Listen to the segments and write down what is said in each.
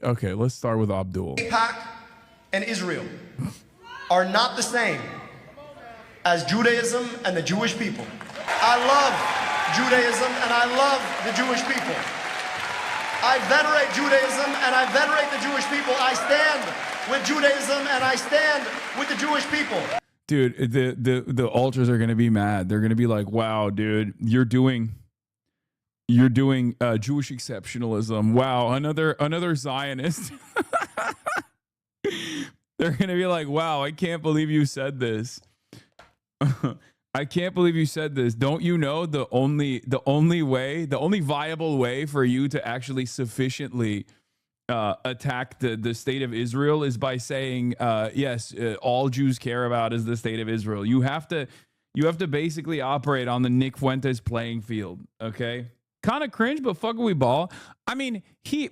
Okay, let's start with Abdul. AIPAC and Israel are not the same as Judaism and the Jewish people. I love Judaism and I love the Jewish people. I venerate Judaism and I venerate the Jewish people. I stand with Judaism and I stand with the Jewish people. Dude, the ultras are gonna be mad. They're gonna be like, "Wow, dude, you're doing Jewish exceptionalism. Wow, another Zionist." They're gonna be like, "Wow, I can't believe you said this. I can't believe you said this. Don't you know the only viable way for you to actually sufficiently attack the state of Israel is by saying, yes, all Jews care about is the state of Israel. You have to basically operate on the Nick Fuentes playing field, okay? Kind of cringe, but fucking we ball. I mean,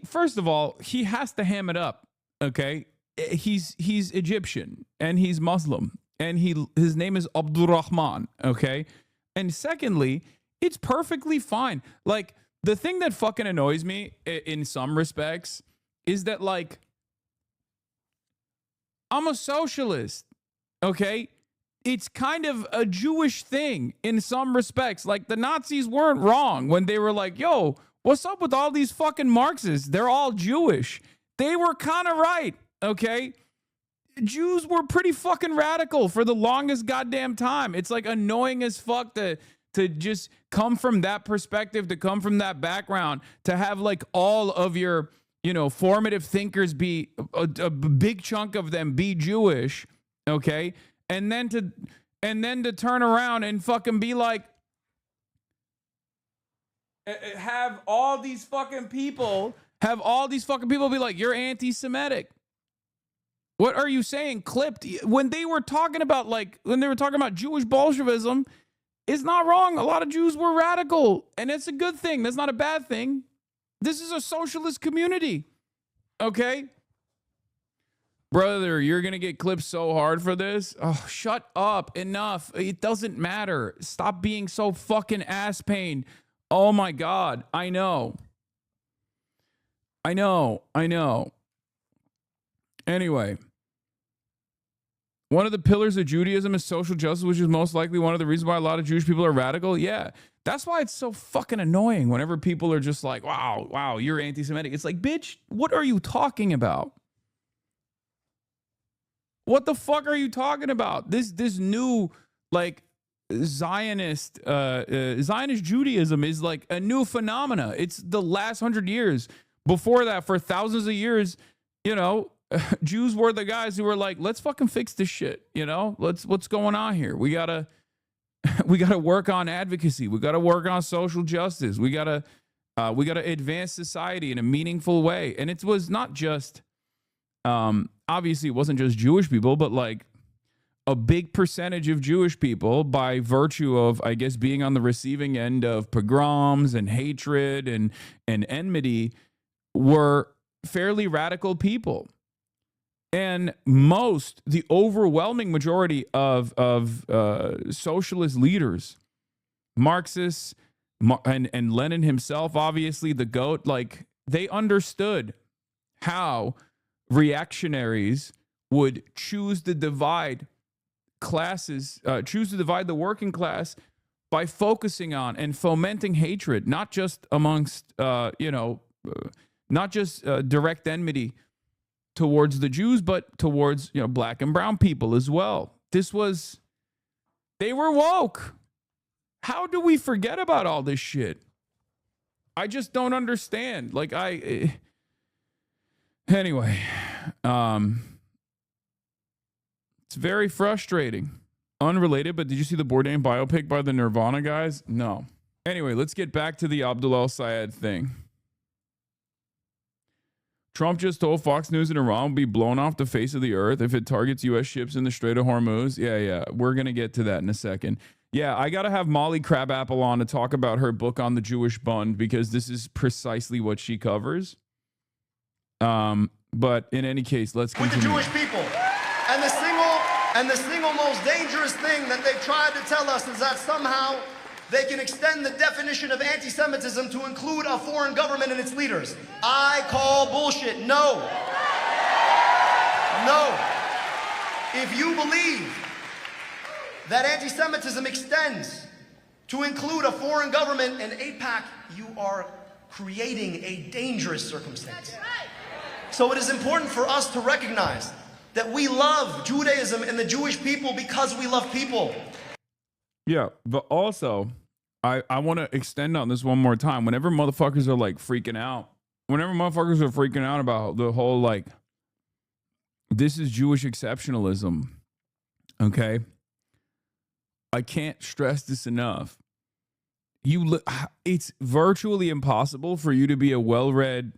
first of all, he has to ham it up, okay? He's Egyptian and he's Muslim and his name is Abdurrahman, okay? And secondly, it's perfectly fine. Like, the thing that fucking annoys me in some respects is that, like, I'm a socialist, okay? It's kind of a Jewish thing in some respects. Like, the Nazis weren't wrong when they were like, yo, what's up with all these fucking Marxists? They're all Jewish. They were kind of right, okay? Jews were pretty fucking radical for the longest goddamn time. It's like annoying as fuck to just come from that perspective, to come from that background, to have like all of your, you know, formative thinkers be a big chunk of them be Jewish, okay? And then to turn around and fucking be like, have all these fucking people be like, you're anti-Semitic. What are you saying? Clipped. When they were talking about Jewish Bolshevism, it's not wrong. A lot of Jews were radical, and it's a good thing. That's not a bad thing. This is a socialist community, okay? Brother, you're going to get clipped so hard for this. Oh, shut up. Enough. It doesn't matter. Stop being so fucking ass pain. Oh my God. I know. Anyway, one of the pillars of Judaism is social justice, which is most likely one of the reasons why a lot of Jewish people are radical. Yeah. That's why it's so fucking annoying whenever people are just like, wow, you're anti-Semitic. It's like, bitch, what are you talking about? What the fuck are you talking about? This new, like, Zionist Judaism is like a new phenomena. It's the last 100 years. Before that, for thousands of years, you know, Jews were the guys who were like, let's fucking fix this shit. You know, what's going on here? We gotta work on advocacy. We gotta work on social justice. We gotta advance society in a meaningful way. And it was not just, obviously it wasn't just Jewish people, but like a big percentage of Jewish people, by virtue of, I guess, being on the receiving end of pogroms and hatred and enmity, were fairly radical people. And the overwhelming majority of socialist leaders, Marxists, and Lenin himself, obviously the GOAT, like, they understood how reactionaries would choose to divide the working class by focusing on and fomenting hatred, not just amongst, not just direct enmity towards the Jews, but towards, you know, black and brown people as well. They were woke. How do we forget about all this shit? I just don't understand. Like, anyway, it's very frustrating. Unrelated, but did you see the Bourdain biopic by the Nirvana guys? No. Anyway, let's get back to the Abdul El-Sayed thing. Trump just told Fox News and Iran will be blown off the face of the earth if it targets U.S. ships in the Strait of Hormuz. Yeah. We're going to get to that in a second. Yeah, I got to have Molly Crabapple on to talk about her book on the Jewish Bund, because this is precisely what she covers. But in any case, let's continue. With the Jewish people. And the single most dangerous thing that they've tried to tell us is that somehow they can extend the definition of anti-Semitism to include a foreign government and its leaders. I call bullshit. No. No. If you believe that anti-Semitism extends to include a foreign government and AIPAC, you are creating a dangerous circumstance. So it is important for us to recognize that we love Judaism and the Jewish people because we love people. Yeah, but also, I want to extend on this one more time. Whenever motherfuckers are like freaking out, about the whole like, this is Jewish exceptionalism, okay? I can't stress this enough. It's virtually impossible for you to be a well-read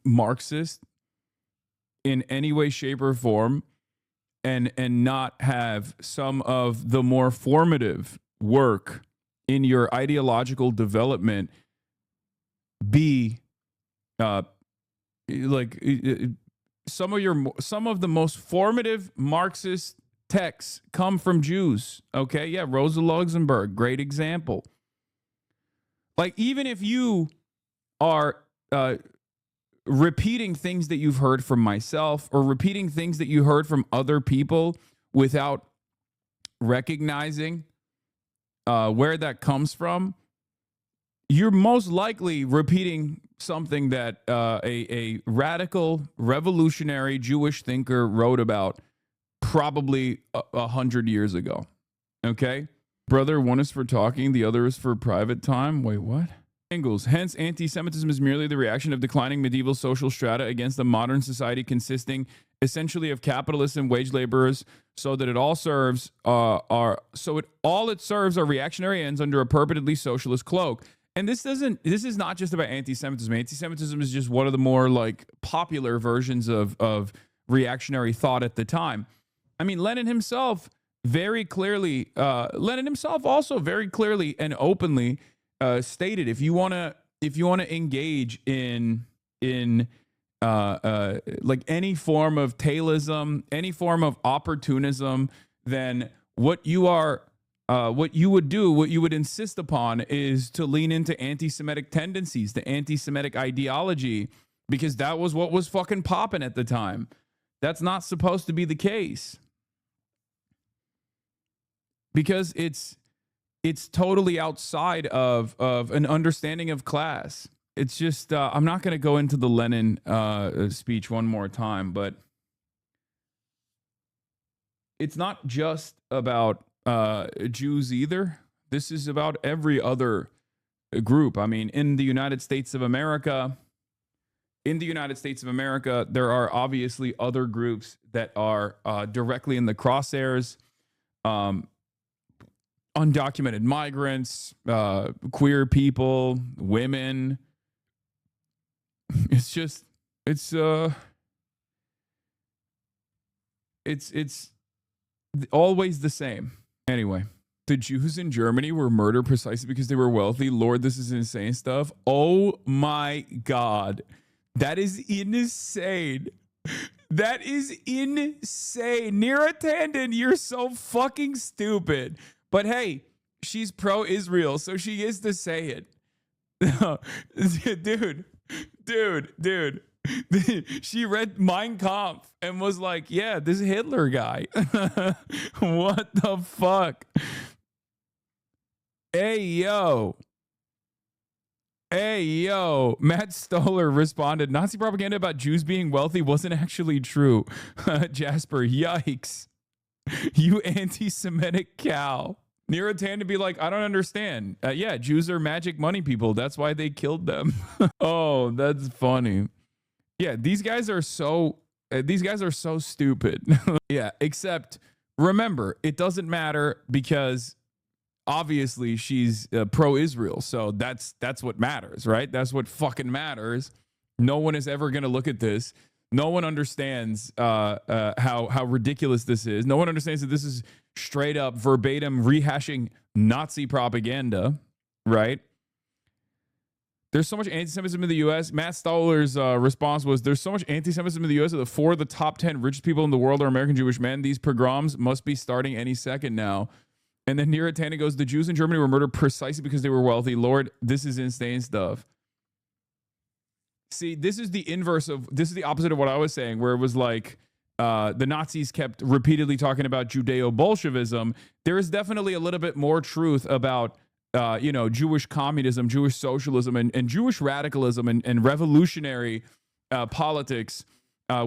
Marxist in any way, shape, or form and not have some of the more formative work in your ideological development be some of the most formative Marxist texts come from Jews. Okay, yeah, Rosa Luxemburg, great example. Like, even if you are repeating things that you've heard from myself or repeating things that you heard from other people without recognizing where that comes from, you're most likely repeating something that a radical, revolutionary Jewish thinker wrote about probably 100 years ago. Okay? Brother, one is for talking, the other is for private time. Wait, what? Engels. Hence, anti-Semitism is merely the reaction of declining medieval social strata against a modern society consisting essentially of capitalists and wage laborers, so that it all serves all it serves are reactionary ends under a purportedly socialist cloak. And this is not just about anti-Semitism. Anti-Semitism is just one of the more like popular versions of reactionary thought at the time. I mean, Lenin himself also very clearly and openly stated, if you want to engage in like any form of tailism, any form of opportunism, then what you would insist upon is to lean into anti-Semitic tendencies, the anti-Semitic ideology, because that was what was fucking popping at the time. That's not supposed to be the case. Because it's totally outside of an understanding of class. It's just, I'm not going to go into the Lenin speech one more time, but it's not just about Jews either. This is about every other group. I mean, in the United States of America, there are obviously other groups that are directly in the crosshairs. Undocumented migrants, queer people, women. It's always the same. Anyway, the Jews in Germany were murdered precisely because they were wealthy. Lord, this is insane stuff. Oh my God. That is insane. That is insane. Neera Tanden, you're so fucking stupid. But hey, she's pro-Israel, so she gets to say it. Dude. She read Mein Kampf and was like, yeah, this Hitler guy. What the fuck? Hey, yo. Matt Stoller responded, Nazi propaganda about Jews being wealthy wasn't actually true. Jasper, yikes. You anti-Semitic cow. Neera Tanden to be like, I don't understand. Yeah, Jews are magic money people. That's why they killed them. Oh, that's funny. Yeah, these guys are so stupid. Yeah, except remember, it doesn't matter because obviously she's pro-Israel. So that's what matters, right? That's what fucking matters. No one is ever going to look at this. No one understands how ridiculous this is. No one understands that this is straight up verbatim rehashing Nazi propaganda, right? There's so much anti-Semitism in the U.S. Matt Stoller's response was, there's so much anti-Semitism in the U.S. that 4 of the top 10 richest people in the world are American Jewish men. These pogroms must be starting any second now. And then Niratana goes, the Jews in Germany were murdered precisely because they were wealthy. Lord, this is insane stuff. See, this is the opposite of what I was saying, where it was like the Nazis kept repeatedly talking about Judeo-Bolshevism. There is definitely a little bit more truth about, Jewish communism, Jewish socialism, and Jewish radicalism and revolutionary politics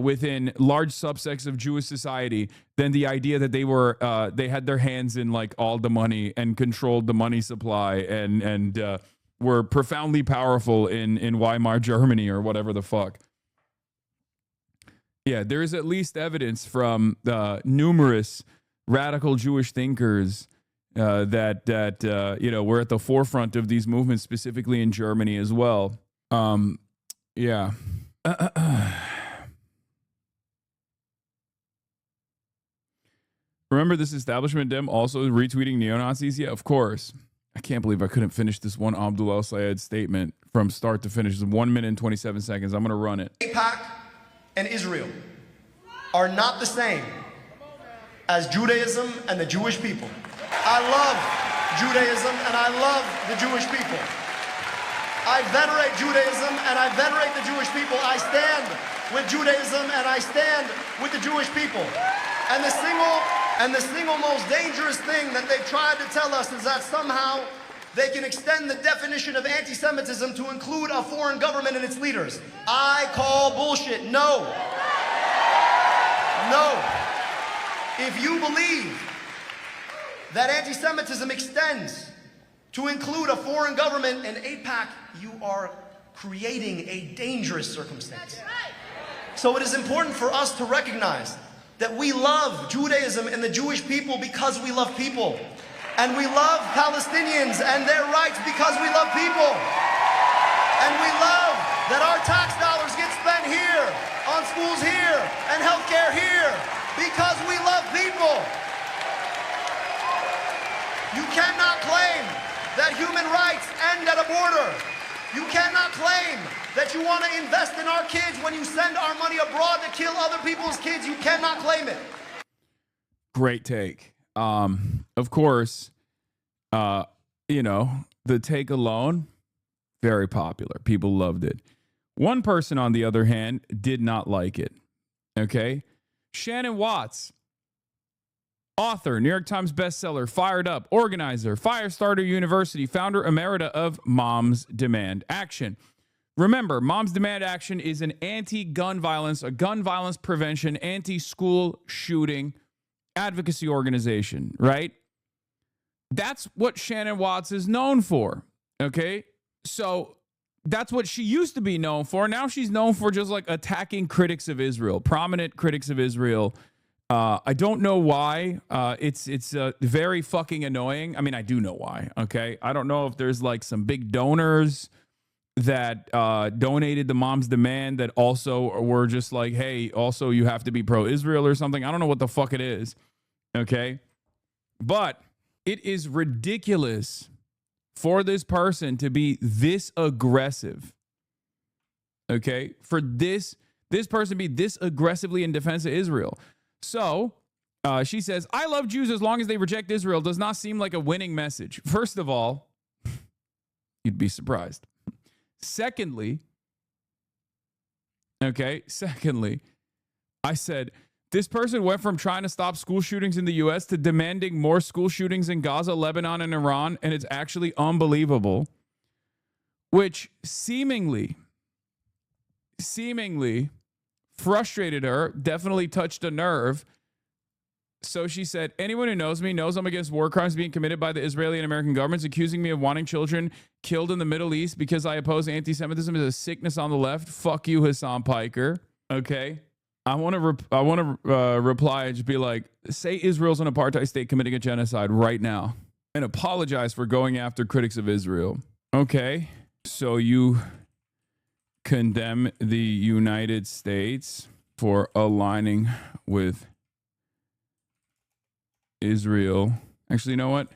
within large subsects of Jewish society than the idea that they had their hands in like all the money and controlled the money supply and were profoundly powerful in Weimar Germany or whatever the fuck. Yeah, there is at least evidence from numerous radical Jewish thinkers that were at the forefront of these movements, specifically in Germany as well. Yeah. Remember this establishment dem also retweeting neo-Nazis? Yeah, of course. I can't believe I couldn't finish this one Abdul El-Sayed statement from start to finish. It's 1 minute and 27 seconds. I'm going to run it. AIPAC and Israel are not the same as Judaism and the Jewish people. I love Judaism and I love the Jewish people. I venerate Judaism and I venerate the Jewish people. I stand with Judaism and I stand with the Jewish people. And the single most dangerous thing that they've tried to tell us is that somehow they can extend the definition of anti-Semitism to include a foreign government and its leaders. I call bullshit. No. No. If you believe that anti-Semitism extends to include a foreign government and AIPAC, you are creating a dangerous circumstance. So it is important for us to recognize that we love Judaism and the Jewish people because we love people. And we love Palestinians and their rights because we love people. And we love that our tax dollars get spent here, on schools here, and healthcare here, because we love people. You cannot claim that human rights end at a border. You cannot claim that you want to invest in our kids when you send our money abroad to kill other people's kids. You cannot claim it. Great take. Of course, the take alone, very popular. People loved it. One person, on the other hand, did not like it. Okay? Shannon Watts, author, New York Times bestseller, Fired Up, organizer, Firestarter University, founder emerita of Moms Demand Action. Remember, Moms Demand Action is an anti-gun violence, a gun violence prevention, anti-school shooting advocacy organization, right? That's what Shannon Watts is known for, okay? So that's what she used to be known for. Now she's known for just like attacking critics of Israel, prominent critics of Israel. I don't know why. It's very fucking annoying. I mean, I do know why, okay? I don't know if there's like some big donors that donated the Moms Demand that also were just like, hey, also you have to be pro-Israel or something. I don't know what the fuck it is, okay? But it is ridiculous for this person to be this aggressive, okay? For this person to be this aggressively in defense of Israel. So she says, I love Jews as long as they reject Israel does not seem like a winning message. First of all, you'd be surprised. Secondly, I said, this person went from trying to stop school shootings in the U.S. to demanding more school shootings in Gaza, Lebanon, and Iran, and it's actually unbelievable, which seemingly frustrated her, definitely touched a nerve. So she said, anyone who knows me knows I'm against war crimes being committed by the Israeli and American governments, accusing me of wanting children killed in the Middle East because I oppose anti-Semitism as a sickness on the left. Fuck you, Hassan Piker. Okay. I want to reply and just be like, say Israel's an apartheid state committing a genocide right now and apologize for going after critics of Israel. Okay. So you condemn the United States for aligning with Israel. Actually, you know what?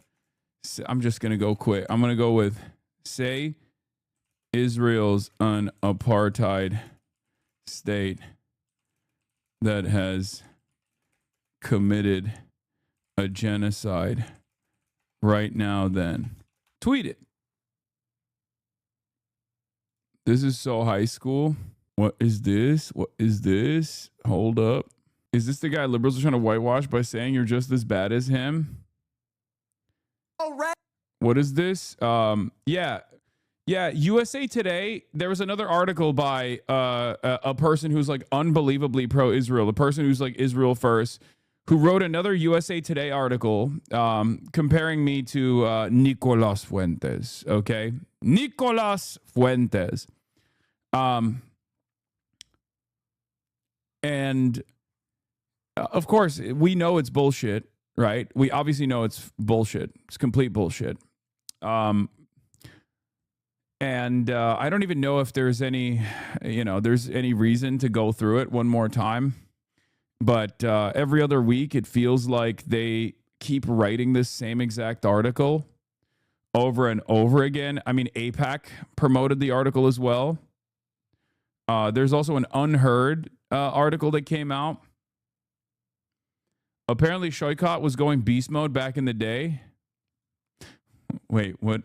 I'm just going to go quick. I'm going to go with, say Israel's an apartheid state that has committed a genocide right now then. Tweet it. This is so high school. What is this? What is this? Hold up. Is this the guy liberals are trying to whitewash by saying you're just as bad as him? All right. What is this? Yeah. USA Today. There was another article by a person who's like unbelievably pro-Israel, a person who's like Israel first, who wrote another USA Today article comparing me to Nicolas Fuentes. Okay, Nicolas Fuentes. And of course, we know it's bullshit, right? We obviously know it's bullshit. It's complete bullshit. And I don't even know if there's any, there's any reason to go through it one more time. But every other week, it feels like they keep writing this same exact article over and over again. I mean, AIPAC promoted the article as well. There's also an Unheard article that came out. Apparently, Shoykot was going beast mode back in the day. Wait, what?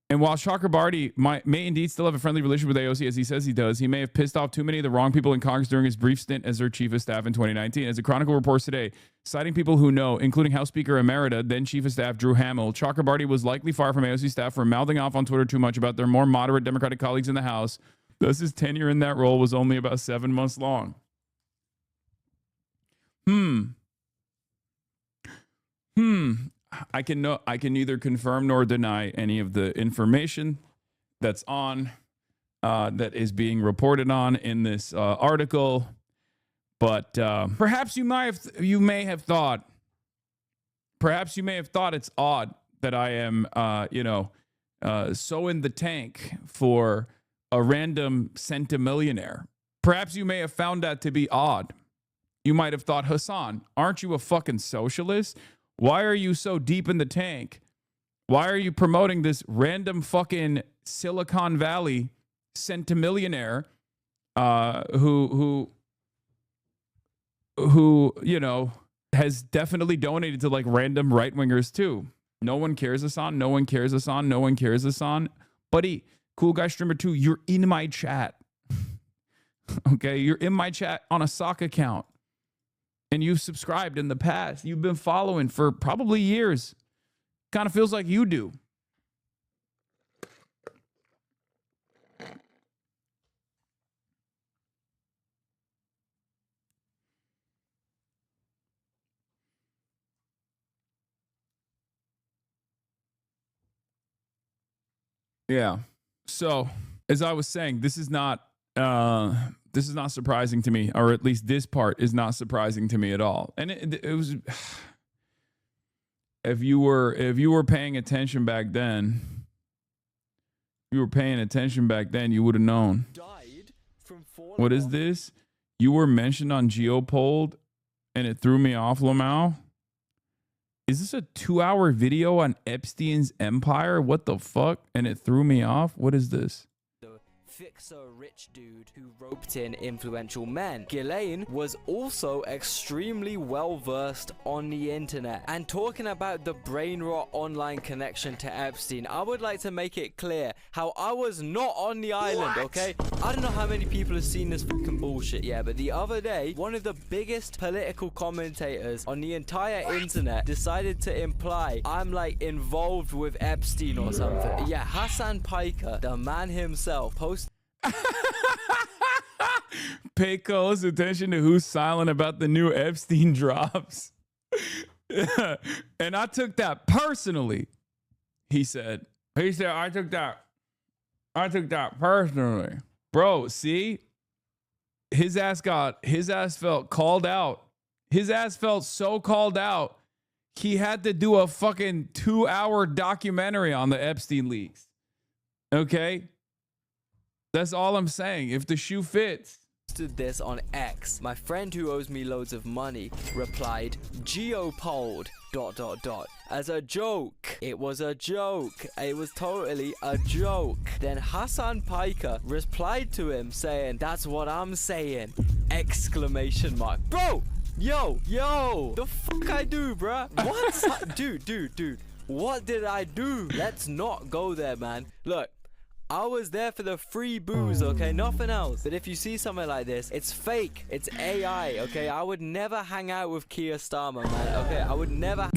And while Chakrabarti may indeed still have a friendly relationship with AOC as he says he does, he may have pissed off too many of the wrong people in Congress during his brief stint as their chief of staff in 2019. As the Chronicle reports today, citing people who know, including House Speaker Emerita, then Chief of Staff Drew Hamill, Chakrabarti was likely fired from AOC staff for mouthing off on Twitter too much about their more moderate Democratic colleagues in the House. Thus, his tenure in that role was only about 7 months long. I can neither confirm nor deny any of the information that's on that is being reported on in this article, but perhaps you may have thought it's odd that I am so in the tank for a random centimillionaire. Perhaps you may have found that to be odd. You might have thought, Hassan, aren't you a fucking socialist? Why are you so deep in the tank? Why are you promoting this random fucking Silicon Valley centimillionaire who has definitely donated to like random right-wingers too? No one cares, Hassan. No one cares, Hassan. No one cares, Hassan. Buddy, Cool Guy Streamer 2, you're in my chat. Okay, you're in my chat on a sock account. And you've subscribed in the past. You've been following for probably years. Kind of feels like you do. Yeah. So, as I was saying, this is not surprising to me, or at least this part is not surprising to me at all. And it was, if you were paying attention back then, you would have known. What is this? You were mentioned on Geopolled and it threw me off, Lamau. Is this a 2-hour video on Epstein's empire? What the fuck? And it threw me off? What is this? Fixer rich dude who roped in influential men. Ghislaine was also extremely well versed on the internet. And talking about the brain rot online connection to Epstein, I would like to make it clear how I was not on the island, okay? I don't know how many people have seen this fucking bullshit yet, but the other day, one of the biggest political commentators on the entire internet decided to imply I'm like involved with Epstein or something. Yeah, Hassan Piker, the man himself, posted Pay close attention to who's silent about the new Epstein drops. And I took that personally. He said, I took that personally. Bro, see? His ass felt called out. His ass felt so called out. He had to do a fucking 2-hour documentary on the Epstein leaks. Okay? That's all I'm saying. If the shoe fits. This on X. My friend who owes me loads of money replied, Geopolled ... as a joke. It was a joke. It was totally a joke. Then Hassan Piker replied to him saying, that's what I'm saying! ! Bro, Yo, the fuck I do, bruh? What? Dude. What did I do? Let's not go there, man. Look, I was there for the free booze, okay? Nothing else. But if you see something like this, it's fake. It's AI, okay? I would never hang out with Keir Starmer, man, okay? I would never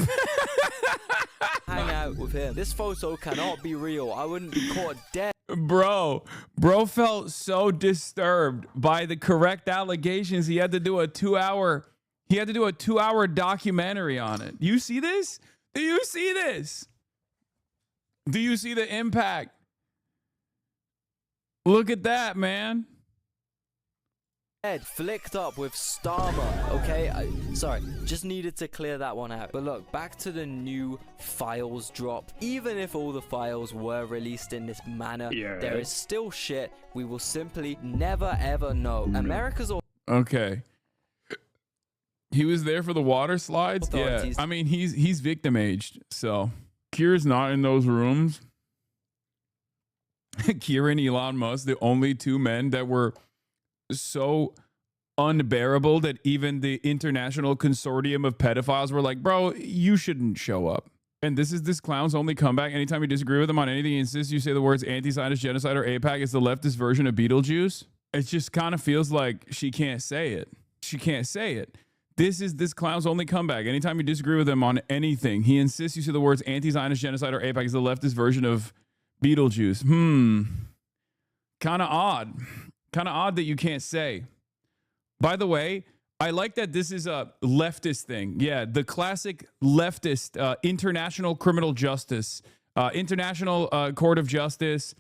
hang out with him. This photo cannot be real. I wouldn't be caught dead. Bro felt so disturbed by the correct allegations. He had to do a 2-hour documentary on it. You see this? Do you see this? Do you see the impact? Look at that, man. Head flicked up with Starmer, okay? Sorry, just needed to clear that one out. But look, back to the new files drop. Even if all the files were released in this manner, there is still shit we will simply never ever know. America's okay. He was there for the water slides. Yeah, I mean he's victim aged, so Kier's not in those rooms. Kier and Elon Musk, the only two men that were so unbearable that even the international consortium of pedophiles were like, bro, you shouldn't show up. And this clown's only comeback. Anytime you disagree with him on anything, he insists you say the words anti-Zionist genocide or AIPAC is the leftist version of Beetlejuice. It just kind of feels like she can't say it. She can't say it. This clown's only comeback. Anytime you disagree with him on anything, he insists you say the words anti-Zionist genocide or AIPAC is the leftist version of Beetlejuice. Kind of odd. Kind of odd that you can't say. By the way, I like that this is a leftist thing. Yeah, the classic leftist international criminal justice, international court of justice,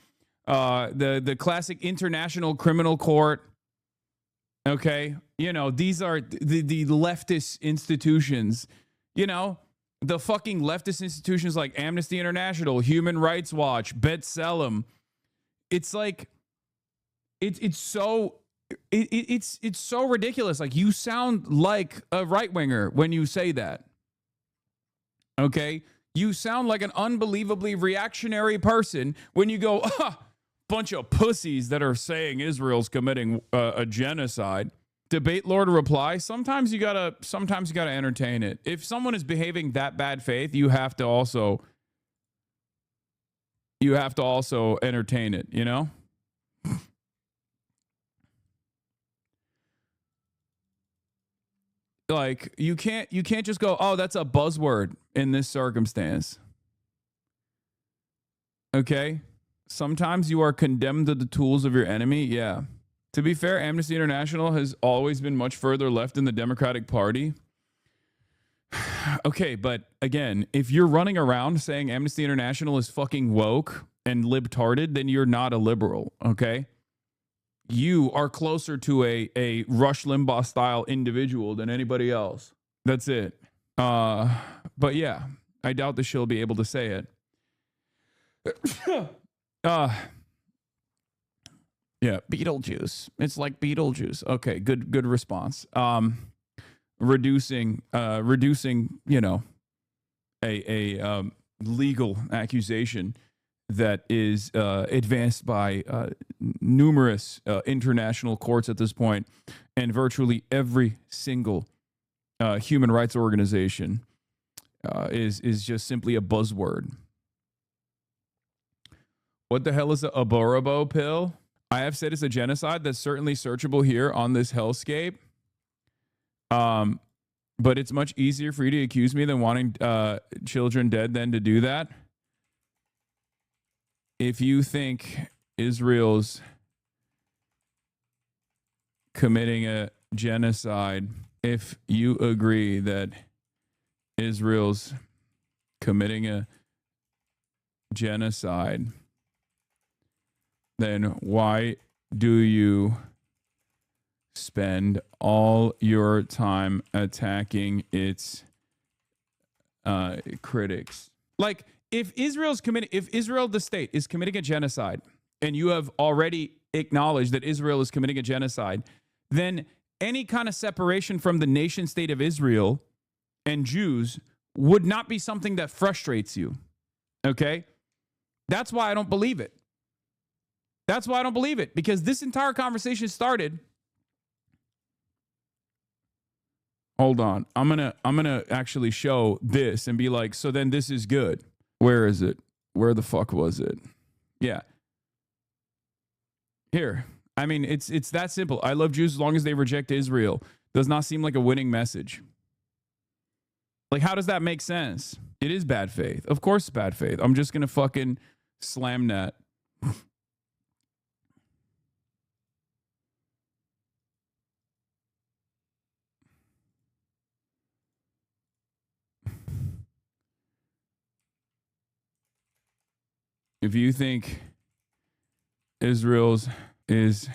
the classic international criminal court. Okay, you know, these are the leftist institutions. You know, the fucking leftist institutions like Amnesty International, Human Rights Watch, B'Tselem. It's like it's so ridiculous. Like, you sound like a right winger when you say that. Okay, you sound like an unbelievably reactionary person when you go, bunch of pussies that are saying Israel's committing a genocide. Debate Lord reply, sometimes you gotta entertain it. If someone is behaving that bad faith, you have to also entertain it, you know? Like, you can't just go, oh, that's a buzzword in this circumstance. Okay? Sometimes you are condemned to the tools of your enemy. Yeah. To be fair, Amnesty International has always been much further left in the Democratic Party. Okay, but again, if you're running around saying Amnesty International is fucking woke and libtarded, then you're not a liberal, okay? You are closer to a Rush Limbaugh style individual than anybody else. That's it. But yeah, I doubt that she'll be able to say it. Yeah, Beetlejuice. It's like Beetlejuice. Okay, good response. Reducing, you know, a legal accusation that is advanced by numerous international courts at this point, and virtually every single human rights organization is just simply a buzzword. What the hell is a Aborobo pill? I have said it's a genocide. That's certainly searchable here on this hellscape. But it's much easier for you to accuse me than wanting children dead than to do that. If you think Israel's committing a genocide, if you agree that Israel's committing a genocide, then why do you spend all your time attacking its critics? Like, if Israel, the state, is committing a genocide, and you have already acknowledged that Israel is committing a genocide, then any kind of separation from the nation state of Israel and Jews would not be something that frustrates you. Okay? That's why I don't believe it. That's why I don't believe it, because this entire conversation started Hold on. I'm gonna actually show this and be like, so then this is good. Where is it? Where the fuck was it? Yeah. Here. I mean, it's that simple. I love Jews as long as they reject Israel. Does not seem like a winning message. Like, how does that make sense? It is bad faith. Of course it's bad faith. I'm just gonna fucking slam that. If you think Israel's is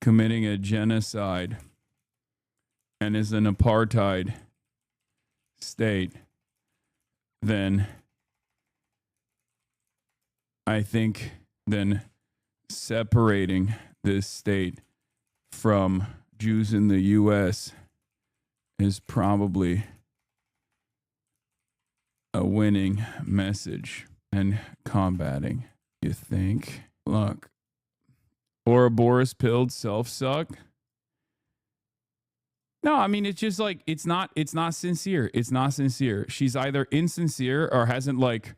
committing a genocide and is an apartheid state, then I think then separating this state from Jews in the U.S. is probably a winning message and combating, you think? Look, Ouroboros pilled self-suck. No, I mean, it's just like, it's not sincere. It's not sincere. She's either insincere or hasn't like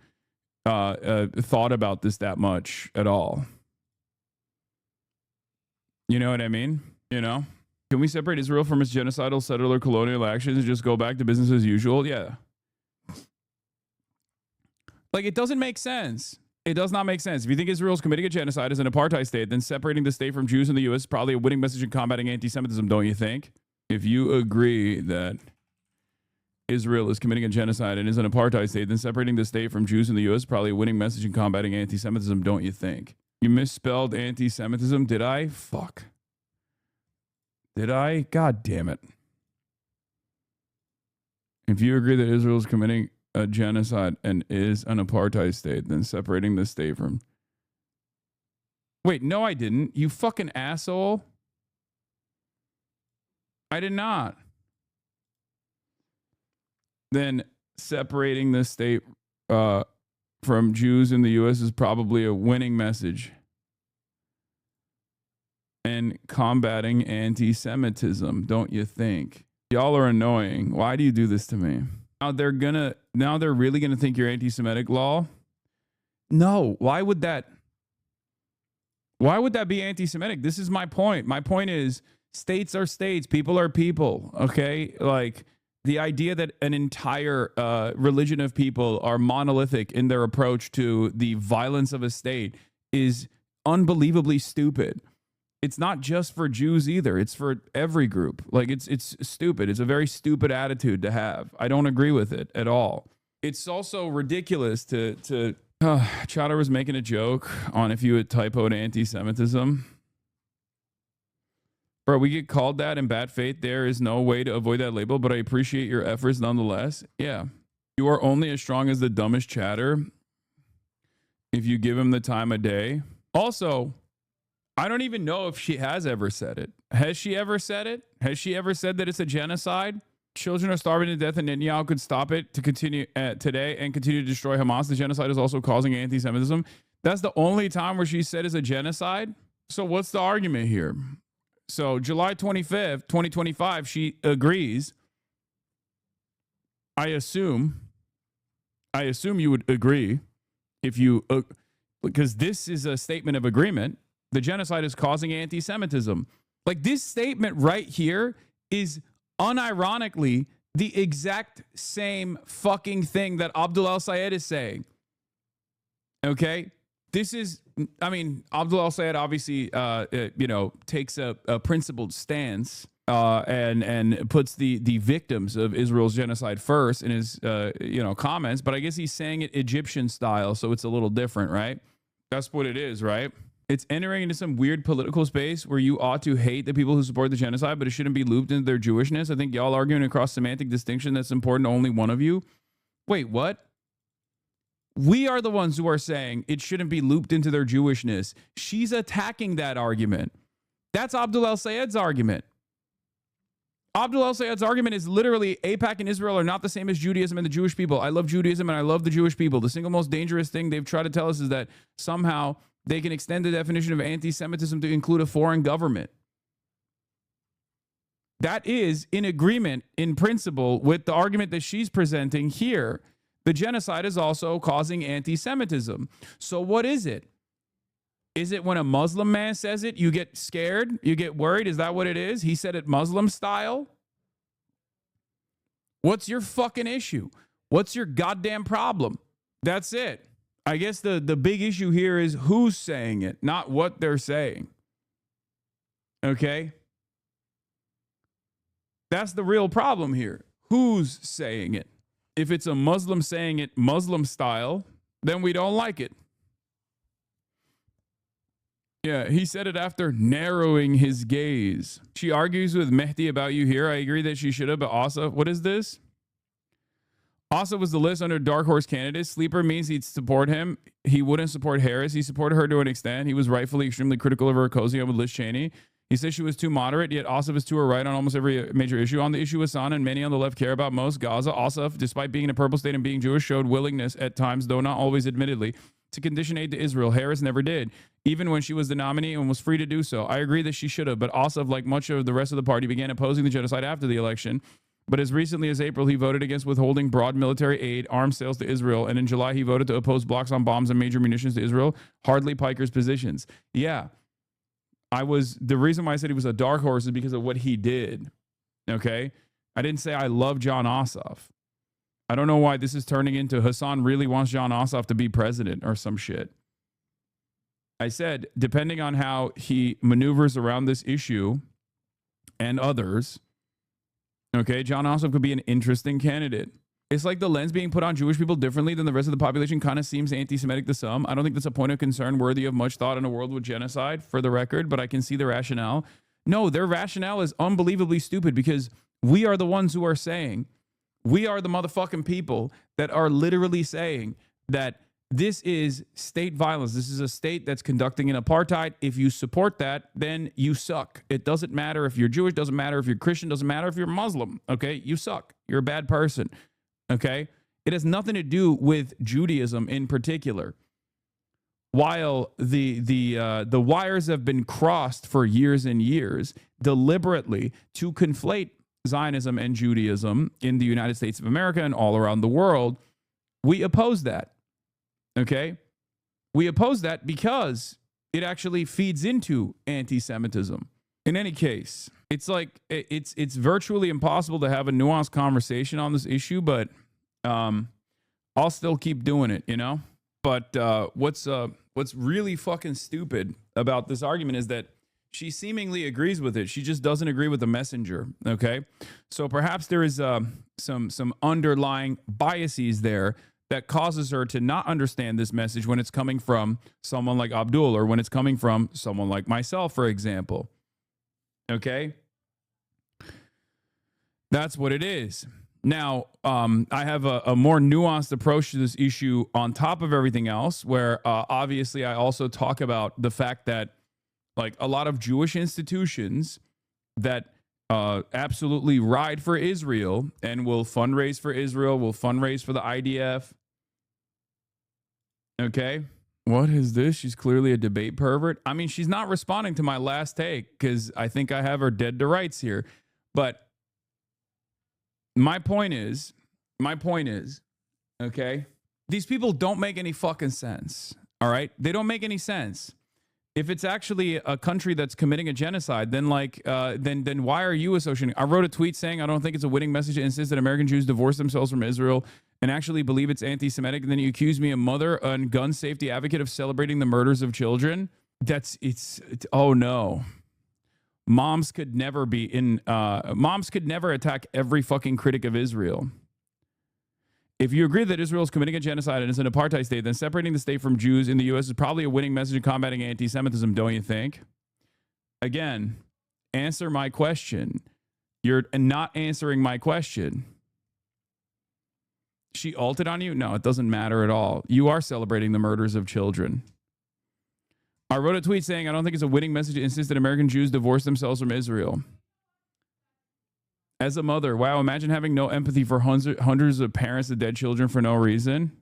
thought about this that much at all. You know what I mean? You know? Can we separate Israel from its genocidal settler colonial actions and just go back to business as usual? Yeah. Like, it doesn't make sense. It does not make sense. If you think Israel's committing a genocide as an apartheid state, then separating the state from Jews in the U.S. is probably a winning message in combating anti-Semitism, don't you think? If you agree that Israel is committing a genocide and is an apartheid state, then separating the state from Jews in the U.S. is probably a winning message in combating anti-Semitism, don't you think? You misspelled anti-Semitism, did I? Fuck. Did I? God damn it. If you agree that Israel is committing a genocide and is an apartheid state, then separating the state from... Wait, no, I didn't. You fucking asshole. I did not. Then separating the state from Jews in the U.S. is probably a winning message. And combating anti-Semitism, don't you think? Y'all are annoying. Why do you do this to me? Now they're really gonna think you're anti-Semitic, law? No. Why would that be anti-Semitic? This is my point. My point is states are states, people are people. Okay, like the idea that an entire religion of people are monolithic in their approach to the violence of a state is unbelievably stupid. It's not just for Jews either. It's for every group. Like it's stupid. It's a very stupid attitude to have. I don't agree with it at all. It's also ridiculous to Chowder was making a joke on if you had typoed anti-Semitism. Bro, we get called that in bad faith. There is no way to avoid that label, but I appreciate your efforts nonetheless. Yeah. You are only as strong as the dumbest chatter if you give him the time of day. Also, I don't even know if she has ever said it. Has she ever said it? Has she ever said that it's a genocide? Children are starving to death and Netanyahu could stop it to continue today and continue to destroy Hamas. The genocide is also causing anti-Semitism. That's the only time where she said it's a genocide. So what's the argument here? So July 25th, 2025, she agrees. I assume you would agree if you, because this is a statement of agreement. The genocide is causing anti-Semitism. Like this statement right here is unironically the exact same fucking thing that Abdul al-Sayed is saying. Okay? This is, I mean, Abdul al-Sayed obviously, takes a principled stance and puts the victims of Israel's genocide first in his, comments. But I guess he's saying it Egyptian style, so it's a little different, right? That's what it is, right? It's entering into some weird political space where you ought to hate the people who support the genocide, but it shouldn't be looped into their Jewishness. I think y'all arguing across semantic distinction that's important to only one of you. Wait, what? We are the ones who are saying it shouldn't be looped into their Jewishness. She's attacking that argument. That's Abdul al-Sayed's argument. Abdul al-Sayed's argument is literally AIPAC and Israel are not the same as Judaism and the Jewish people. I love Judaism and I love the Jewish people. The single most dangerous thing they've tried to tell us is that somehow they can extend the definition of anti-Semitism to include a foreign government. That is in agreement in principle with the argument that she's presenting here. The genocide is also causing anti-Semitism. So what is it? Is it when a Muslim man says it, you get scared? You get worried? Is that what it is? He said it Muslim style? What's your fucking issue? What's your goddamn problem? That's it. I guess the big issue here is who's saying it, not what they're saying. Okay? That's the real problem here. Who's saying it? If it's a Muslim saying it Muslim style, then we don't like it. Yeah, he said it after narrowing his gaze. She argues with Mehdi about you here. I agree that she should have, but Asa, what is this? Asa was the list under dark horse candidates. Sleeper means he'd support him. He wouldn't support Harris. He supported her to an extent. He was rightfully extremely critical of her cozy with Liz Cheney. He said she was too moderate, yet Asaf is to her right on almost every major issue. On the issue Hassan and many on the left care about most, Gaza, Asaf, despite being in a purple state and being Jewish, showed willingness at times, though not always admittedly, to condition aid to Israel. Harris never did, even when she was the nominee and was free to do so. I agree that she should have, but Asaf, like much of the rest of the party, began opposing the genocide after the election. But as recently as April, he voted against withholding broad military aid, arms sales to Israel, and in July, he voted to oppose blocks on bombs and major munitions to Israel, hardly Piker's positions. Yeah. The reason why I said he was a dark horse is because of what he did. Okay. I didn't say I love John Ossoff. I don't know why this is turning into Hassan really wants John Ossoff to be president or some shit. I said, depending on how he maneuvers around this issue and others, okay, John Ossoff could be an interesting candidate. It's like the lens being put on Jewish people differently than the rest of the population kind of seems anti-Semitic to some. I don't think that's a point of concern worthy of much thought in a world with genocide, for the record, but I can see the rationale. No, their rationale is unbelievably stupid because we are the ones who are saying, we are the motherfucking people that are literally saying that this is state violence. This is a state that's conducting an apartheid. If you support that, then you suck. It doesn't matter if you're Jewish, doesn't matter if you're Christian, doesn't matter if you're Muslim. Okay, you suck. You're a bad person. Okay, it has nothing to do with Judaism in particular. While the wires have been crossed for years and years, deliberately to conflate Zionism and Judaism in the United States of America and all around the world, we oppose that. Okay, we oppose that because it actually feeds into anti-Semitism. In any case, it's like it's virtually impossible to have a nuanced conversation on this issue, but I'll still keep doing it, you know? But what's really fucking stupid about this argument is that she seemingly agrees with it. She just doesn't agree with the messenger, okay? So perhaps there is some underlying biases there that causes her to not understand this message when it's coming from someone like Abdul or when it's coming from someone like myself, for example. Okay? That's what it is. Now, I have a more nuanced approach to this issue on top of everything else, where obviously I also talk about the fact that like a lot of Jewish institutions that absolutely ride for Israel and will fundraise for Israel, will fundraise for the IDF. Okay. What is this? She's clearly a debate pervert. I mean, she's not responding to my last take because I think I have her dead to rights here. But my point is, okay, these people don't make any fucking sense. All right. They don't make any sense. If it's actually a country that's committing a genocide, then then why are you associating? I wrote a tweet saying I don't think it's a winning message to insist that American Jews divorce themselves from Israel and actually believe it's anti-Semitic. And then you accuse me, a mother and gun safety advocate, of celebrating the murders of children. Oh no. Moms could never attack every fucking critic of Israel. If you agree that Israel is committing a genocide and is an apartheid state, then separating the state from Jews in the U.S. is probably a winning message in combating anti-Semitism, don't you think? Again, answer my question. You're not answering my question. She ulted on you? No, it doesn't matter at all. You are celebrating the murders of children. I wrote a tweet saying I don't think it's a winning message to insist that American Jews divorce themselves from Israel. As a mother, wow, imagine having no empathy for hundreds of parents of dead children for no reason.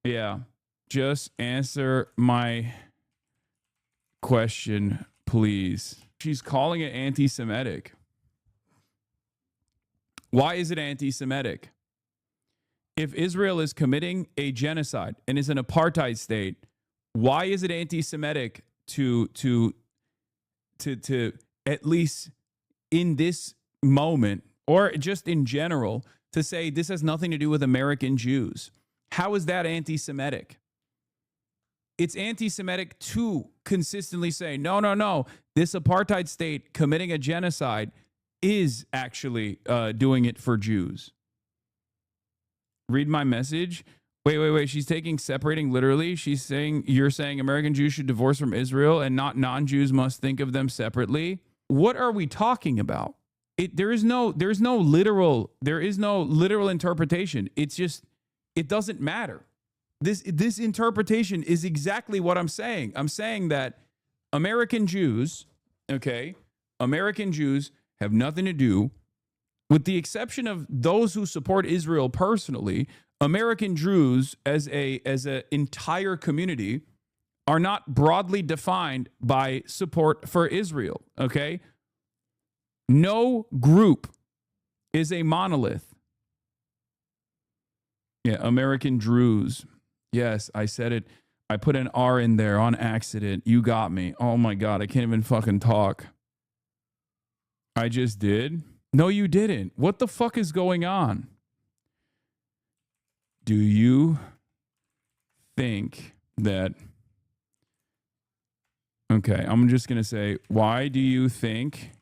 Yeah, just answer my question, please. She's calling it anti-Semitic. Why is it anti-Semitic? If Israel is committing a genocide and is an apartheid state, why is it anti-Semitic to at least in this moment, or just in general, to say this has nothing to do with American Jews? How is that anti-Semitic? It's anti-Semitic to consistently say, no, this apartheid state committing a genocide is actually doing it for Jews. Read my message. Wait. She's separating literally. She's saying, you're saying American Jews should divorce from Israel and not non-Jews must think of them separately. What are we talking about? There is no literal interpretation. It's just, it doesn't matter. This interpretation is exactly what I'm saying. I'm saying that American Jews have nothing to do, with the exception of those who support Israel personally. American Jews as an entire community are not broadly defined by support for Israel, okay? No group is a monolith. Yeah, American Druze. Yes, I said it. I put an R in there on accident. You got me. Oh my God, I can't even fucking talk. I just did? No, you didn't. What the fuck is going on? Do you think that... Okay, I'm just going to say, why do you think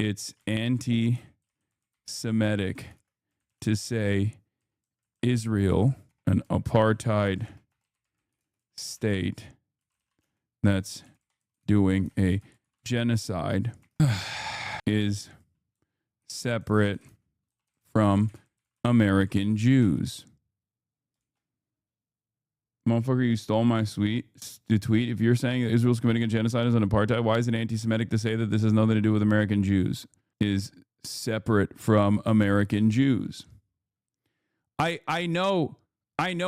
it's anti-Semitic to say Israel, an apartheid state that's doing a genocide, is separate from American Jews? Motherfucker, you stole my tweet. If you're saying that Israel's committing a genocide as an apartheid, why is it anti-Semitic to say that this has nothing to do with American Jews? Is separate from American Jews. I know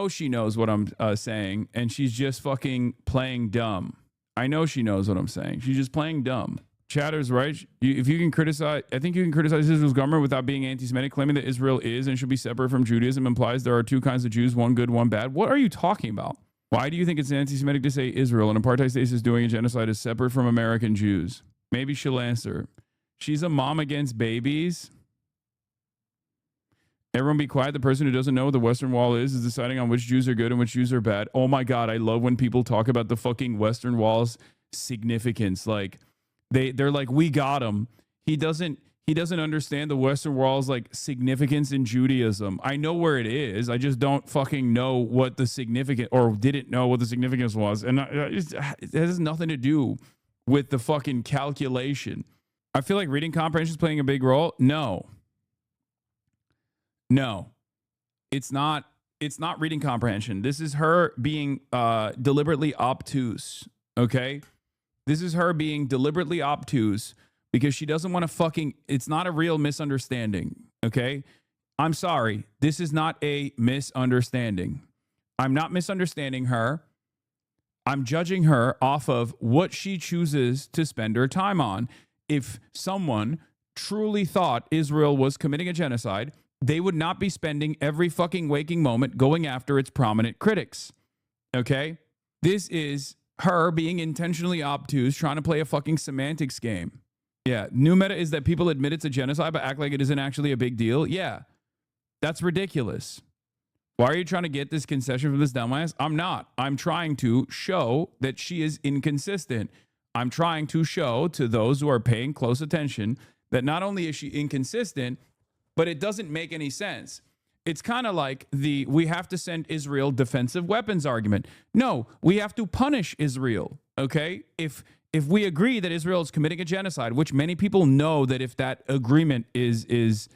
she knows what I'm saying, and she's just fucking playing dumb. I know she knows what I'm saying. She's just playing dumb. Chatter's right. If you can criticize, I think you can criticize Israel's government without being anti-Semitic. Claiming that Israel is and should be separate from Judaism implies there are two kinds of Jews, one good, one bad. What are you talking about? Why do you think it's anti-Semitic to say Israel, an apartheid state, is doing a genocide, is separate from American Jews? Maybe she'll answer. She's a mom against babies. Everyone be quiet. The person who doesn't know what the Western Wall is deciding on which Jews are good and which Jews are bad. Oh my God, I love when people talk about the fucking Western Wall's significance. Like, they're like, we got him. He doesn't understand the Western Wall's like significance in Judaism. I know where it is. I just don't fucking know what the significance, or didn't know what the significance was. And it has nothing to do with the fucking calculation. I feel like reading comprehension is playing a big role. No, it's not. It's not reading comprehension. This is her being deliberately obtuse. Okay. This is her being deliberately obtuse because she doesn't want to fucking... It's not a real misunderstanding, okay? I'm sorry. This is not a misunderstanding. I'm not misunderstanding her. I'm judging her off of what she chooses to spend her time on. If someone truly thought Israel was committing a genocide, they would not be spending every fucking waking moment going after its prominent critics, okay? This is her being intentionally obtuse, trying to play a fucking semantics game. Yeah, new meta is that people admit it's a genocide but act like it isn't actually a big deal. Yeah, that's ridiculous. Why are you trying to get this concession from this dumbass? I'm not. I'm trying to show that she is inconsistent. I'm trying to show to those who are paying close attention that not only is she inconsistent, but it doesn't make any sense. It's kind of like we have to send Israel defensive weapons argument. No, we have to punish Israel, okay? If we agree that Israel is committing a genocide, which many people know that if that agreement is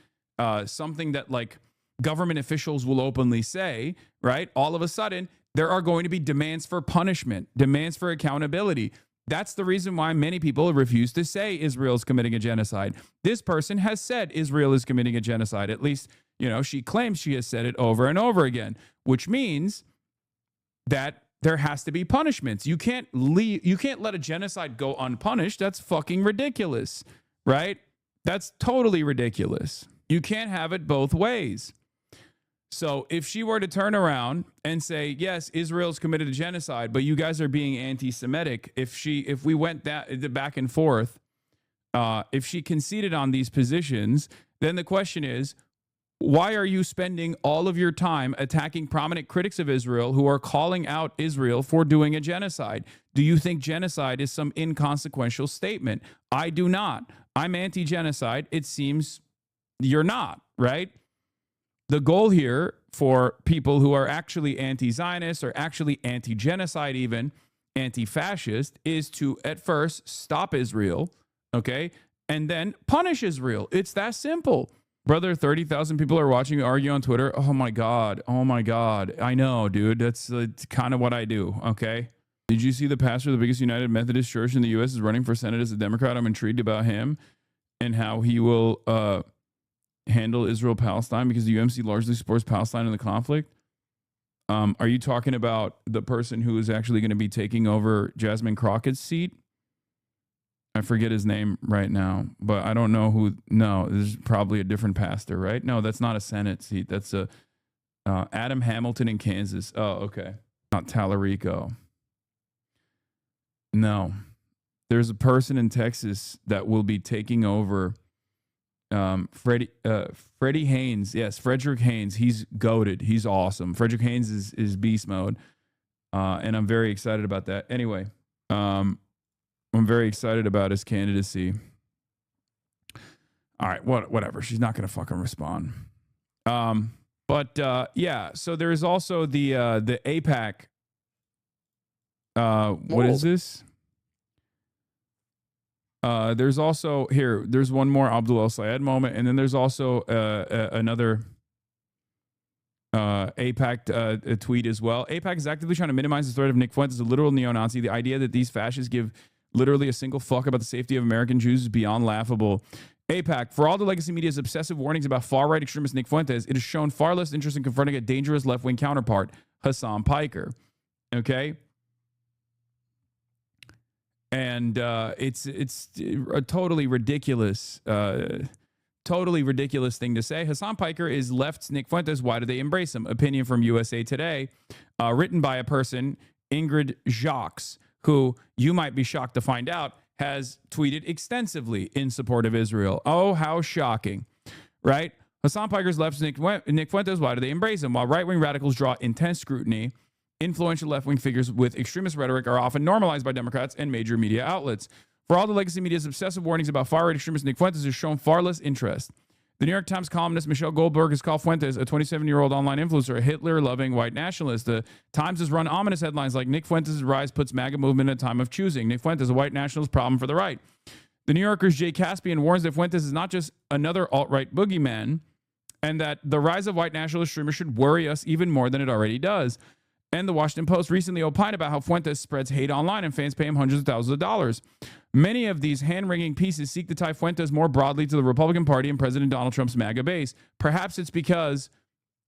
something that like government officials will openly say, right? All of a sudden, there are going to be demands for punishment, demands for accountability. That's the reason why many people refuse to say Israel is committing a genocide. This person has said Israel is committing a genocide. At least, you know, she claims she has said it over and over again, which means that there has to be punishments. You can't let a genocide go unpunished. That's fucking ridiculous, right? That's totally ridiculous. You can't have it both ways. So if she were to turn around and say, yes, Israel's committed a genocide, but you guys are being anti-Semitic, if we went that back and forth, if she conceded on these positions, then the question is, why are you spending all of your time attacking prominent critics of Israel who are calling out Israel for doing a genocide? Do you think genocide is some inconsequential statement? I do not. I'm anti-genocide. It seems you're not, right? The goal here for people who are actually anti-Zionist or actually anti-genocide, even anti-fascist, is to at first stop Israel, okay, and then punish Israel. It's that simple. Brother, 30,000 people are watching you argue on Twitter. Oh my God. Oh my God. I know, dude. That's kind of what I do, okay? Did you see the pastor of the biggest United Methodist church in the U.S. is running for Senate as a Democrat? I'm intrigued about him and how he will handle Israel-Palestine, because the UMC largely supports Palestine in the conflict. Are you talking about the person who is actually going to be taking over Jasmine Crockett's seat? I forget his name right now, but I don't know who. No, this is probably a different pastor, right? No, that's not a Senate seat. That's a Adam Hamilton in Kansas. Oh, okay. Not Tallarico. No. There's a person in Texas that will be taking over Freddie Haynes. Yes, Frederick Haynes. He's goated. He's awesome. Frederick Haynes is beast mode. And I'm very excited about that. Anyway, I'm very excited about his candidacy. All right, whatever. She's not going to fucking respond. Yeah, so there is also the AIPAC. What is this? There's also here. There's one more Abdul El Sayed moment, and then there's also another AIPAC tweet as well. AIPAC is actively trying to minimize the threat of Nick Fuentes, a literal neo-Nazi. The idea that these fascists give literally a single fuck about the safety of American Jews is beyond laughable. AIPAC, for all the legacy media's obsessive warnings about far-right extremist Nick Fuentes, it has shown far less interest in confronting a dangerous left-wing counterpart, Hassan Piker. Okay? And it's a totally ridiculous thing to say. Hassan Piker is left's Nick Fuentes. Why do they embrace him? Opinion from USA Today, written by a person, Ingrid Jacques, who you might be shocked to find out has tweeted extensively in support of Israel. Oh, how shocking, right? Hassan Piker's left's Nick Fuentes. Why do they embrace him? While right-wing radicals draw intense scrutiny, influential left-wing figures with extremist rhetoric are often normalized by Democrats and major media outlets. For all the legacy media's obsessive warnings about far-right extremist Nick Fuentes has shown far less interest. The New York Times columnist Michelle Goldberg has called Fuentes, a 27-year-old online influencer, a Hitler-loving white nationalist. The Times has run ominous headlines like Nick Fuentes' rise puts MAGA movement in a time of choosing. Nick Fuentes, a white nationalist problem for the right. The New Yorker's Jay Caspian warns that Fuentes is not just another alt-right boogeyman, and that the rise of white nationalist streamers should worry us even more than it already does. And the Washington Post recently opined about how Fuentes spreads hate online and fans pay him hundreds of thousands of dollars. Many of these hand-wringing pieces seek to tie Fuentes more broadly to the Republican Party and President Donald Trump's MAGA base. Perhaps it's because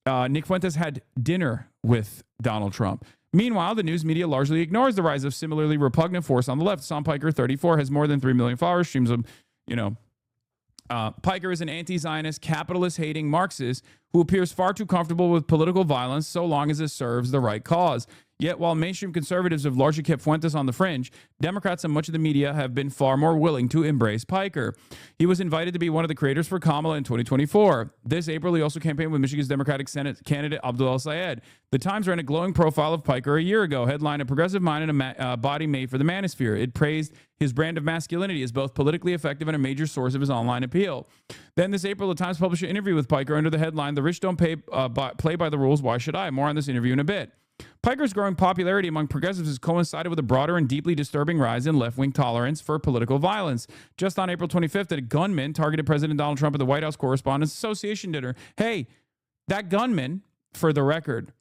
Nick Fuentes had dinner with Donald Trump. Meanwhile, the news media largely ignores the rise of similarly repugnant force on the left. Sam Piker, 34, has more than 3 million followers, streams of, Piker is an anti-Zionist, capitalist-hating Marxist who appears far too comfortable with political violence so long as it serves the right cause. Yet, while mainstream conservatives have largely kept Fuentes on the fringe, Democrats and much of the media have been far more willing to embrace Piker. He was invited to be one of the creators for Kamala in 2024. This April, he also campaigned with Michigan's Democratic Senate candidate Abdul El Sayed. The Times ran a glowing profile of Piker a year ago, headline, "A progressive mind and a body made for the manosphere." It praised his brand of masculinity as both politically effective and a major source of his online appeal. Then this April, the Times published an interview with Piker under the headline, "The rich don't play by the rules, why should I?" More on this interview in a bit. Piker's growing popularity among progressives has coincided with a broader and deeply disturbing rise in left-wing tolerance for political violence. Just on April 25th, a gunman targeted President Donald Trump at the White House Correspondents Association dinner. Hey, that gunman, for the record,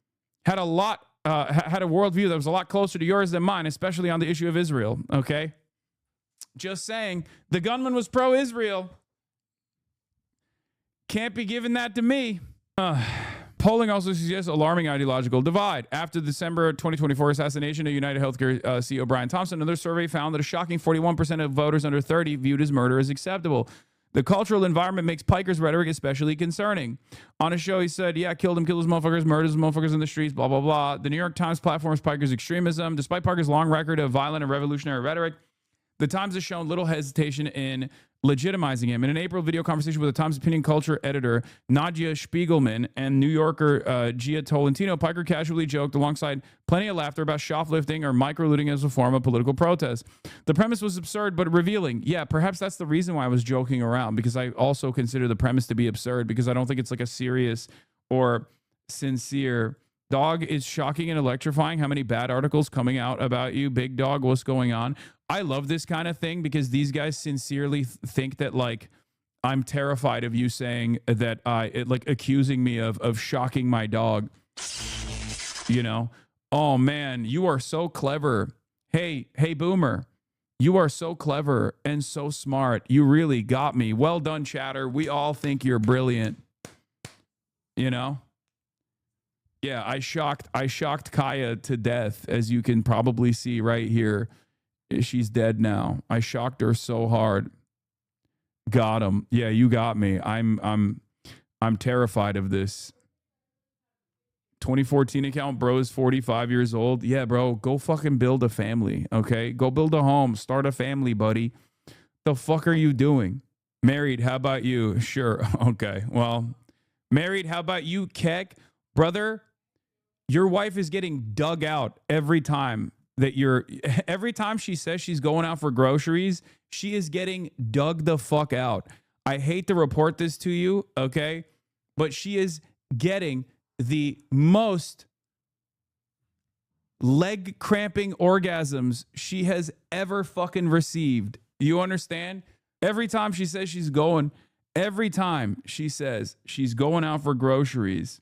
had a worldview that was a lot closer to yours than mine, especially on the issue of Israel, okay? Just saying, the gunman was pro-Israel. Can't be giving that to me. Polling also suggests alarming ideological divide. After the December 2024 assassination of United Healthcare CEO Brian Thompson, another survey found that a shocking 41% of voters under 30 viewed his murder as acceptable. The cultural environment makes Piker's rhetoric especially concerning. On a show, he said, yeah, killed him, killed his motherfuckers, murdered his motherfuckers in the streets, blah, blah, blah. The New York Times platforms Piker's extremism. Despite Piker's long record of violent and revolutionary rhetoric, the Times has shown little hesitation in legitimizing him. In an April video conversation with the Times opinion culture editor Nadia Spiegelman and New Yorker Gia Tolentino, Piker casually joked alongside plenty of laughter about shoplifting or microlooting as a form of political protest. The premise was absurd but revealing. Yeah, perhaps that's the reason why I was joking around, because I also consider the premise to be absurd, because I don't think it's like a serious or sincere. Dog, is shocking and electrifying how many bad articles coming out about you. Big dog, what's going on? I love this kind of thing because these guys sincerely think that, like, I'm terrified of you saying that accusing me of shocking my dog. You know? Oh man, you are so clever. Hey, Boomer. You are so clever and so smart. You really got me. Well done, chatter. We all think you're brilliant. You know? Yeah, I shocked Kaya to death, as you can probably see right here. She's dead now. I shocked her so hard. Got him. Yeah, you got me. I'm terrified of this. 2014 account, bro is 45 years old. Yeah, bro, go fucking build a family, okay? Go build a home. Start a family, buddy. The fuck are you doing? Married, how about you? Sure. Okay. Well, married, how about you, Keck? Brother, your wife is getting dug out every time every time she says she's going out for groceries, she is getting dug the fuck out. I hate to report this to you, okay? But she is getting the most leg cramping orgasms she has ever fucking received. You understand? Every time she says she's going out for groceries,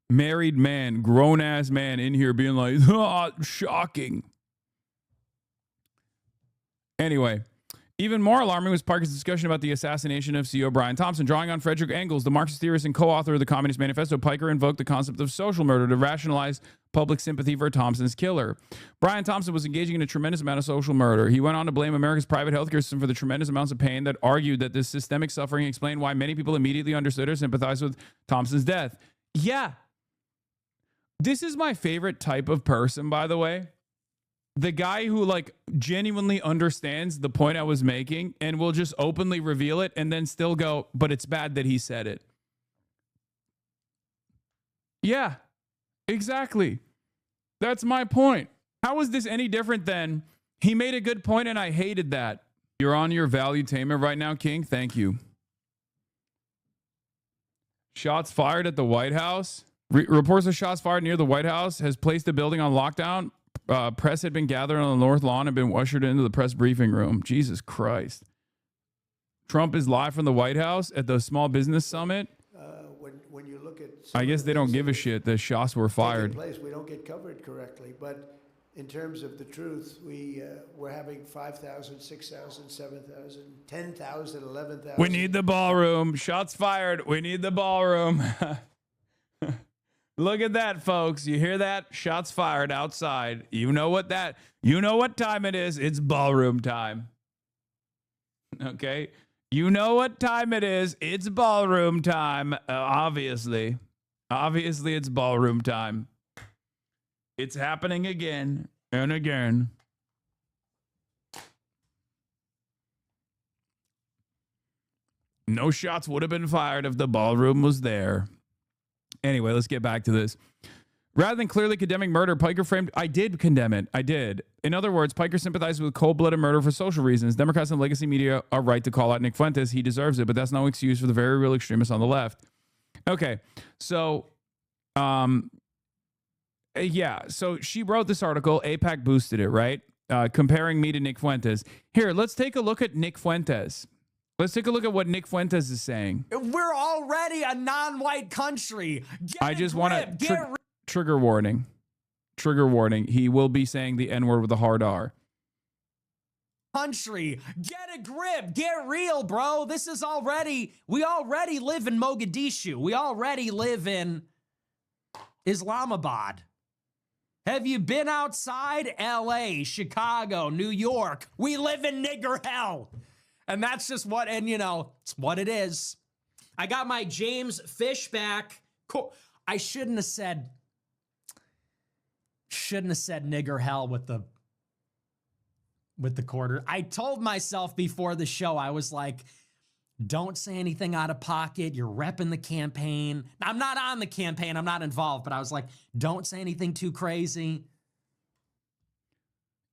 married man, grown-ass man in here being like, oh, shocking. Anyway, even more alarming was Parker's discussion about the assassination of CEO Brian Thompson. Drawing on Frederick Engels, the Marxist theorist and co-author of the Communist Manifesto, Piker invoked the concept of social murder to rationalize public sympathy for Thompson's killer. Brian Thompson was engaging in a tremendous amount of social murder. He went on to blame America's private healthcare system for the tremendous amounts of pain, that argued that this systemic suffering explained why many people immediately understood or sympathized with Thompson's death. Yeah. This is my favorite type of person, by the way. The guy who, like, genuinely understands the point I was making and will just openly reveal it and then still go, but it's bad that he said it. Yeah, exactly. That's my point. How is this any different than he made a good point and I hated that? You're on your valuetainment right now, King. Thank you. Shots fired at the White House. Reports of shots fired near the White House has placed the building on lockdown. Press had been gathered on the North Lawn and been ushered into the press briefing room. Jesus Christ. Trump is live from the White House at the Small Business Summit. When you look at, I guess they don't give a shit. The shots were fired. Place, we don't get covered correctly, but in terms of the truth, we're having 5,000, 6,000, 7,000, 10,000, 11,000. We need the ballroom. Shots fired. We need the ballroom. Look at that, folks. You hear that? Shots fired outside. You know what time it is. It's ballroom time. Okay? You know what time it is. It's ballroom time. Obviously. Obviously, it's ballroom time. It's happening again and again. No shots would have been fired if the ballroom was there. Anyway, let's get back to this. Rather than clearly condemning murder, Piker framed... I did condemn it. I did. In other words, Piker sympathized with cold-blooded murder for social reasons. Democrats and legacy media are right to call out Nick Fuentes. He deserves it, but that's no excuse for the very real extremists on the left. Okay, so... yeah, so she wrote this article. AIPAC boosted it, right? Comparing me to Nick Fuentes. Here, let's take a look at Nick Fuentes. Let's take a look at what Nick Fuentes is saying. We're already a non-white country. I just want to trigger warning. Trigger warning. He will be saying the N-word with a hard R. country. Get a grip. Get real, bro. We already live in Mogadishu. We already live in Islamabad. Have you been outside LA, Chicago, New York? We live in nigger hell. And that's just what, and you know, it's what it is. I got my James Fishback. I shouldn't have said nigger hell with the quarter. I told myself before the show, I was like, don't say anything out of pocket. You're repping the campaign. I'm not on the campaign. I'm not involved, but I was like, don't say anything too crazy.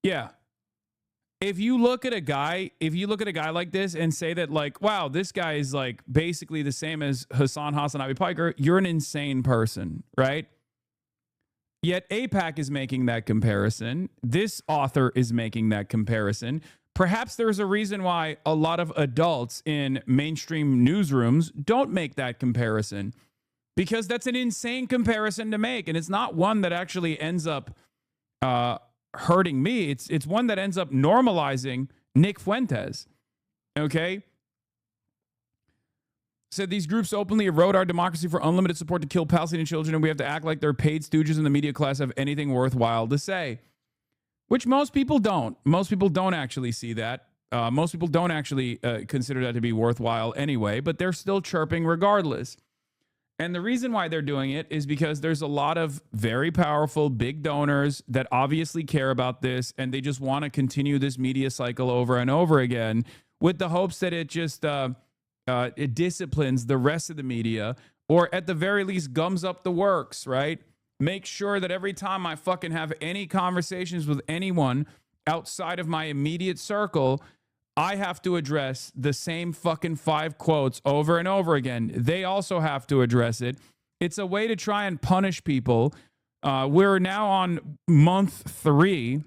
Yeah. If you look at a guy like this and say that, like, wow, this guy is like basically the same as Hasanabi Piker, you're an insane person, right? Yet AIPAC is making that comparison. This author is making that comparison. Perhaps there's a reason why a lot of adults in mainstream newsrooms don't make that comparison, because that's an insane comparison to make. And it's not one that actually ends up hurting me. It's one that ends up normalizing Nick Fuentes. Okay? Said these groups openly erode our democracy for unlimited support to kill Palestinian children, and we have to act like they're paid stooges in the media class have anything worthwhile to say. Which most people don't. Most people don't actually see that. Most people don't actually consider that to be worthwhile anyway, but they're still chirping regardless. And the reason why they're doing it is because there's a lot of very powerful big donors that obviously care about this, and they just want to continue this media cycle over and over again with the hopes that it just it disciplines the rest of the media, or at the very least gums up the works, right? Make sure that every time I fucking have any conversations with anyone outside of my immediate circle, I have to address the same fucking 5 quotes over and over again. They also have to address it. It's a way to try and punish people. We're now on month 3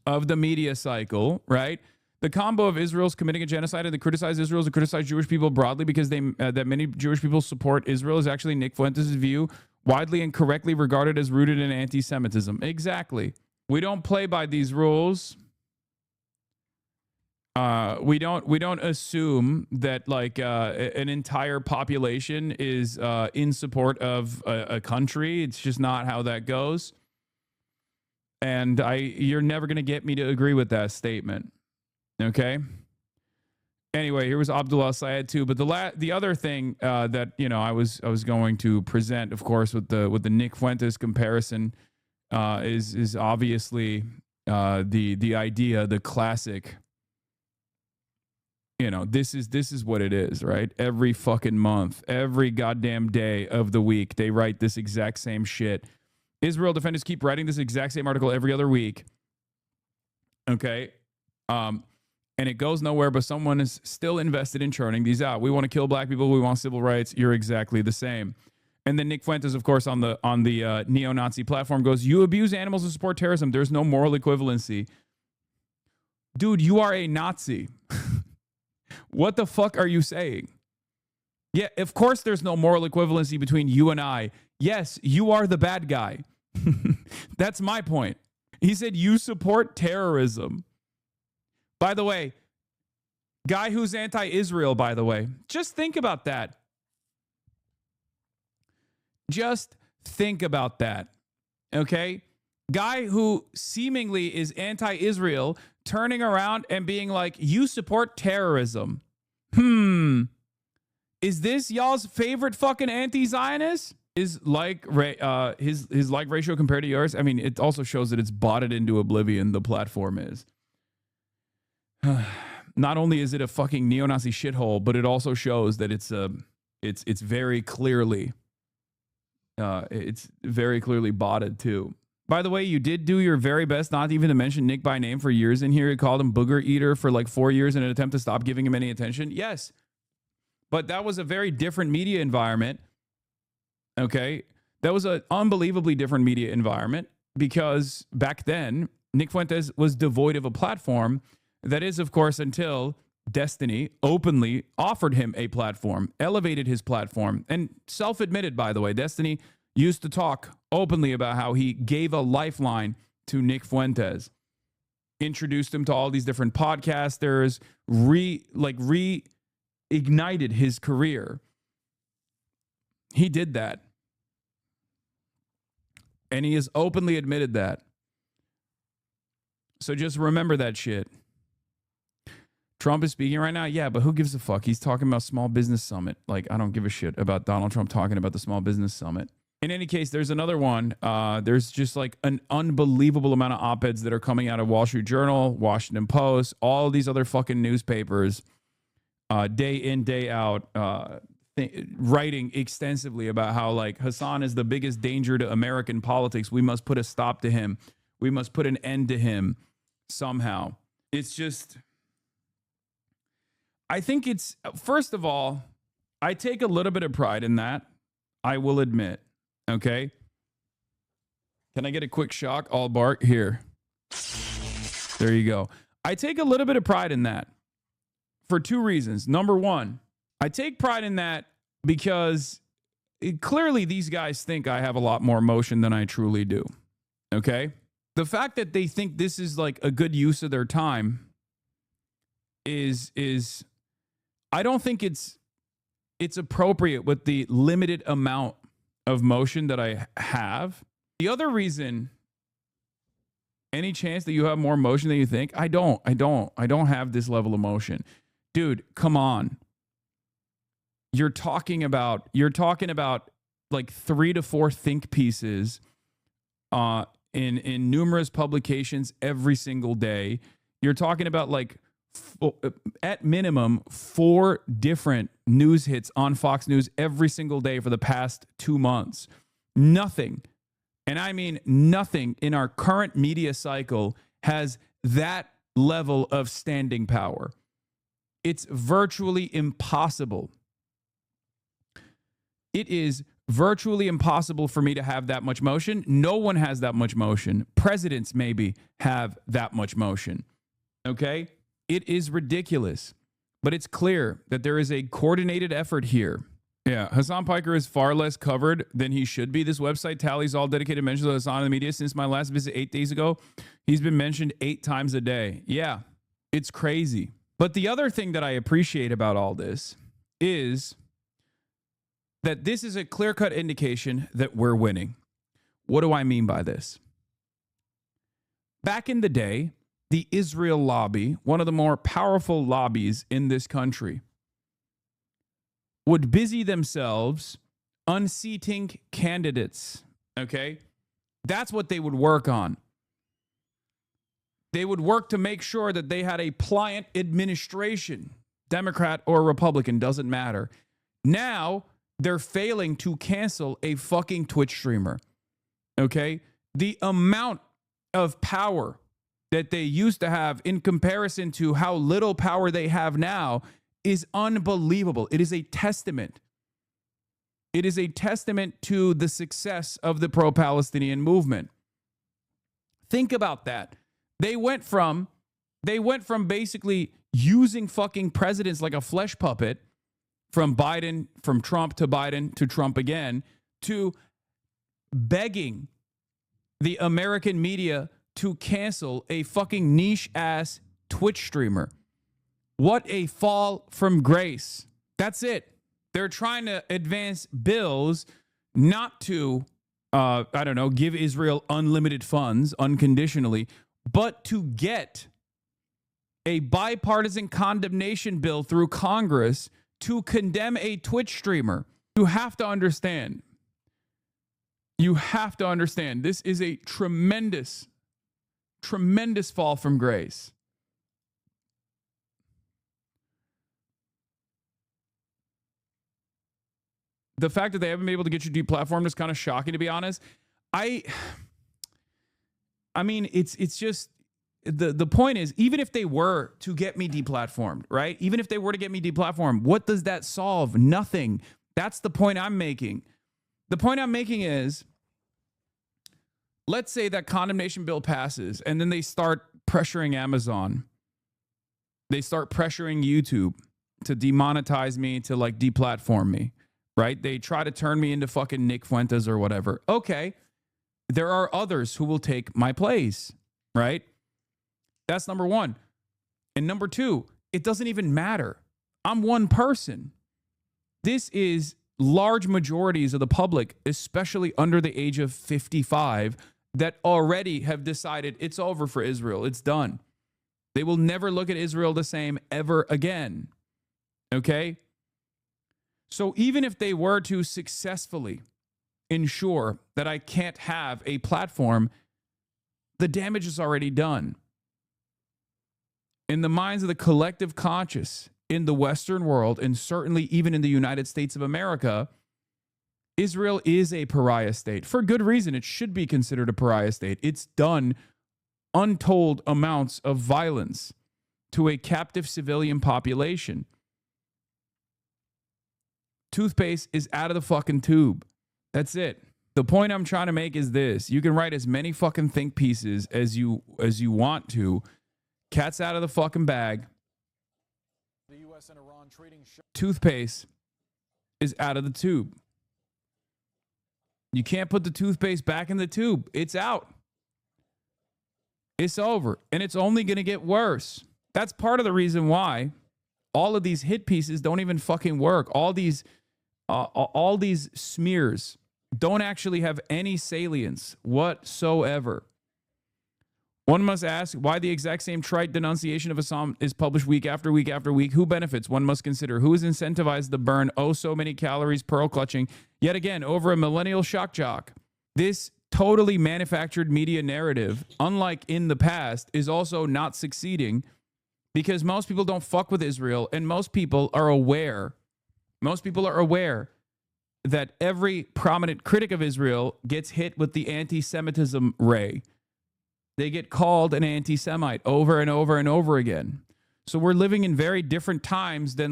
of the media cycle, right? The combo of Israel's committing a genocide and they criticize Israel and criticize Jewish people broadly because that many Jewish people support Israel is actually Nick Fuentes' view, widely and correctly regarded as rooted in anti-Semitism. Exactly. We don't play by these rules. We don't assume that like an entire population is in support of a country. It's just not how that goes. And you're never going to get me to agree with that statement. Okay. Anyway, here was Abdullah Syed too, but the other thing that I was going to present, of course, with the Nick Fuentes comparison, is obviously the idea, the classic. This is what it is, right? Every fucking month, every goddamn day of the week, they write this exact same shit. Israel defenders keep writing this exact same article every other week. Okay. And it goes nowhere, but someone is still invested in churning these out. We want to kill black people. We want civil rights. You're exactly the same. And then Nick Fuentes, of course, on the neo-Nazi platform goes, you abuse animals and support terrorism. There's no moral equivalency. Dude, you are a Nazi. What the fuck are you saying? Yeah, of course there's no moral equivalency between you and I. Yes, you are the bad guy. That's my point. He said you support terrorism. By the way, guy who's anti-Israel, by the way, just think about that. Just think about that. Okay? Guy who seemingly is anti-Israel turning around and being like, you support terrorism. Is this y'all's favorite fucking anti-Zionist? Is his like ratio compared to yours? I mean, it also shows that it's botted into oblivion, the platform is. Not only is it a fucking neo-Nazi shithole, but it also shows that it's very clearly botted too. By the way, you did do your very best not even to mention Nick by name for years in here. You called him Booger Eater for like 4 years in an attempt to stop giving him any attention. Yes, but that was a very different media environment. Okay, that was an unbelievably different media environment because back then Nick Fuentes was devoid of a platform. That is, of course, until Destiny openly offered him a platform, elevated his platform, and self-admitted, by the way, Destiny used to talk openly about how he gave a lifeline to Nick Fuentes. introduced him to all these different podcasters, reignited his career. He did that. And he has openly admitted that. So just remember that shit. Trump is speaking right now. Yeah, but who gives a fuck? He's talking about small business summit. Like, I don't give a shit about Donald Trump talking about the small business summit. In any case, there's another one. There's just like an unbelievable amount of op-eds that are coming out of Wall Street Journal, Washington Post, all these other fucking newspapers, day in, day out, writing extensively about how like Hassan is the biggest danger to American politics. We must put a stop to him. We must put an end to him somehow. It's just, I think it's, first of all, I take a little bit of pride in that. I will admit. Okay. Can I get a quick shock? All bark here. There you go. I take a little bit of pride in that for two reasons. Number one, I take pride in that because clearly these guys think I have a lot more emotion than I truly do. Okay. The fact that they think this is like a good use of their time is I don't think it's appropriate with the limited amount of motion that I have. The other reason, any chance that you have more motion than you think? I don't have this level of motion. Dude, come on. You're talking about like 3 to 4 think pieces in numerous publications every single day. You're talking about like at minimum 4 different news hits on Fox News every single day for the past 2 months. Nothing, and I mean nothing in our current media cycle has that level of standing power. It's virtually impossible. It is virtually impossible for me to have that much motion. No one has that much motion. Presidents maybe have that much motion. Okay? It is ridiculous, but it's clear that there is a coordinated effort here. Yeah, Hassan Piker is far less covered than he should be. This website tallies all dedicated mentions of Hassan in the media since my last visit 8 days ago. He's been mentioned 8 times a day. Yeah, it's crazy. But the other thing that I appreciate about all this is that this is a clear-cut indication that we're winning. What do I mean by this? Back in the day, the Israel lobby, one of the more powerful lobbies in this country, would busy themselves unseating candidates, okay? That's what they would work on. They would work to make sure that they had a pliant administration, Democrat or Republican, doesn't matter. Now, they're failing to cancel a fucking Twitch streamer, okay? The amount of power that they used to have in comparison to how little power they have now is unbelievable. It is a testament. It is a testament to the success of the pro-Palestinian movement. Think about that. They went from basically using fucking presidents like a flesh puppet, from Trump to Biden to Trump again, to begging the American media to cancel a fucking niche ass Twitch streamer. What a fall from grace. That's it. They're trying to advance bills not to, give Israel unlimited funds unconditionally, but to get a bipartisan condemnation bill through Congress to condemn a Twitch streamer. You have to understand. This is a tremendous fall from grace. The fact that they haven't been able to get you deplatformed is kind of shocking, to be honest. I mean, it's just the point is, even if they were to get me deplatformed, right? Even if they were to get me deplatformed, what does that solve? Nothing. That's the point I'm making. The point I'm making is, let's say that condemnation bill passes and then they start pressuring Amazon. They start pressuring YouTube to demonetize me, to like deplatform me, right? They try to turn me into fucking Nick Fuentes or whatever. Okay. There are others who will take my place, right? That's number one. And number two, it doesn't even matter. I'm one person. This is large majorities of the public, especially under the age of 55, that already have decided it's over for Israel. It's done. They will never look at Israel the same ever again. Okay? So even if they were to successfully ensure that I can't have a platform, the damage is already done. In the minds of the collective conscious in the Western world, and certainly even in the United States of America, Israel is a pariah state. For good reason, it should be considered a pariah state. It's done untold amounts of violence to a captive civilian population. Toothpaste is out of the fucking tube. That's it. The point I'm trying to make is this. You can write as many fucking think pieces as you want to. Cat's out of the fucking bag. The US and Iran trading toothpaste is out of the tube. You can't put the toothpaste back in the tube. It's out. It's over. And it's only going to get worse. That's part of the reason why all of these hit pieces don't even fucking work. All these smears don't actually have any salience whatsoever. One must ask why the exact same trite denunciation of Islam is published week after week after week. Who benefits? One must consider who is incentivized to burn oh so many calories, pearl clutching, yet again over a millennial shock jock. This totally manufactured media narrative, unlike in the past, is also not succeeding because most people don't fuck with Israel, and most people are aware that every prominent critic of Israel gets hit with the anti-Semitism ray. They get called an anti-Semite over and over and over again. So we're living in very different times than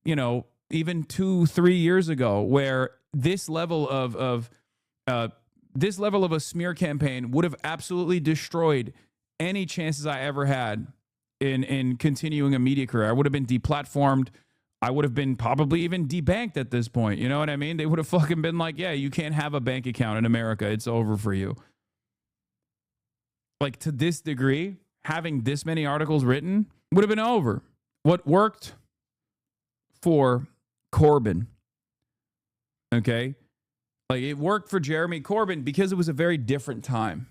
even 2-3 years ago, where this level of a smear campaign would have absolutely destroyed any chances I ever had in continuing a media career. I would have been deplatformed. I would have been probably even debanked at this point. You know what I mean? They would have fucking been like, yeah, you can't have a bank account in America. It's over for you. Like, to this degree, having this many articles written would have been over. What worked for Corbyn, okay? Like, it worked for Jeremy Corbyn because it was a very different time.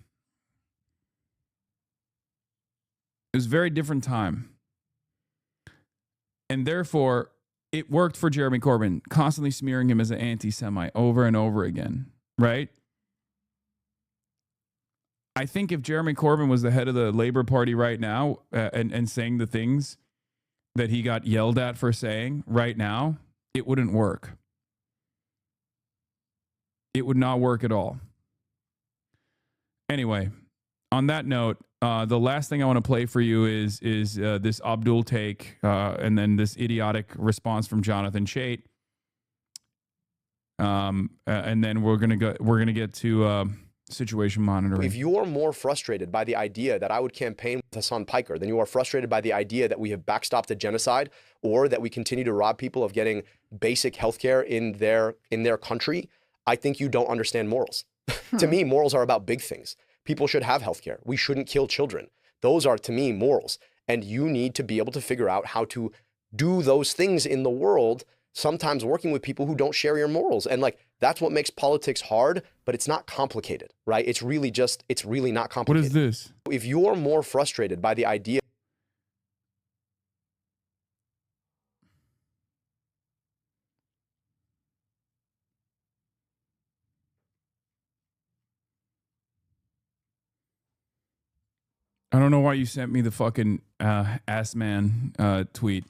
It was a very different time. And therefore, it worked for Jeremy Corbyn, constantly smearing him as an anti-Semite over and over again, right? I think if Jeremy Corbyn was the head of the Labour Party right now and saying the things that he got yelled at for saying right now, it wouldn't work. It would not work at all. Anyway, on that note, the last thing I want to play for you is this Abdul take and then this idiotic response from Jonathan Chait. And then we're gonna get to situation monitoring. If you are more frustrated by the idea that I would campaign with Hassan Piker than you are frustrated by the idea that we have backstopped a genocide or that we continue to rob people of getting basic healthcare in their country, I think you don't understand morals. To me, morals are about big things. People should have healthcare. We shouldn't kill children. Those are, to me, morals. And you need to be able to figure out how to do those things in the world, sometimes working with people who don't share your morals. And that's what makes politics hard, but it's not complicated, right? It's really not complicated. What is this? If you're more frustrated by the idea. I don't know why you sent me the fucking ass man tweet.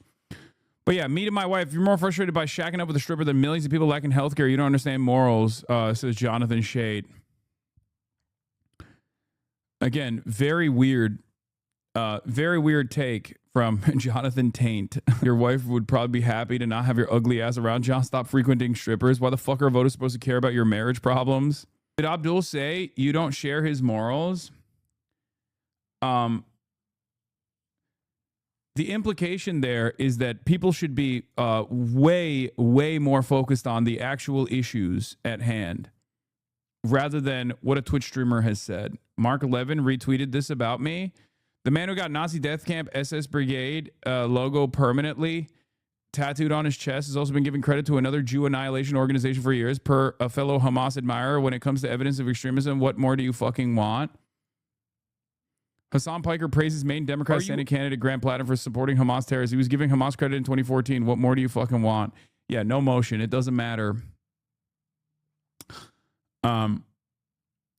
But yeah, me and my wife, you're more frustrated by shacking up with a stripper than millions of people lacking healthcare. You don't understand morals, says Jonathan Chait. Again, very weird take from Jonathan Taint. Your wife would probably be happy to not have your ugly ass around. John, stop frequenting strippers. Why the fuck are voters supposed to care about your marriage problems? Did Abdul say you don't share his morals? The implication there is that people should be way more focused on the actual issues at hand rather than what a Twitch streamer has said. Mark 11 retweeted this about me. The man who got Nazi death camp SS Brigade logo permanently tattooed on his chest has also been given credit to another Jew annihilation organization for years. Per a fellow Hamas admirer, when it comes to evidence of extremism, what more do you fucking want? Hassan Piker praises main Democrat Senate candidate Grant Platten for supporting Hamas terrorists. He was giving Hamas credit in 2014. What more do you fucking want? Yeah, no motion. It doesn't matter.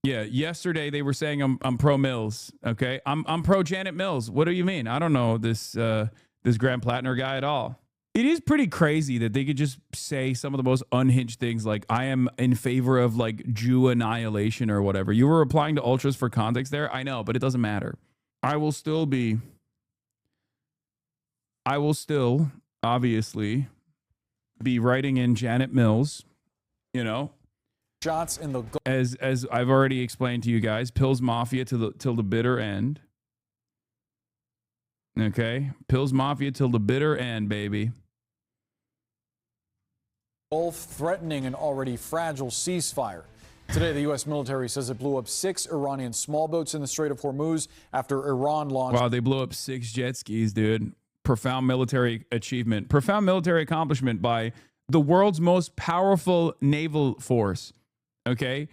Yeah, yesterday they were saying I'm pro Mills. Okay, I'm pro Janet Mills. What do you mean? I don't know this Grant Plattner guy at all. It is pretty crazy that they could just say some of the most unhinged things like I am in favor of like Jew annihilation or whatever. You were replying to ultras for context there. I know, but it doesn't matter. I will still obviously be writing in Janet Mills, you know. Shots in the as I've already explained to you guys, Pills Mafia till the bitter end. Okay, Pills Mafia till the bitter end, baby. Gulf threatening an already fragile ceasefire. Today, the U.S. military says it blew up 6 Iranian small boats in the Strait of Hormuz after Iran launched. Wow, they blew up 6 jet skis, dude. Profound military achievement. Profound military accomplishment by the world's most powerful naval force. Okay.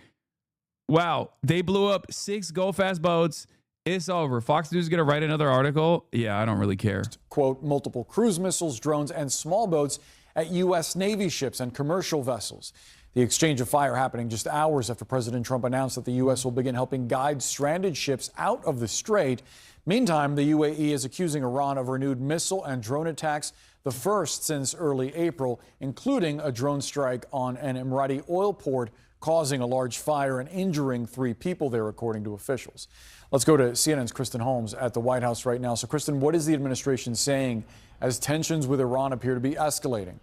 Wow. They blew up 6 go-fast boats. It's over. Fox News is going to write another article. Yeah, I don't really care. Quote, multiple cruise missiles, drones, and small boats at U.S. Navy ships and commercial vessels. The exchange of fire happening just hours after President Trump announced that the U.S. will begin helping guide stranded ships out of the strait. Meantime, the UAE is accusing Iran of renewed missile and drone attacks, the first since early April, including a drone strike on an Emirati oil port, causing a large fire and injuring 3 people there, according to officials. Let's go to CNN's Kristen Holmes at the White House right now. So, Kristen, what is the administration saying as tensions with Iran appear to be escalating?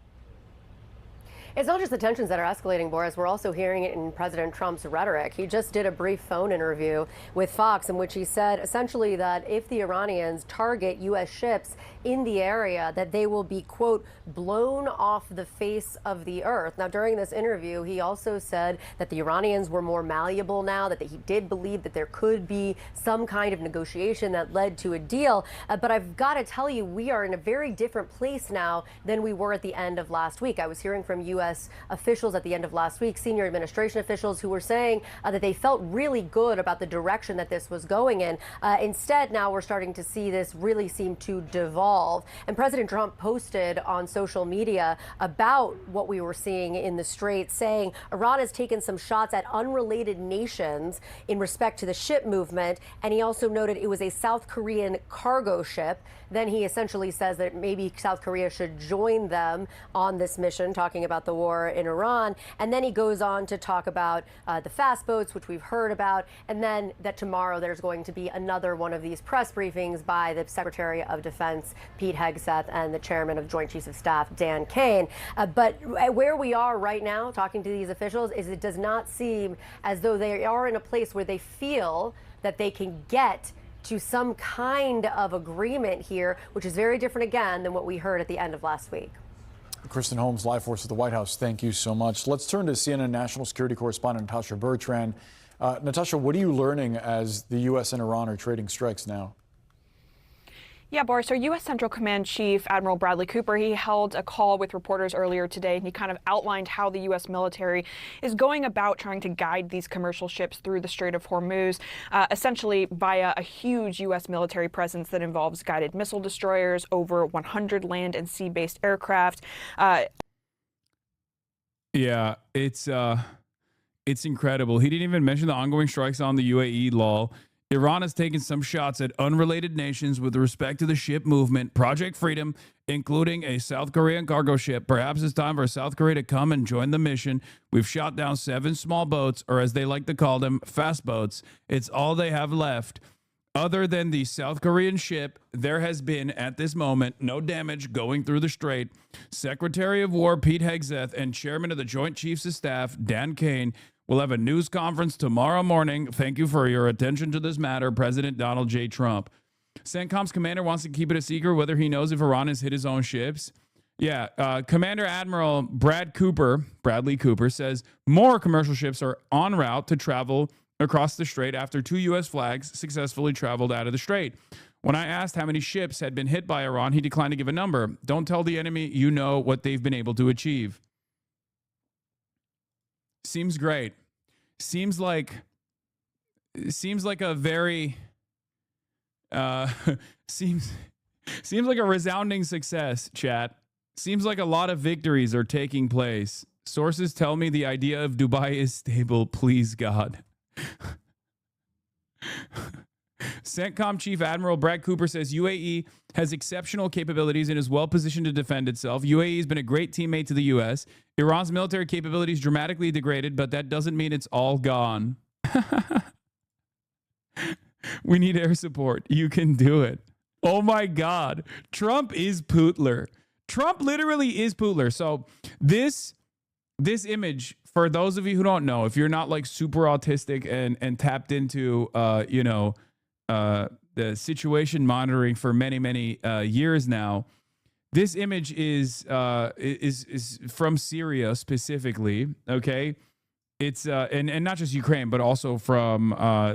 It's not just the tensions that are escalating, Boris. We're also hearing it in President Trump's rhetoric. He just did a brief phone interview with Fox in which he said essentially that if the Iranians target U.S. ships in the area, that they will be, quote, blown off the face of the earth. Now, during this interview, he also said that the Iranians were more malleable now, that he did believe that there could be some kind of negotiation that led to a deal. But I've got to tell you, we are in a very different place now than we were at the end of last week. I was hearing from U.S. officials at the end of last week, senior administration officials, who were saying that they felt really good about the direction that this was going in. Instead, now we're starting to see this really seem to devolve. And President Trump posted on social media about what we were seeing in the Strait, saying Iran has taken some shots at unrelated nations in respect to the ship movement. And he also noted it was a South Korean cargo ship. Then he essentially says that maybe South Korea should join them on this mission, talking about the war in Iran. And then he goes on to talk about the fast boats, which we've heard about, and then that tomorrow there's going to be another one of these press briefings by the Secretary of Defense, Pete Hegseth, and the Chairman of Joint Chiefs of Staff, Dan Kane. But where we are right now, talking to these officials, is it does not seem as though they are in a place where they feel that they can get to some kind of agreement here, which is very different again than what we heard at the end of last week. Kristen Holmes, live force at the White House. Thank you so much. Let's turn to CNN national security correspondent Natasha Bertrand. Natasha, what are you learning as the U.S. and Iran are trading strikes now? Yeah, Boris, our U.S. Central Command Chief, Admiral Bradley Cooper, he held a call with reporters earlier today, and he kind of outlined how the U.S. military is going about trying to guide these commercial ships through the Strait of Hormuz, essentially via a huge U.S. military presence that involves guided missile destroyers, over 100 land and sea-based aircraft. Yeah, it's incredible. He didn't even mention the ongoing strikes on the UAE law. Iran has taken some shots at unrelated nations with respect to the ship movement, Project Freedom, including a South Korean cargo ship. Perhaps it's time for South Korea to come and join the mission. We've shot down 7 small boats, or as they like to call them, fast boats. It's all they have left. Other than the South Korean ship, there has been, at this moment, no damage going through the strait. Secretary of War Pete Hegseth and Chairman of the Joint Chiefs of Staff, Dan Kane, will have a news conference tomorrow morning. Thank you for your attention to this matter, President Donald J. Trump. CENTCOM's commander wants to keep it a secret whether he knows if Iran has hit his own ships. Yeah, Commander Admiral Bradley Cooper says more commercial ships are en route to travel across the strait after 2 U.S. flags successfully traveled out of the strait. When I asked how many ships had been hit by Iran, he declined to give a number. Don't tell the enemy you know what they've been able to achieve. Seems great. Seems like a very seems like a resounding success, chat. Seems like a lot of victories are taking place. Sources tell me the idea of Dubai is stable. Please, God. CENTCOM Chief Admiral Brad Cooper says UAE has exceptional capabilities and is well positioned to defend itself. UAE has been a great teammate to the U.S. Iran's military capabilities dramatically degraded, but that doesn't mean it's all gone. We need air support. You can do it. Oh my God. Trump is Putler. Trump literally is Putler. So this image, for those of you who don't know, if you're not like super autistic and tapped into, the situation monitoring for many years now, this image is from Syria specifically. Okay. It's and not just Ukraine, but also from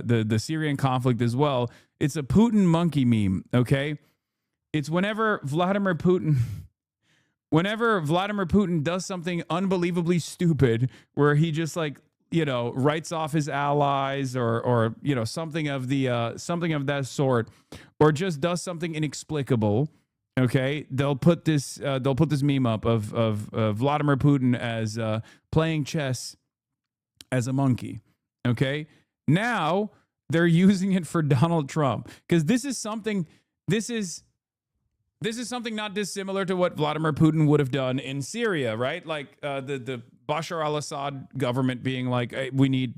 the Syrian conflict as well. It's a Putin monkey meme. Okay. It's whenever Vladimir Putin does something unbelievably stupid, where he just like, writes off his allies or something of that sort, or just does something inexplicable. Okay, they'll put this meme up of Vladimir Putin as playing chess as a monkey. Okay, now they're using it for Donald Trump, because this is something not dissimilar to what Vladimir Putin would have done in Syria, right? Like the Bashar al-Assad government being like, hey, we need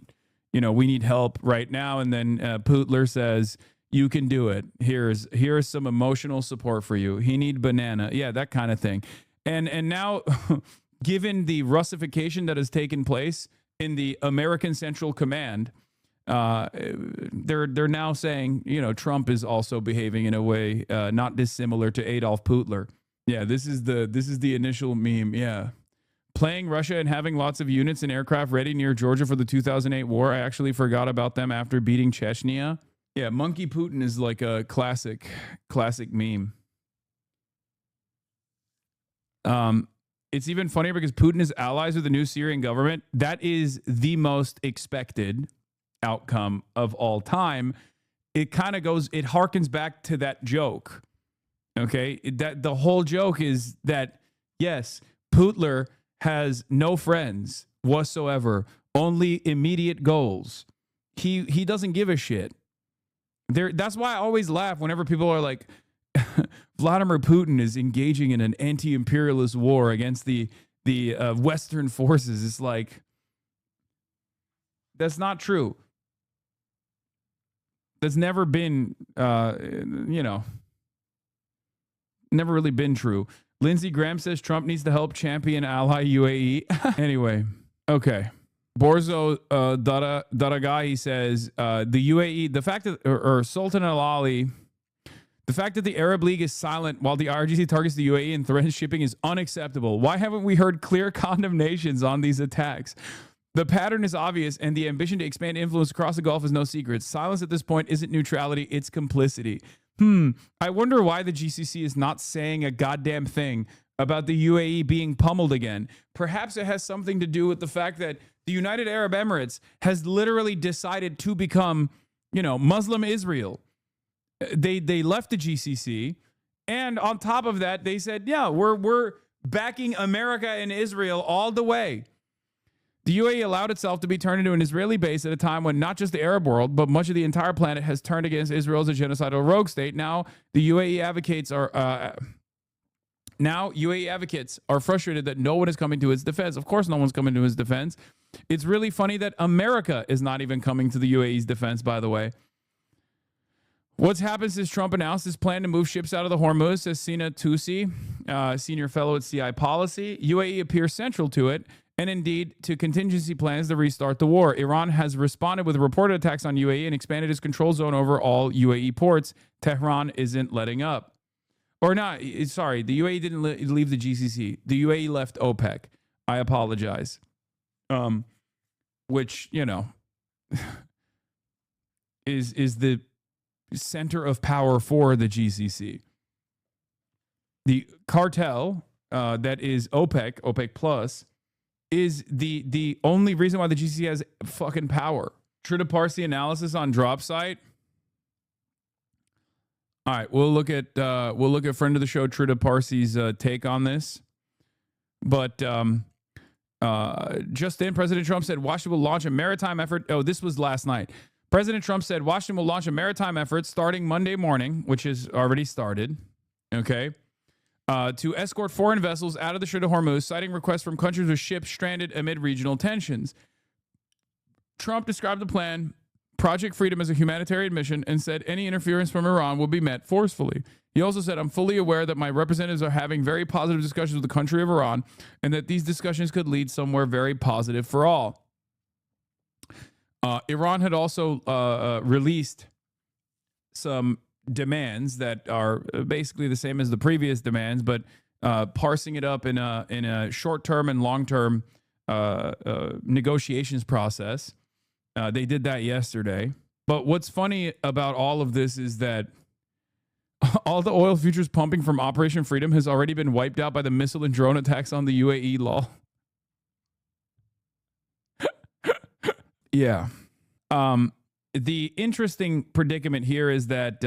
help right now, and then Putler says, you can do it. Here's some emotional support for you. He need banana. Yeah, that kind of thing. And now, given the Russification that has taken place in the American Central Command, they're now saying, Trump is also behaving in a way not dissimilar to Adolf Putler. Yeah, this is the initial meme. Yeah. Playing Russia and having lots of units and aircraft ready near Georgia for the 2008 war. I actually forgot about them after beating Chechnya. Yeah, Monkey Putin is like a classic meme. It's even funnier because Putin is allies with the new Syrian government. That is the most expected outcome of all time. It harkens back to that joke. Okay, that the whole joke is that, yes, Putler has no friends whatsoever, only immediate goals. He doesn't give a shit. That's why I always laugh whenever people are like, Vladimir Putin is engaging in an anti-imperialist war against the Western forces. It's like, that's not true. That's never been, never really been true. Lindsey Graham says Trump needs to help champion ally UAE. Anyway, okay. Borzo Daragahi says the UAE, the fact that, or Sultan Al Ali, the fact that the Arab League is silent while the IRGC targets the UAE and threatens shipping is unacceptable. Why haven't we heard clear condemnations on these attacks? The pattern is obvious, and the ambition to expand influence across the Gulf is no secret. Silence at this point isn't neutrality, it's complicity. I wonder why the GCC is not saying a goddamn thing about the UAE being pummeled again. Perhaps it has something to do with the fact that the United Arab Emirates has literally decided to become, Muslim Israel. They left the GCC, and on top of that, they said, yeah, we're backing America and Israel all the way. The UAE allowed itself to be turned into an Israeli base at a time when not just the Arab world, but much of the entire planet has turned against Israel as a genocidal rogue state. Now, the UAE advocates are frustrated that no one is coming to its defense. Of course, no one's coming to his defense. It's really funny that America is not even coming to the UAE's defense, by the way. What's happened since Trump announced his plan to move ships out of the Hormuz, says Sina Tusi, senior fellow at CI Policy. UAE appears central to it, and indeed to contingency plans to restart the war. Iran has responded with reported attacks on UAE and expanded its control zone over all UAE ports. Tehran isn't letting up. Or not, sorry, the UAE didn't leave the GCC. The UAE left OPEC. I apologize. Which, is the center of power for the GCC. The cartel that is OPEC Plus, is the only reason why the GCC has fucking power. True Parsi analysis on drop site. All right, we'll look at friend of the show True Parsi's take on this. But just in, President Trump said Washington will launch a maritime effort. Oh, this was last night. President Trump said Washington will launch a maritime effort starting Monday morning, which has already started. Okay. To escort foreign vessels out of the Strait of Hormuz, citing requests from countries with ships stranded amid regional tensions. Trump described the plan, Project Freedom, as a humanitarian mission and said any interference from Iran will be met forcefully. He also said, I'm fully aware that my representatives are having very positive discussions with the country of Iran and that these discussions could lead somewhere very positive for all. Iran had also released some demands that are basically the same as the previous demands, but parsing it up in a short-term and long-term negotiations process. They did that yesterday. But what's funny about all of this is that all the oil futures pumping from Operation Freedom has already been wiped out by the missile and drone attacks on the UAE law. Yeah. The interesting predicament here is that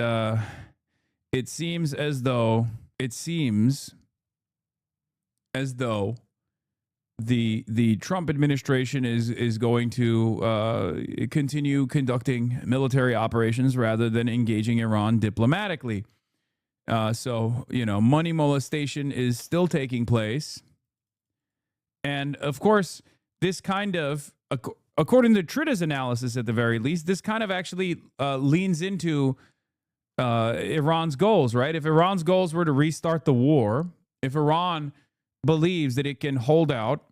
it seems as though the Trump administration is going to continue conducting military operations rather than engaging Iran diplomatically. So, money molestation is still taking place. And of course, this kind of, according to Tritta's analysis at the very least, this kind of actually leans into Iran's goals, right? If Iran's goals were to restart the war, if Iran believes that it can hold out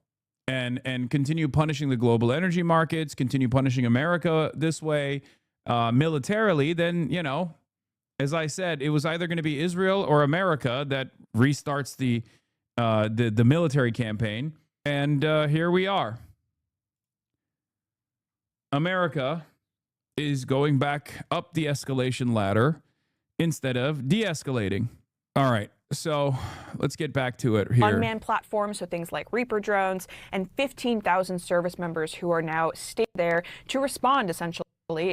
and continue punishing the global energy markets, continue punishing America this way militarily, then, as I said, it was either going to be Israel or America that restarts the military campaign. And here we are. America is going back up the escalation ladder instead of de-escalating. All right, so let's get back to it here. Unmanned platforms, so things like Reaper drones, and 15,000 service members who are now staying there to respond, essentially,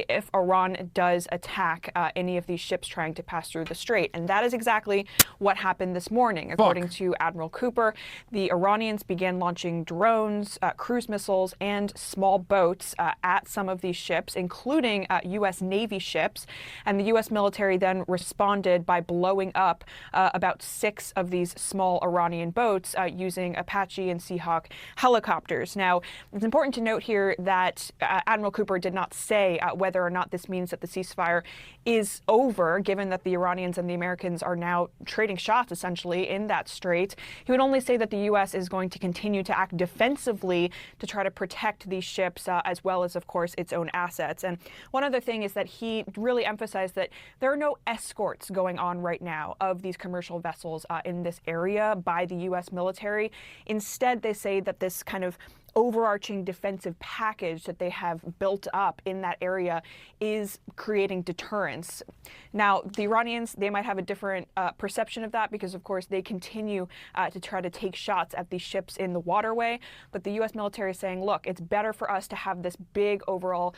if Iran does attack any of these ships trying to pass through the strait. And that is exactly what happened this morning. According to Admiral Cooper, the Iranians began launching drones, cruise missiles, and small boats at some of these ships, including U.S. Navy ships. And the U.S. military then responded by blowing up about 6 of these small Iranian boats using Apache and Seahawk helicopters. Now, it's important to note here that Admiral Cooper did not say whether or not this means that the ceasefire is over, given that the Iranians and the Americans are now trading shots, essentially, in that strait. He would only say that the U.S. is going to continue to act defensively to try to protect these ships, as well as, of course, its own assets. And one other thing is that he really emphasized that there are no escorts going on right now of these commercial vessels in this area by the U.S. military. Instead, they say that this kind of overarching defensive package that they have built up in that area is creating deterrence. Now, the Iranians, they might have a different perception of that because, of course, they continue to try to take shots at these ships in the waterway. But the U.S. military is saying, look, it's better for us to have this big overall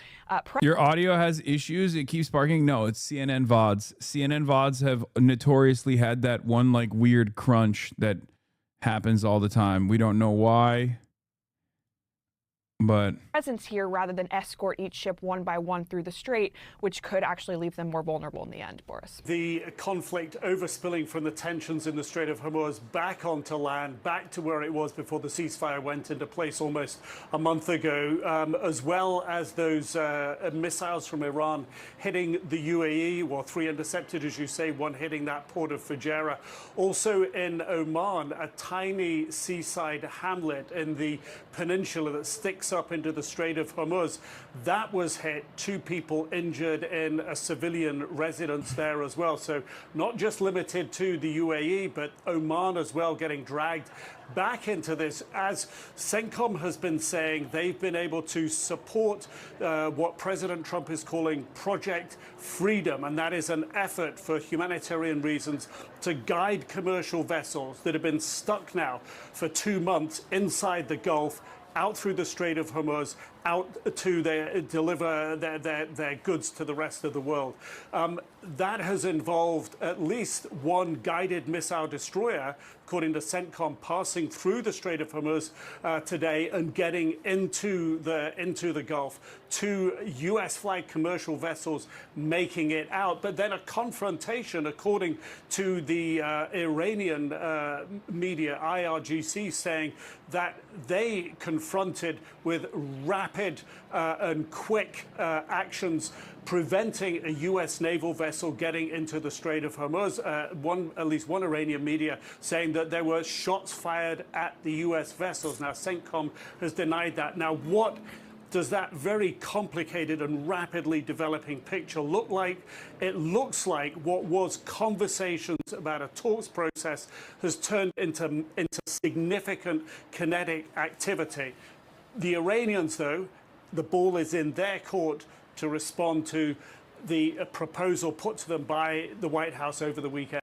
Your audio has issues. It keeps barking. No, it's CNN VODs. CNN VODs have notoriously had that one weird crunch that happens all the time. We don't know why. But presence here rather than escort each ship one by one through the strait, which could actually leave them more vulnerable in the end, Boris. The conflict overspilling from the tensions in the Strait of Hormuz back onto land, back to where it was before the ceasefire went into place almost a month ago, as well as those missiles from Iran hitting the UAE, well, 3 intercepted, as you say, 1 hitting that port of Fujairah. Also in Oman, a tiny seaside hamlet in the peninsula that sticks pass up into the Strait of Hormuz. That was hit. 2 people injured in a civilian residence there as well. So not just limited to the UAE, but Oman as well getting dragged back into this. As CENTCOM has been saying, they've been able to support what President Trump is calling Project Freedom, and that is an effort for humanitarian reasons to guide commercial vessels that have been stuck now for 2 months inside the Gulf, out through the Strait of Hormuz, out to deliver their goods to the rest of the world. That has involved at least one guided missile destroyer, according to CENTCOM, passing through the Strait of Hormuz today and getting into the Gulf. 2 U.S.-flagged commercial vessels making it out, but then a confrontation, according to the Iranian media, IRGC, saying that they confronted with rapid and quick actions preventing a U.S. naval vessel getting into the Strait of Hormuz. At least one Iranian media saying that there were shots fired at the U.S. vessels. Now, CENTCOM has denied that. Now, what does that very complicated and rapidly developing picture look like? It looks like what was conversations about a talks process has turned into significant kinetic activity. The Iranians, though, the ball is in their court to respond to the proposal put to them by the White House over the weekend.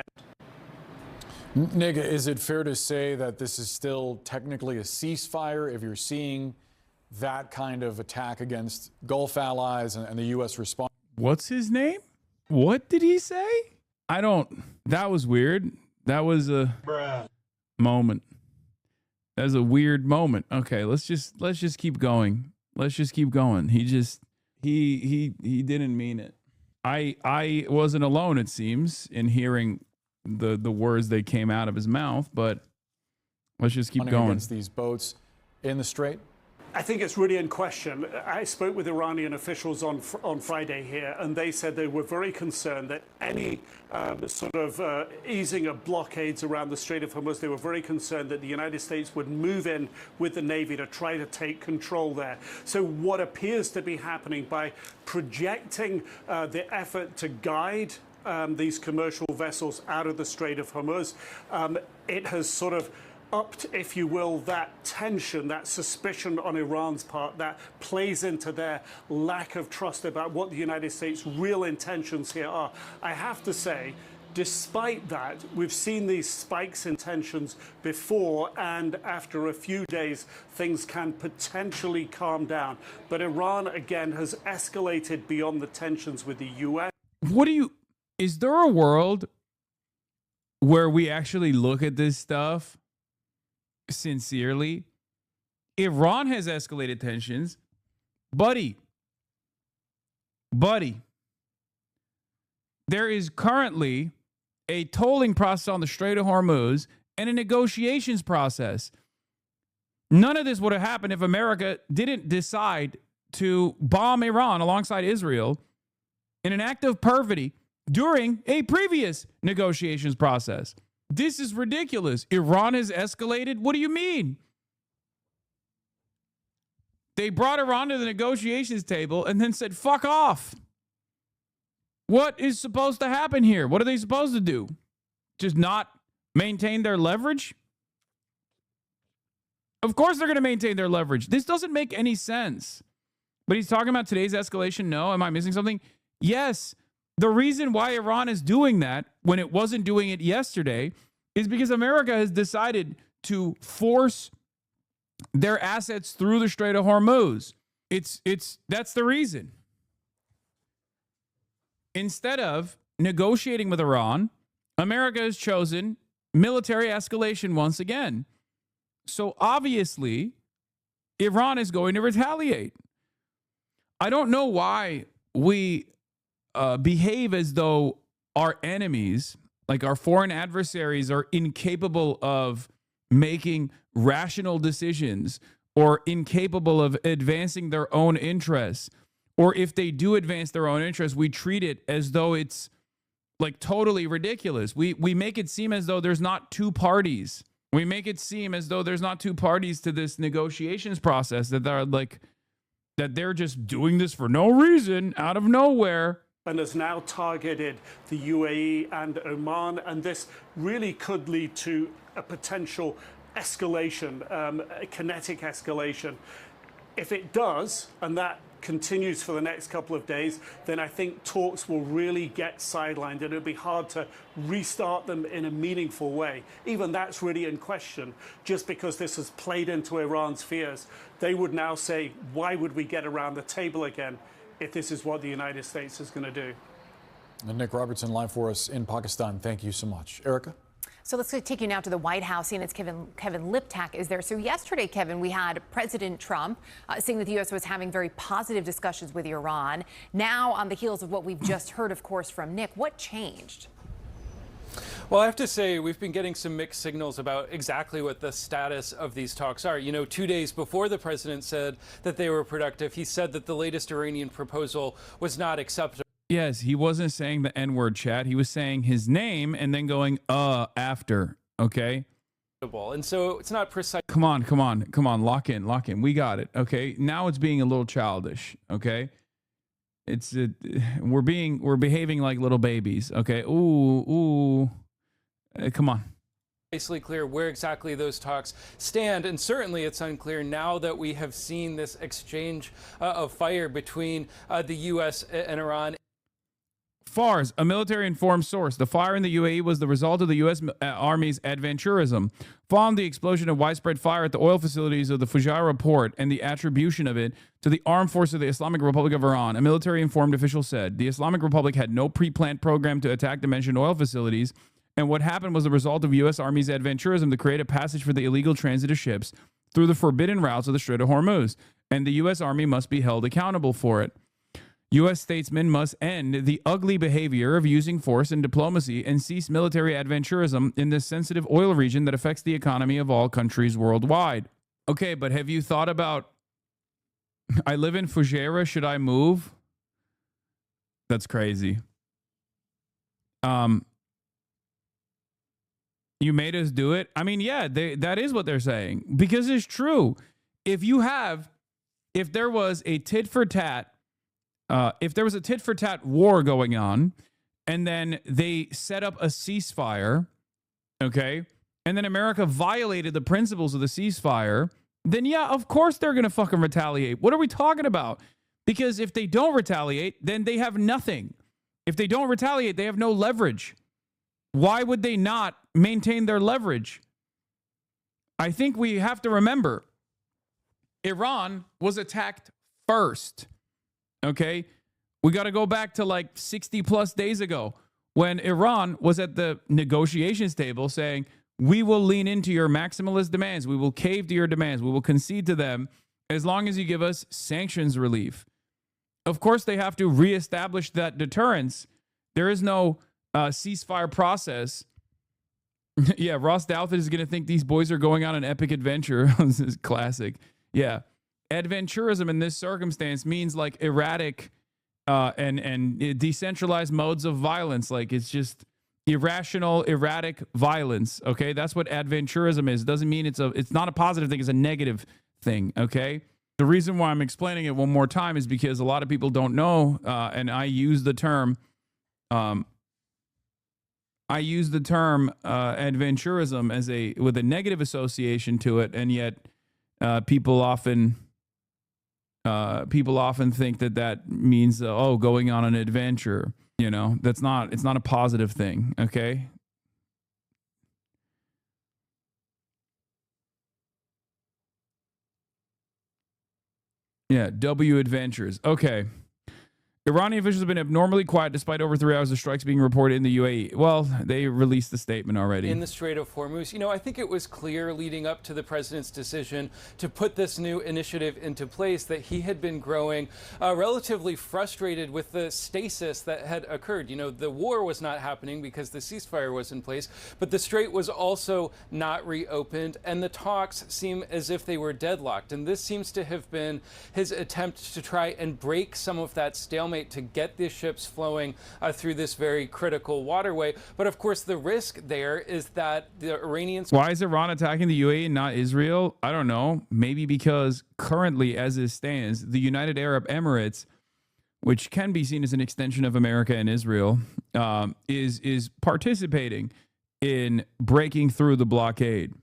Niga, is it fair to say that this is still technically a ceasefire if you're seeing that kind of attack against Gulf allies and the U.S. response? What's his name? What did he say? That was weird. That was a moment. That was a weird moment. Okay, let's just keep going. Let's just keep going. He didn't mean it. I wasn't alone, it seems, in hearing the words that came out of his mouth, but let's just keep going. Against these boats in the strait? I think it's really in question. I spoke with Iranian officials on Friday here, and they said they were very concerned that any sort of easing of blockades around the Strait of Hormuz, they were very concerned that the United States would move in with the Navy to try to take control there. So what appears to be happening by projecting the effort to guide these commercial vessels out of the Strait of Hormuz, it has sort of upped, if you will, that tension, that suspicion on Iran's part that plays into their lack of trust about what the United States' real intentions here are. I have to say, despite that, we've seen these spikes in tensions before, and after a few days, things can potentially calm down. But Iran, again, has escalated beyond the tensions with the U.S. Is there a world where we actually look at this stuff sincerely? Iran has escalated tensions. Buddy, there is currently a tolling process on the Strait of Hormuz and a negotiations process. None of this would have happened if America didn't decide to bomb Iran alongside Israel in an act of perfidy during a previous negotiations process. This is ridiculous. Iran has escalated? What do you mean? They brought Iran to the negotiations table and then said, fuck off. What is supposed to happen here? What are they supposed to do? Just not maintain their leverage? Of course they're going to maintain their leverage. This doesn't make any sense. But he's talking about today's escalation. No. Am I missing something? Yes. The reason why Iran is doing that when it wasn't doing it yesterday is because America has decided to force their assets through the Strait of Hormuz. That's the reason. Instead of negotiating with Iran, America has chosen military escalation once again. So obviously, Iran is going to retaliate. I don't know why we behave as though our enemies, like our foreign adversaries, are incapable of making rational decisions or incapable of advancing their own interests. Or if they do advance their own interests, we treat it as though it's like totally ridiculous. We make it seem as though there's not two parties We make it seem as though there's not two parties to this negotiations process, that they're like, that they're just doing this for no reason out of nowhere. And has now targeted the UAE and Oman, and this really could lead to a potential escalation, a kinetic escalation. If it does, and that continues for the next couple of days, then I think talks will really get sidelined, and it'll be hard to restart them in a meaningful way. Even that's really in question, just because this has played into Iran's fears. They would now say, why would we get around the table again if this is what the United States is going to do? And Nick Robertson live for us in Pakistan. Thank you so much. Erica? So let's take you now to the White House. CNN's Kevin Liptak is there. So yesterday, Kevin, we had President Trump saying that the U.S. was having very positive discussions with Iran. Now, on the heels of what we've just heard, of course, from Nick, what changed? Well, I have to say, we've been getting some mixed signals about exactly what the status of these talks are. You know, 2 days before the president said that they were productive, he said that the latest Iranian proposal was not acceptable. Yes, he wasn't saying the N-word, chat. He was saying his name and then going, after, okay? And so it's not precise. Come on, lock in. We got it, okay? Now it's being a little childish, okay? We're behaving like little babies, okay? Ooh. Come on. Precisely clear where exactly those talks stand, and certainly it's unclear now that we have seen this exchange of fire between the U.S. and Iran. FARS, a military-informed source. The fire in the UAE was the result of the U.S. Army's adventurism. Following the explosion of widespread fire at the oil facilities of the Fujairah port and the attribution of it to the armed force of the Islamic Republic of Iran, a military-informed official said the Islamic Republic had no pre-planned program to attack the mentioned oil facilities, and what happened was the result of U.S. Army's adventurism to create a passage for the illegal transit of ships through the forbidden routes of the Strait of Hormuz, and the U.S. Army must be held accountable for it. U.S. statesmen must end the ugly behavior of using force and diplomacy and cease military adventurism in this sensitive oil region that affects the economy of all countries worldwide. Okay, but have you thought about, I live in Fujairah, should I move? That's crazy. You made us do it? I mean, yeah, that is what they're saying. Because it's true. If there was a tit for tat war going on, and then they set up a ceasefire, okay, and then America violated the principles of the ceasefire, then yeah, of course they're going to fucking retaliate. What are we talking about? Because if they don't retaliate, then they have nothing. If they don't retaliate, they have no leverage. Why would they not maintain their leverage? I think we have to remember, Iran was attacked first. Okay, we got to go back to like 60 plus days ago when Iran was at the negotiations table saying, we will lean into your maximalist demands. We will cave to your demands. We will concede to them as long as you give us sanctions relief. Of course, they have to reestablish that deterrence. There is no ceasefire process. Yeah, Ross Douthat is going to think these boys are going on an epic adventure. This is classic. Yeah. Adventurism in this circumstance means like erratic and decentralized modes of violence. Like it's just irrational, erratic violence. Okay, that's what adventurism is. It doesn't mean it's not a positive thing. It's a negative thing. Okay. The reason why I'm explaining it one more time is because a lot of people don't know, and I use the term. Adventurism as with a negative association to it, and yet people often think that means going on an adventure. You know, it's not a positive thing. Okay. Yeah, W adventures. Okay. Iranian officials have been abnormally quiet despite over 3 hours of strikes being reported in the UAE. Well, they released the statement already. In the Strait of Hormuz, you know, I think it was clear leading up to the president's decision to put this new initiative into place that he had been growing relatively frustrated with the stasis that had occurred. You know, the war was not happening because the ceasefire was in place, but the Strait was also not reopened, and the talks seem as if they were deadlocked. And this seems to have been his attempt to try and break some of that stalemate stalemate to get these ships flowing through this very critical waterway. But of course, the risk there is that the Iranians... Why is Iran attacking the UAE and not Israel? I don't know. Maybe because currently, as it stands, the United Arab Emirates, which can be seen as an extension of America and Israel, is participating in breaking through the blockade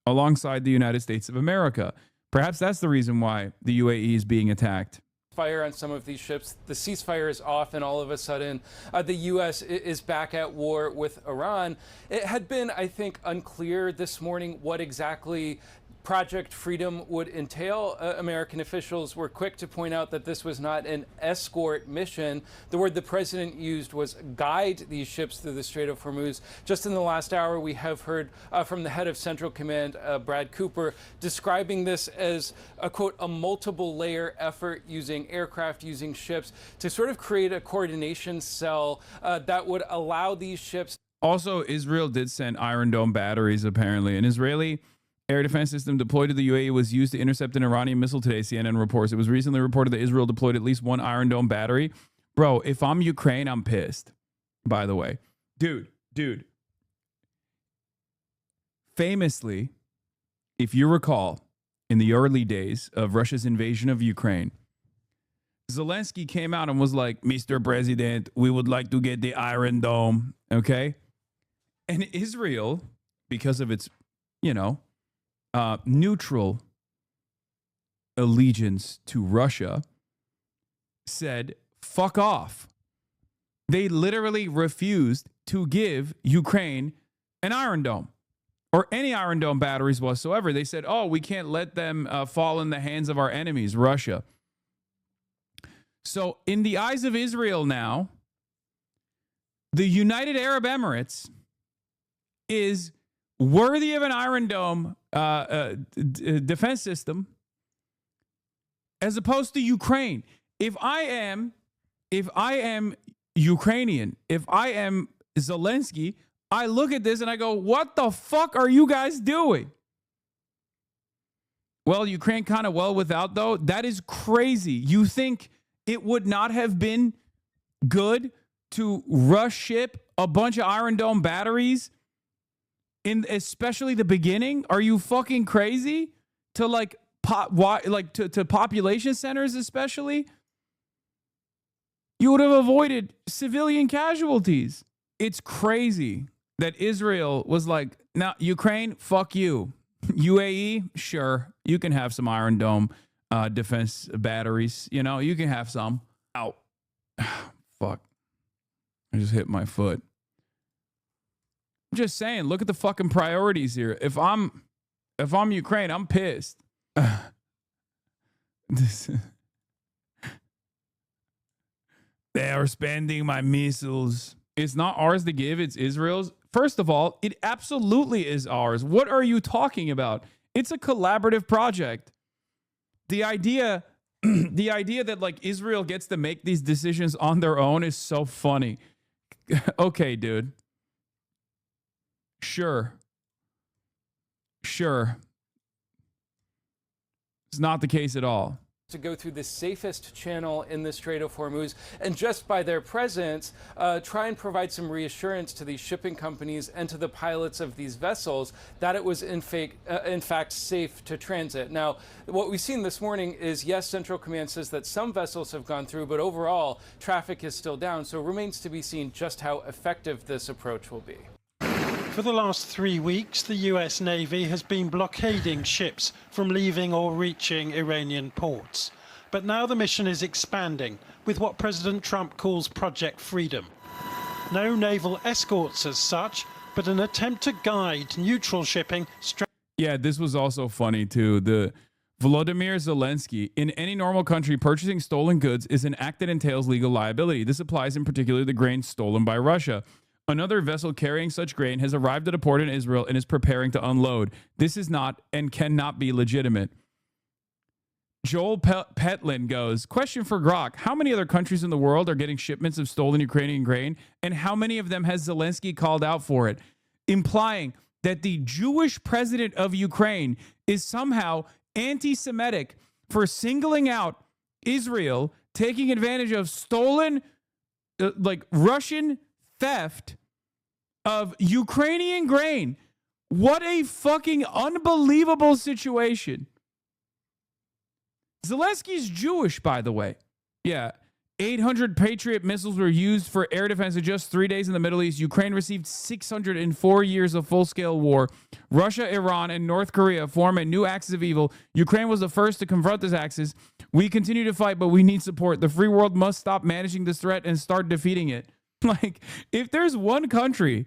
alongside the United States of America. Perhaps that's the reason why the UAE is being attacked. Fire on some of these ships. The ceasefire is off, and all of a sudden, the U.S. is back at war with Iran. It had been, I think, unclear this morning what exactly Project Freedom would entail. American officials were quick to point out that this was not an escort mission. The word the president used was guide these ships through the Strait of Hormuz. Just in the last hour, we have heard from the head of Central Command, Brad Cooper, describing this as a, quote, a multiple layer effort using aircraft, using ships to sort of create a coordination cell that would allow these ships. Also, Israel did send Iron Dome batteries, apparently. An Israeli air defense system deployed to the UAE was used to intercept an Iranian missile today, CNN reports. It was recently reported that Israel deployed at least one Iron Dome battery. Bro, if I'm Ukraine, I'm pissed, by the way. Dude. Famously, if you recall, in the early days of Russia's invasion of Ukraine, Zelensky came out and was like, Mr. President, we would like to get the Iron Dome, okay? And Israel, because of its, neutral allegiance to Russia, said, fuck off. They literally refused to give Ukraine an Iron Dome or any Iron Dome batteries whatsoever. They said, oh, we can't let them fall in the hands of our enemies, Russia. So in the eyes of Israel now, the United Arab Emirates is worthy of an Iron Dome defense system as opposed to Ukraine. If I am Ukrainian, if I am Zelensky, I look at this and I go, what the fuck are you guys doing? Well, Ukraine kind of well without, though. That is crazy. You think it would not have been good to rush ship a bunch of Iron Dome batteries in especially the beginning? Are you fucking crazy? To to population centers especially? You would have avoided civilian casualties. It's crazy that Israel was like, now Ukraine, fuck you. UAE, sure, you can have some Iron Dome defense batteries. You can have some. Ow. Fuck. I just hit my foot. I'm just saying, look at the fucking priorities here. If I'm Ukraine, I'm pissed. They are spending my missiles. It's not ours to give, it's Israel's. First of all, it absolutely is ours. What are you talking about? It's a collaborative project. The idea that like Israel gets to make these decisions on their own is so funny. Okay, dude. Sure. It's not the case at all. To go through the safest channel in the Strait of Hormuz, and just by their presence, try and provide some reassurance to these shipping companies and to the pilots of these vessels that it was in fact safe to transit. Now, what we've seen this morning is, yes, Central Command says that some vessels have gone through, but overall, traffic is still down, so it remains to be seen just how effective this approach will be. For the last 3 weeks, the US Navy has been blockading ships from leaving or reaching Iranian ports. But now the mission is expanding with what President Trump calls Project Freedom. No naval escorts as such, but an attempt to guide neutral shipping. Yeah, this was also funny too. The Volodymyr Zelensky, in any normal country, purchasing stolen goods is an act that entails legal liability. This applies in particular to grain stolen by Russia. Another vessel carrying such grain has arrived at a port in Israel and is preparing to unload. This is not and cannot be legitimate. Joel Petlin goes, question for Grok. How many other countries in the world are getting shipments of stolen Ukrainian grain? And how many of them has Zelensky called out for it? Implying that the Jewish president of Ukraine is somehow anti-Semitic for singling out Israel taking advantage of stolen, like Russian theft of Ukrainian grain. What a fucking unbelievable situation. Zelensky's Jewish, by the way. Yeah. 800 Patriot missiles were used for air defense in just 3 days in the Middle East. Ukraine received 604 years of full-scale war. Russia, Iran, and North Korea form a new axis of evil. Ukraine was the first to confront this axis. We continue to fight, but we need support. The free world must stop managing this threat and start defeating it. Like, if there's one country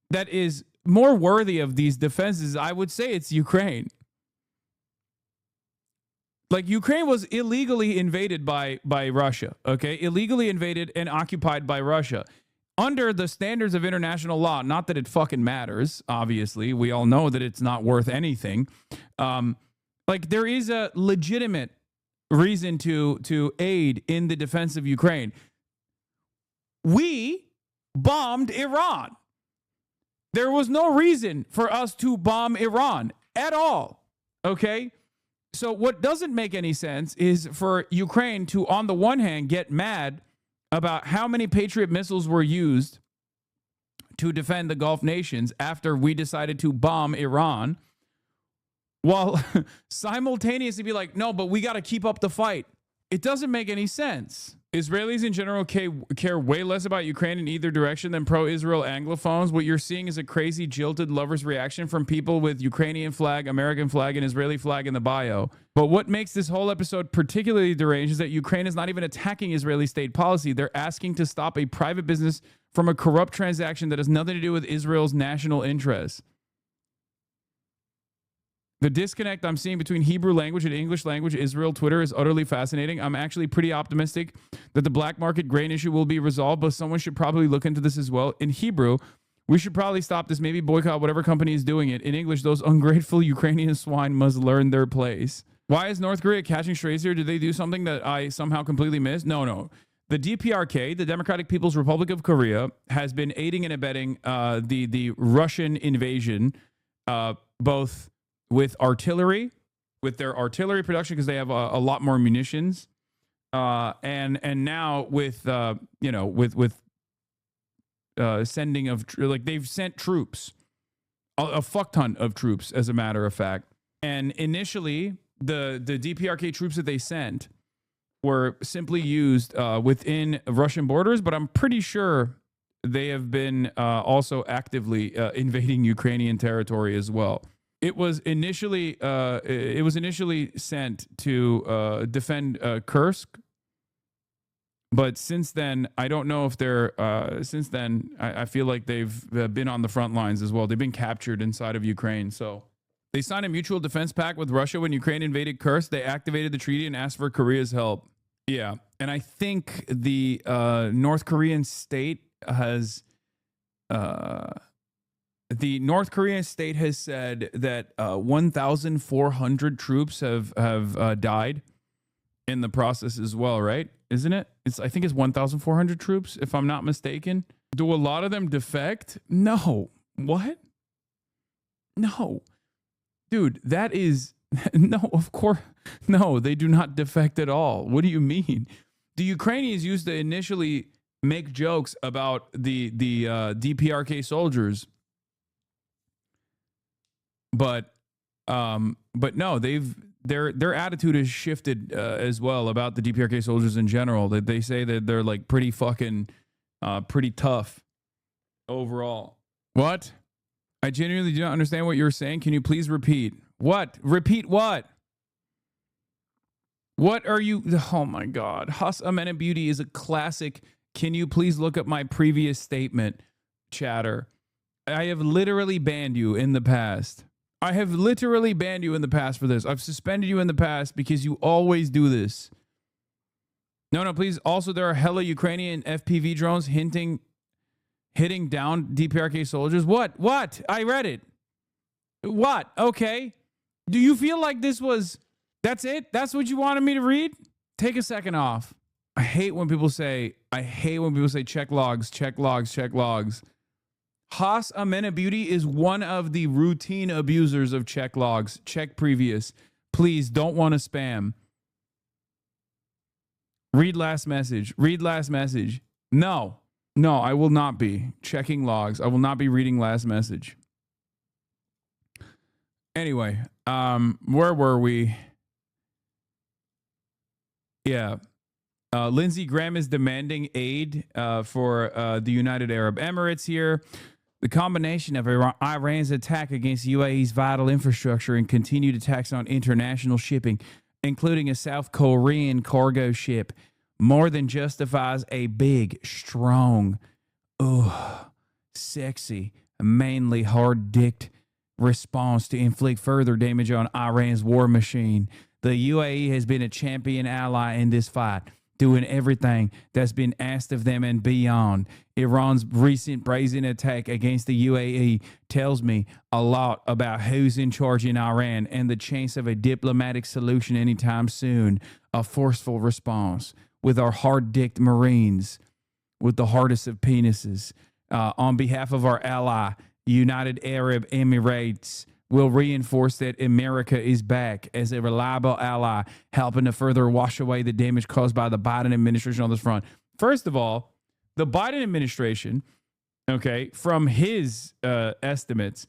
that is more worthy of these defenses, I would say it's Ukraine. Like, Ukraine was illegally invaded by Russia, okay? Illegally invaded and occupied by Russia. Under the standards of international law, not that it fucking matters, obviously. We all know that it's not worth anything. Like, there is a legitimate reason to aid in the defense of Ukraine. We bombed Iran. There was no reason for us to bomb Iran at all, okay? So what doesn't make any sense is for Ukraine to, on the one hand, get mad about how many Patriot missiles were used to defend the Gulf nations after we decided to bomb Iran, while simultaneously be like, no, but we got to keep up the fight. It doesn't make any sense. Israelis in general care way less about Ukraine in either direction than pro-Israel Anglophones. What you're seeing is a crazy, jilted lover's reaction from people with Ukrainian flag, American flag, and Israeli flag in the bio. But what makes this whole episode particularly deranged is that Ukraine is not even attacking Israeli state policy. They're asking to stop a private business from a corrupt transaction that has nothing to do with Israel's national interests. The disconnect I'm seeing between Hebrew language and English language Israel Twitter is utterly fascinating. I'm actually pretty optimistic that the black market grain issue will be resolved, but someone should probably look into this as well. In Hebrew, we should probably stop this, maybe boycott whatever company is doing it. In English, those ungrateful Ukrainian swine must learn their place. Why is North Korea catching strays here? Did they do something that I somehow completely missed? No. The DPRK, the Democratic People's Republic of Korea, has been aiding and abetting the Russian invasion, both with artillery, with their artillery production, because they have a lot more munitions, and now with sending of they've sent troops, a fuck ton of troops, as a matter of fact. And initially, the DPRK troops that they sent were simply used within Russian borders, but I'm pretty sure they have been also actively invading Ukrainian territory as well. It was initially sent to defend Kursk, but since then, I don't know if they're. Since then, I feel like they've been on the front lines as well. They've been captured inside of Ukraine. So they signed a mutual defense pact with Russia when Ukraine invaded Kursk. They activated the treaty and asked for Korea's help. Yeah, and I think the North Korean state has. The North Korean state has said that 1,400 troops have died in the process as well, right? Isn't it? I think it's 1,400 troops, if I'm not mistaken. Do a lot of them defect? No. What? No. Dude, that is... No, of course. No, they do not defect at all. What do you mean? The Ukrainians used to initially make jokes about the DPRK soldiers. But no, their attitude has shifted as well about the DPRK soldiers in general. That they say that they're like pretty fucking pretty tough overall. What? I genuinely do not understand what you're saying. Can you please repeat? What? Repeat what? What are you? Oh my God. Hasanabi is a classic. Can you please look up my previous statement, chatter? I have literally banned you in the past. I have literally banned you in the past for this. I've suspended you in the past because you always do this. No, please. Also, there are hella Ukrainian FPV drones hitting down DPRK soldiers. What? I read it. What? Okay. Do you feel like this was... That's it? That's what you wanted me to read? Take a second off. I hate when people say check logs, check logs, check logs. Hasanabi is one of the routine abusers of check logs. Check previous. Please don't want to spam. Read last message. Read last message. No, I will not be checking logs. I will not be reading last message. Anyway, where were we? Yeah. Lindsey Graham is demanding aid for the United Arab Emirates here. The combination of Iran's attack against UAE's vital infrastructure and continued attacks on international shipping, including a South Korean cargo ship, more than justifies a big, strong, sexy, mainly hard-dicked response to inflict further damage on Iran's war machine. The UAE has been a champion ally in this fight, doing everything that's been asked of them and beyond. Iran's recent brazen attack against the UAE tells me a lot about who's in charge in Iran and the chance of a diplomatic solution anytime soon. A forceful response with our hard-dicked Marines, with the hardest of penises. On behalf of our ally, United Arab Emirates, will reinforce that America is back as a reliable ally, helping to further wash away the damage caused by the Biden administration on this front. First of all, the Biden administration, okay, from his estimates,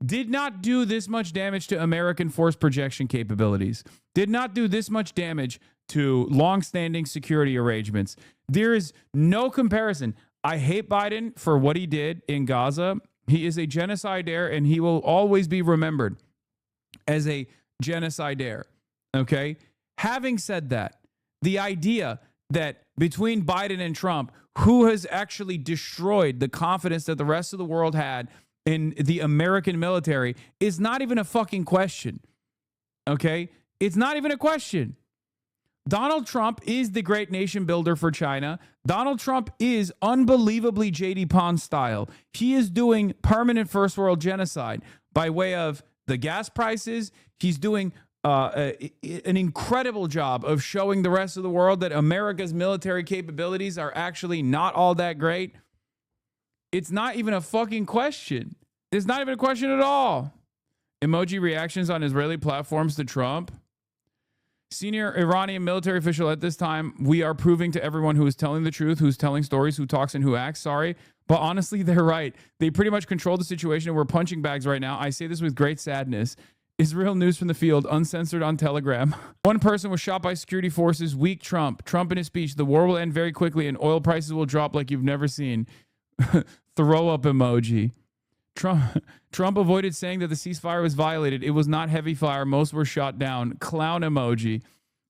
did not do this much damage to American force projection capabilities, did not do this much damage to longstanding security arrangements. There is no comparison. I hate Biden for what he did in Gaza. He is a genocidaire, and he will always be remembered as a genocidaire, okay? Having said that, the idea that between Biden and Trump, who has actually destroyed the confidence that the rest of the world had in the American military is not even a fucking question, okay? It's not even a question. Donald Trump is the great nation builder for China. Donald Trump is unbelievably J.D. Pond style. He is doing permanent first world genocide by way of the gas prices. He's doing an incredible job of showing the rest of the world that America's military capabilities are actually not all that great. It's not even a fucking question. It's not even a question at all. Emoji reactions on Israeli platforms to Trump. Senior Iranian military official at this time, we are proving to everyone who is telling the truth, who's telling stories, who talks and who acts. Sorry, but honestly, they're right. They pretty much control the situation and we're punching bags right now. I say this with great sadness. Israel news from the field, uncensored on Telegram. One person was shot by security forces. Weak Trump. Trump in his speech, the war will end very quickly and oil prices will drop like you've never seen. Throw up emoji. Trump avoided saying that the ceasefire was violated. It was not heavy fire. Most were shot down. Clown emoji.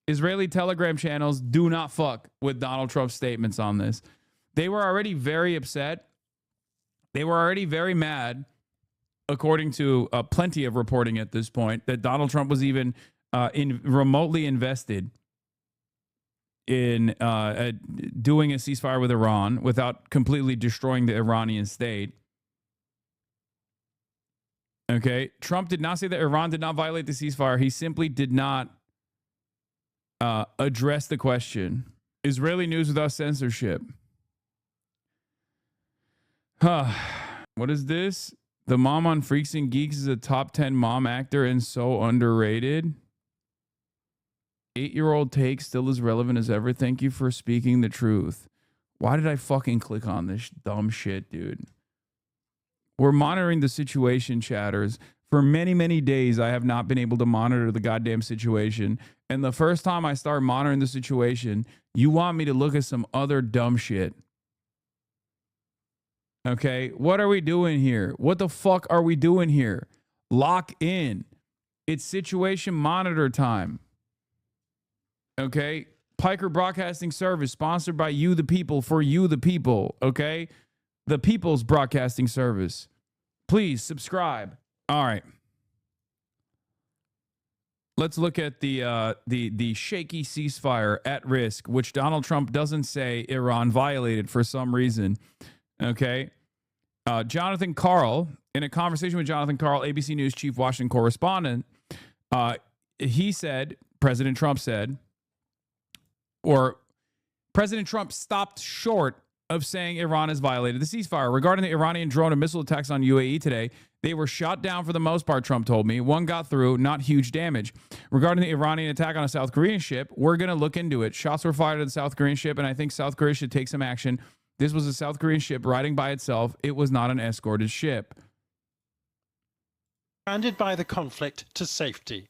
Israeli Telegram channels do not fuck with Donald Trump's statements on this. They were already very upset. They were already very mad, according to plenty of reporting at this point, that Donald Trump was even remotely invested in doing a ceasefire with Iran without completely destroying the Iranian state. Okay, Trump did not say that Iran did not violate the ceasefire. He simply did not address the question. Israeli news without censorship. What is this? The mom on Freaks and Geeks is a top 10 mom actor and so underrated. 8-year-old take still as relevant as ever. Thank you for speaking the truth. Why did I fucking click on this dumb shit, dude? We're monitoring the situation, chatters. For many, many days, I have not been able to monitor the goddamn situation. And the first time I start monitoring the situation, you want me to look at some other dumb shit. Okay, what are we doing here? What the fuck are we doing here? Lock in. It's situation monitor time. Okay, Piker Broadcasting Service, sponsored by you, the people, for you, the people. Okay, the People's Broadcasting Service. Please subscribe. All right. Let's look at the shaky ceasefire at risk, which Donald Trump doesn't say Iran violated for some reason. Okay. Jonathan Karl, in a conversation with Jonathan Karl, ABC News chief Washington correspondent, he said, President Trump said, or President Trump stopped short of saying Iran has violated the ceasefire. Regarding the Iranian drone and missile attacks on UAE today, they were shot down for the most part, Trump told me. One got through, not huge damage. Regarding the Iranian attack on a South Korean ship, we're going to look into it. Shots were fired at the South Korean ship, and I think South Korea should take some action. This was a South Korean ship riding by itself. It was not an escorted ship. Stranded by the conflict to safety.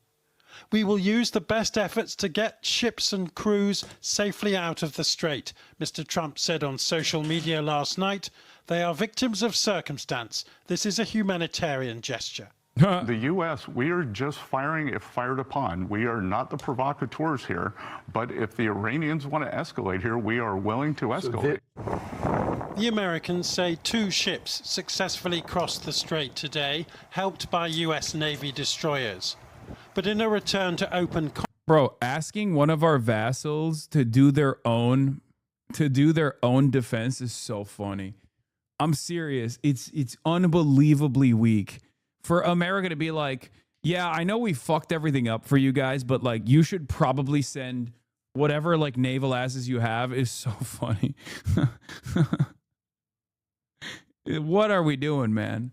We will use the best efforts to get ships and crews safely out of the strait, Mr. Trump said on social media last night. They are victims of circumstance. This is a humanitarian gesture. The U.S., we are just firing if fired upon. We are not the provocateurs here, but if the Iranians want to escalate here, we are willing to escalate. The Americans say 2 ships successfully crossed the strait today, helped by U.S. Navy destroyers. But in a return to open... Bro, asking one of our vassals to do their own defense is so funny. I'm serious. It's unbelievably weak for America to be like, yeah, I know we fucked everything up for you guys, but like you should probably send whatever like naval asses you have. Is so funny. What are we doing, man?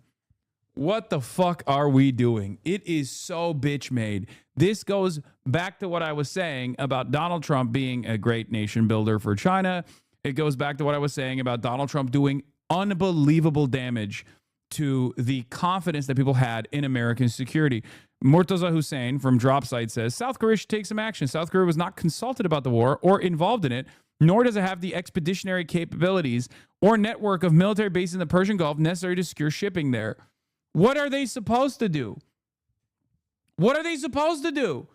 What the fuck are we doing? It is so bitch made. This goes back to what I was saying about Donald Trump being a great nation builder for China. It goes back to what I was saying about Donald Trump doing unbelievable damage to the confidence that people had in American security. Murtaza Hussein from Dropsite says, South Korea should take some action. South Korea was not consulted about the war or involved in it, nor does it have the expeditionary capabilities or network of military bases in the Persian Gulf necessary to secure shipping there. What are they supposed to do? What are they supposed to do?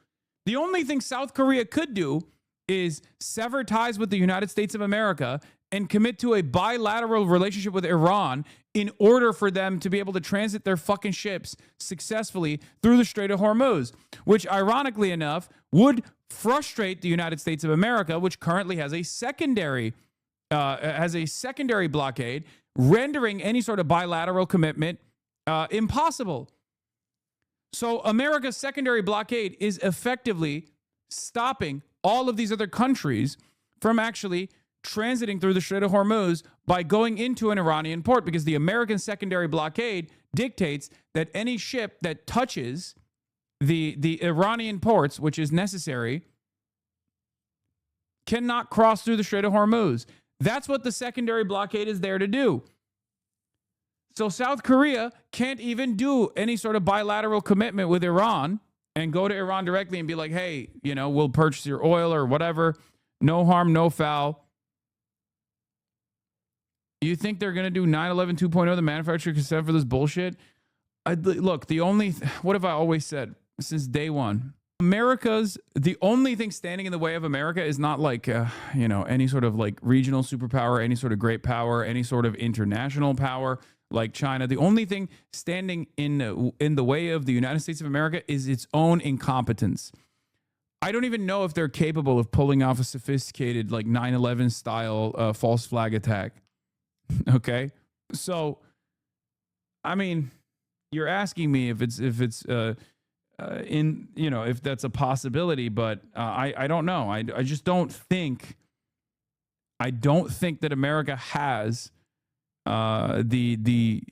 The only thing South Korea could do is sever ties with the United States of America and commit to a bilateral relationship with Iran in order for them to be able to transit their fucking ships successfully through the Strait of Hormuz, which ironically enough would frustrate the United States of America, which currently has a secondary blockade, rendering any sort of bilateral commitment impossible. So America's secondary blockade is effectively stopping all of these other countries from actually transiting through the Strait of Hormuz by going into an Iranian port, because the American secondary blockade dictates that any ship that touches the Iranian ports, which is necessary, cannot cross through the Strait of Hormuz. That's what the secondary blockade is there to do. So South Korea can't even do any sort of bilateral commitment with Iran and go to Iran directly and be like, hey, you know, we'll purchase your oil or whatever. No harm, no foul. You think they're going to do 9/11 2.0, the manufacturer consent for this bullshit? Look, what have I always said since day one? The only thing standing in the way of America is not like, any sort of like regional superpower, any sort of great power, any sort of international power like China. The only thing standing in the way of the United States of America is its own incompetence. I don't even know if they're capable of pulling off a sophisticated like 9/11 style false flag attack. Okay, so I mean, you're asking me if that's a possibility, but I don't know. I just don't think. I don't think that America has the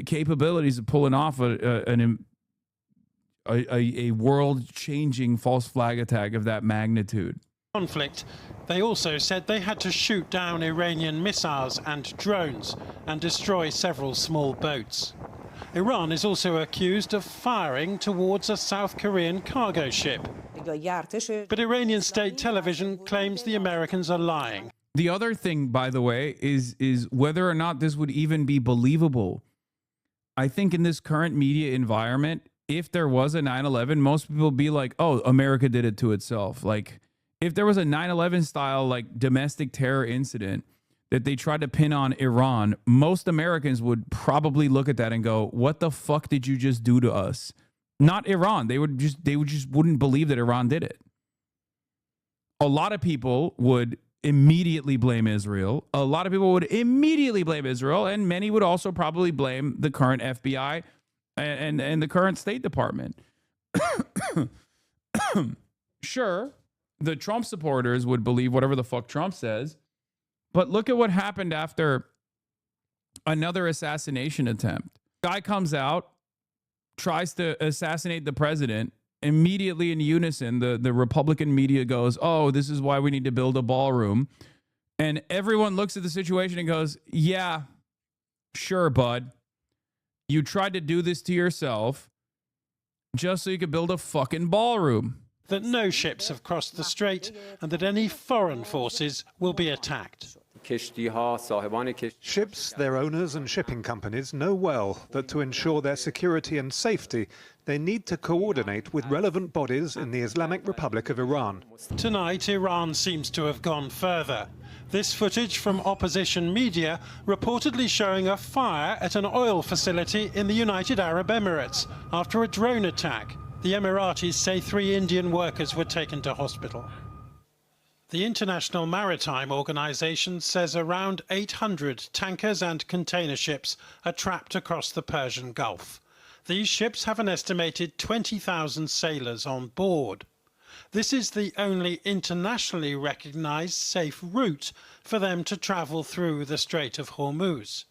capabilities of pulling off a world-changing false flag attack of that magnitude. Conflict. They also said they had to shoot down Iranian missiles and drones and destroy several small boats. Iran is also accused of firing towards a South Korean cargo ship. But Iranian state television claims the Americans are lying. The other thing, by the way, is whether or not this would even be believable. I think in this current media environment, if there was a 9/11, most people would be like, oh, America did it to itself. Like, if there was a 9/11 style, like, domestic terror incident that they tried to pin on Iran, most Americans would probably look at that and go, what the fuck did you just do to us? Not Iran. They wouldn't believe that Iran did it. A lot of people would immediately blame Israel. A lot of people would immediately blame Israel, and many would also probably blame the current FBI and the current State Department. Sure, the Trump supporters would believe whatever the fuck Trump says, But look at what happened after another assassination attempt. Guy comes out, tries to assassinate the president. Immediately in unison, the Republican media goes, oh, this is why we need to build a ballroom. And everyone looks at the situation and goes, yeah, sure, bud. You tried to do this to yourself just so you could build a fucking ballroom. That no ships have crossed the strait and that any foreign forces will be attacked. Ships, their owners and shipping companies know well that to ensure their security and safety, they need to coordinate with relevant bodies in the Islamic Republic of Iran. Tonight, Iran seems to have gone further. This footage from opposition media reportedly showing a fire at an oil facility in the United Arab Emirates after a drone attack. The Emiratis say 3 Indian workers were taken to hospital. The International Maritime Organization says around 800 tankers and container ships are trapped across the Persian Gulf. These ships have an estimated 20,000 sailors on board. This is the only internationally recognized safe route for them to travel through the Strait of Hormuz.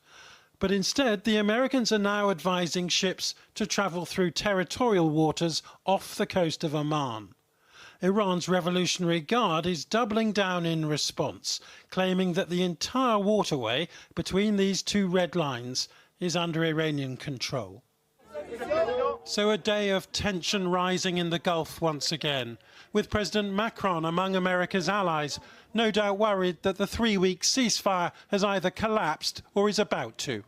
But instead, the Americans are now advising ships to travel through territorial waters off the coast of Oman. Iran's Revolutionary Guard is doubling down in response, claiming that the entire waterway between these 2 red lines is under Iranian control. So a day of tension rising in the Gulf once again, with President Macron among America's allies, no doubt worried that the 3-week ceasefire has either collapsed or is about to.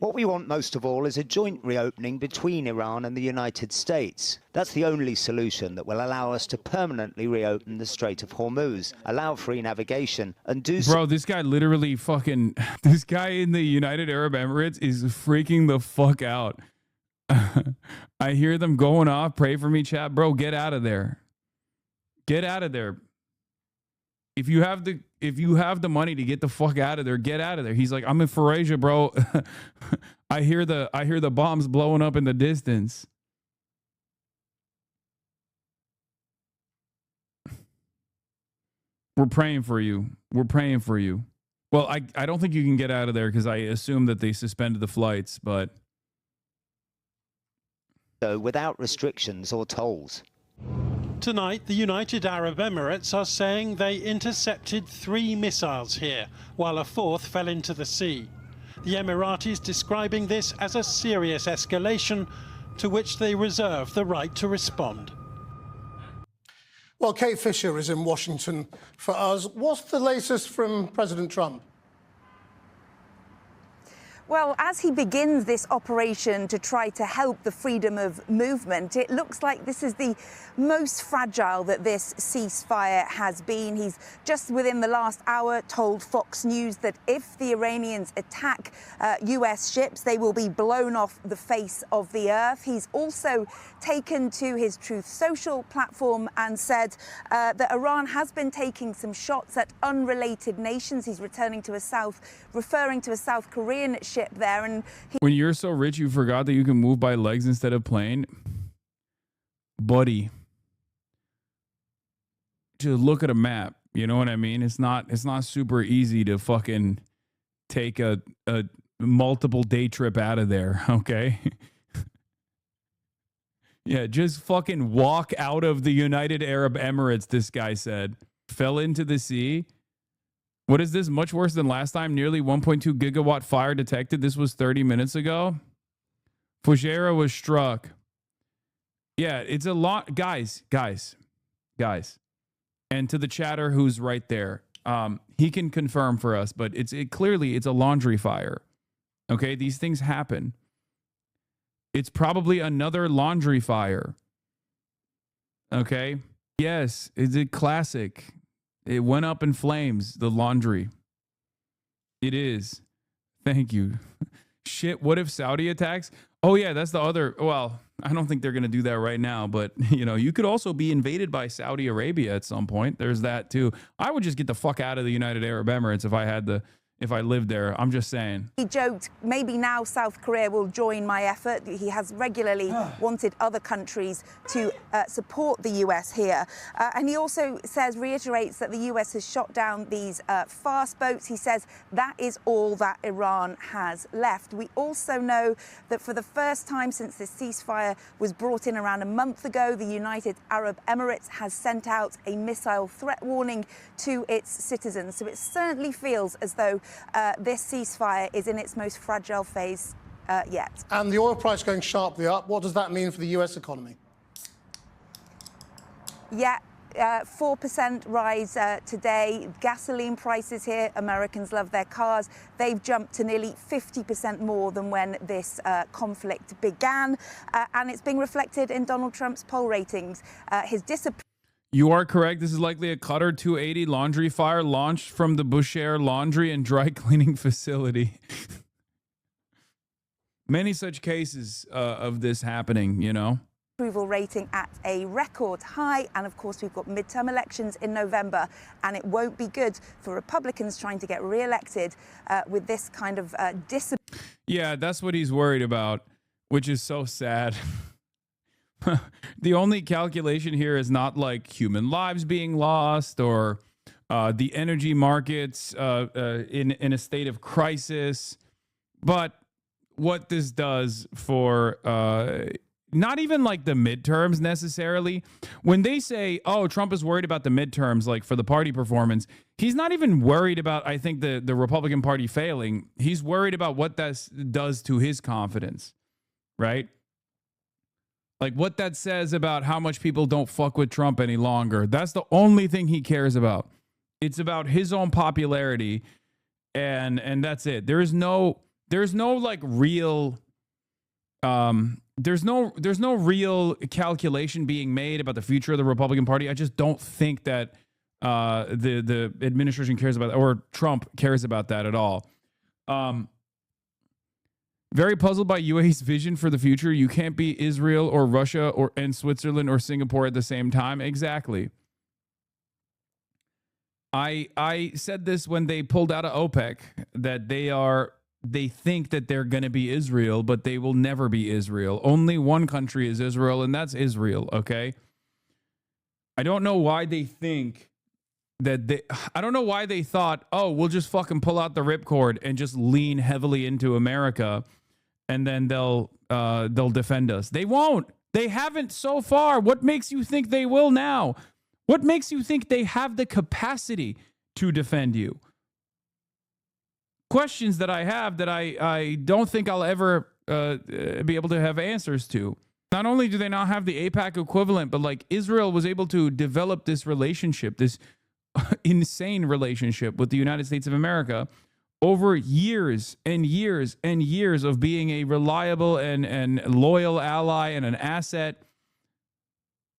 What we want most of all is a joint reopening between Iran and the United States. That's the only solution that will allow us to permanently reopen the Strait of Hormuz, allow free navigation, and do so. Bro, this guy literally fucking, this guy in the United Arab Emirates is freaking the fuck out. I hear them going off. Pray for me, chat. Bro, get out of there. Get out of there. If you have the money to get the fuck out of there, get out of there. He's like, I'm in Faraja, bro. I hear the bombs blowing up in the distance. We're praying for you. We're praying for you. Well, I don't think you can get out of there because I assume that they suspended the flights, but without restrictions or tolls. Tonight, the United Arab Emirates are saying they intercepted 3 missiles here, while a 4th fell into the sea. The Emiratis describing this as a serious escalation to which they reserve the right to respond. Well, Kate Fisher is in Washington for us. What's the latest from President Trump? Well, as he begins this operation to try to help the freedom of movement, it looks like this is the most fragile that this ceasefire has been. He's just within the last hour told Fox News that if the Iranians attack US ships, they will be blown off the face of the earth. He's also taken to his Truth Social platform and said that Iran has been taking some shots at unrelated nations. He's referring to a South Korean ship there. And when you're so rich you forgot that you can move by legs instead of plane, buddy, just look at a map. You know what I mean? It's not super easy to fucking take a multiple day trip out of there, okay? Yeah, just fucking walk out of the United Arab Emirates, this guy said. Fell into the sea. What is this? Much worse than last time? Nearly 1.2 gigawatt fire detected. This was 30 minutes ago. Fujairah was struck. Yeah, it's a lot. Guys. And to the chatter who's right there, he can confirm for us, but clearly it's a laundry fire. Okay, these things happen. It's probably another laundry fire. Okay? Yes, it's a classic. It went up in flames, the laundry. It is. Thank you. Shit, what if Saudi attacks? Oh, yeah, that's the other. Well, I don't think they're going to do that right now, but, you could also be invaded by Saudi Arabia at some point. There's that, too. I would just get the fuck out of the United Arab Emirates if I lived there. I'm just saying. He joked, maybe now South Korea will join my effort. He has regularly wanted other countries to support the US here. And he also reiterates that the US has shot down these fast boats. He says that is all that Iran has left. We also know that for the first time since this ceasefire was brought in around a month ago, the United Arab Emirates has sent out a missile threat warning to its citizens. So it certainly feels as though this ceasefire is in its most fragile phase yet. And the oil price going sharply up, what does that mean for the US economy? Yeah, 4% rise today. Gasoline prices here, Americans love their cars. They've jumped to nearly 50% more than when this conflict began. And it's being reflected in Donald Trump's poll ratings. His disapproval. You are correct. This is likely a Qatar 280 laundry fire launched from the Bushehr laundry and dry cleaning facility. Many such cases of this happening, you know. Approval rating at a record high. And of course, we've got midterm elections in November, and it won't be good for Republicans trying to get re-elected with this kind of discipline. Yeah, that's what he's worried about, which is so sad. The only calculation here is not like human lives being lost or the energy markets in a state of crisis, but what this does for not even like the midterms necessarily. When they say, oh, Trump is worried about the midterms, like for the party performance, he's not even worried about, I think, the Republican Party failing. He's worried about what that does to his confidence, right? Like what that says about how much people don't fuck with Trump any longer. That's the only thing he cares about. It's about his own popularity, and that's it. There's no like real there's no real calculation being made about the future of the Republican Party. I just don't think that the administration cares about that, or Trump cares about that at all. Very puzzled by UAE's vision for the future. You can't be Israel or Russia and Switzerland or Singapore at the same time. Exactly. I said this when they pulled out of OPEC, that they think that they're going to be Israel, but they will never be Israel. Only one country is Israel, and that's Israel, okay? I don't know why they think that I don't know why they thought, oh, we'll just fucking pull out the ripcord and just lean heavily into America, and then they'll defend us. They won't. They haven't so far. What makes you think they will now? What makes you think they have the capacity to defend you? Questions that I have that I don't think I'll ever be able to have answers to. Not only do they not have the AIPAC equivalent, but like Israel was able to develop this relationship, this insane relationship with the United States of America over years and years and years of being a reliable and loyal ally and an asset.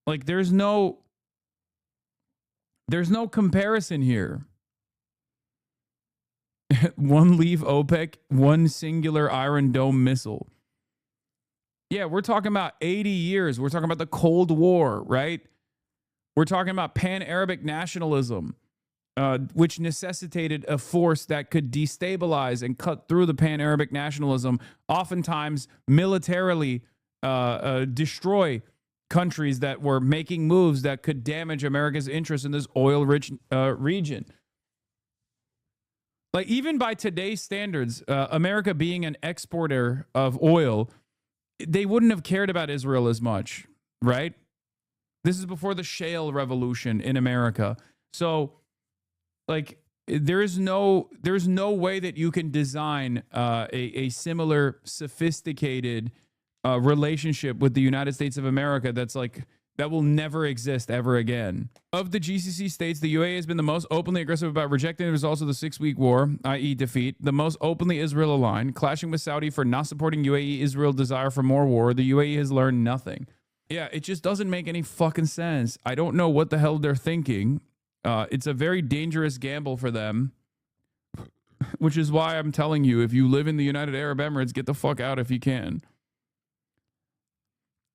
Like there's no comparison here. One leave OPEC, one singular Iron Dome missile. Yeah, we're talking about 80 years. We're talking about the Cold War, right? We're talking about pan-Arabic nationalism, which necessitated a force that could destabilize and cut through the pan-Arabic nationalism, oftentimes militarily destroy countries that were making moves that could damage America's interest in this oil-rich region. Like even by today's standards, America being an exporter of oil, they wouldn't have cared about Israel as much, right? This is before the shale revolution in America. So like there's no way that you can design a similar sophisticated relationship with the United States of America that will never exist ever again. Of the GCC states, the UAE has been the most openly aggressive about rejecting the results of the 6-week war, i.e. defeat, the most openly Israel aligned, clashing with Saudi for not supporting UAE-Israel desire for more war. The UAE has learned nothing. Yeah, it just doesn't make any fucking sense. I don't know what the hell they're thinking. It's a very dangerous gamble for them, which is why I'm telling you, if you live in the United Arab Emirates, get the fuck out if you can.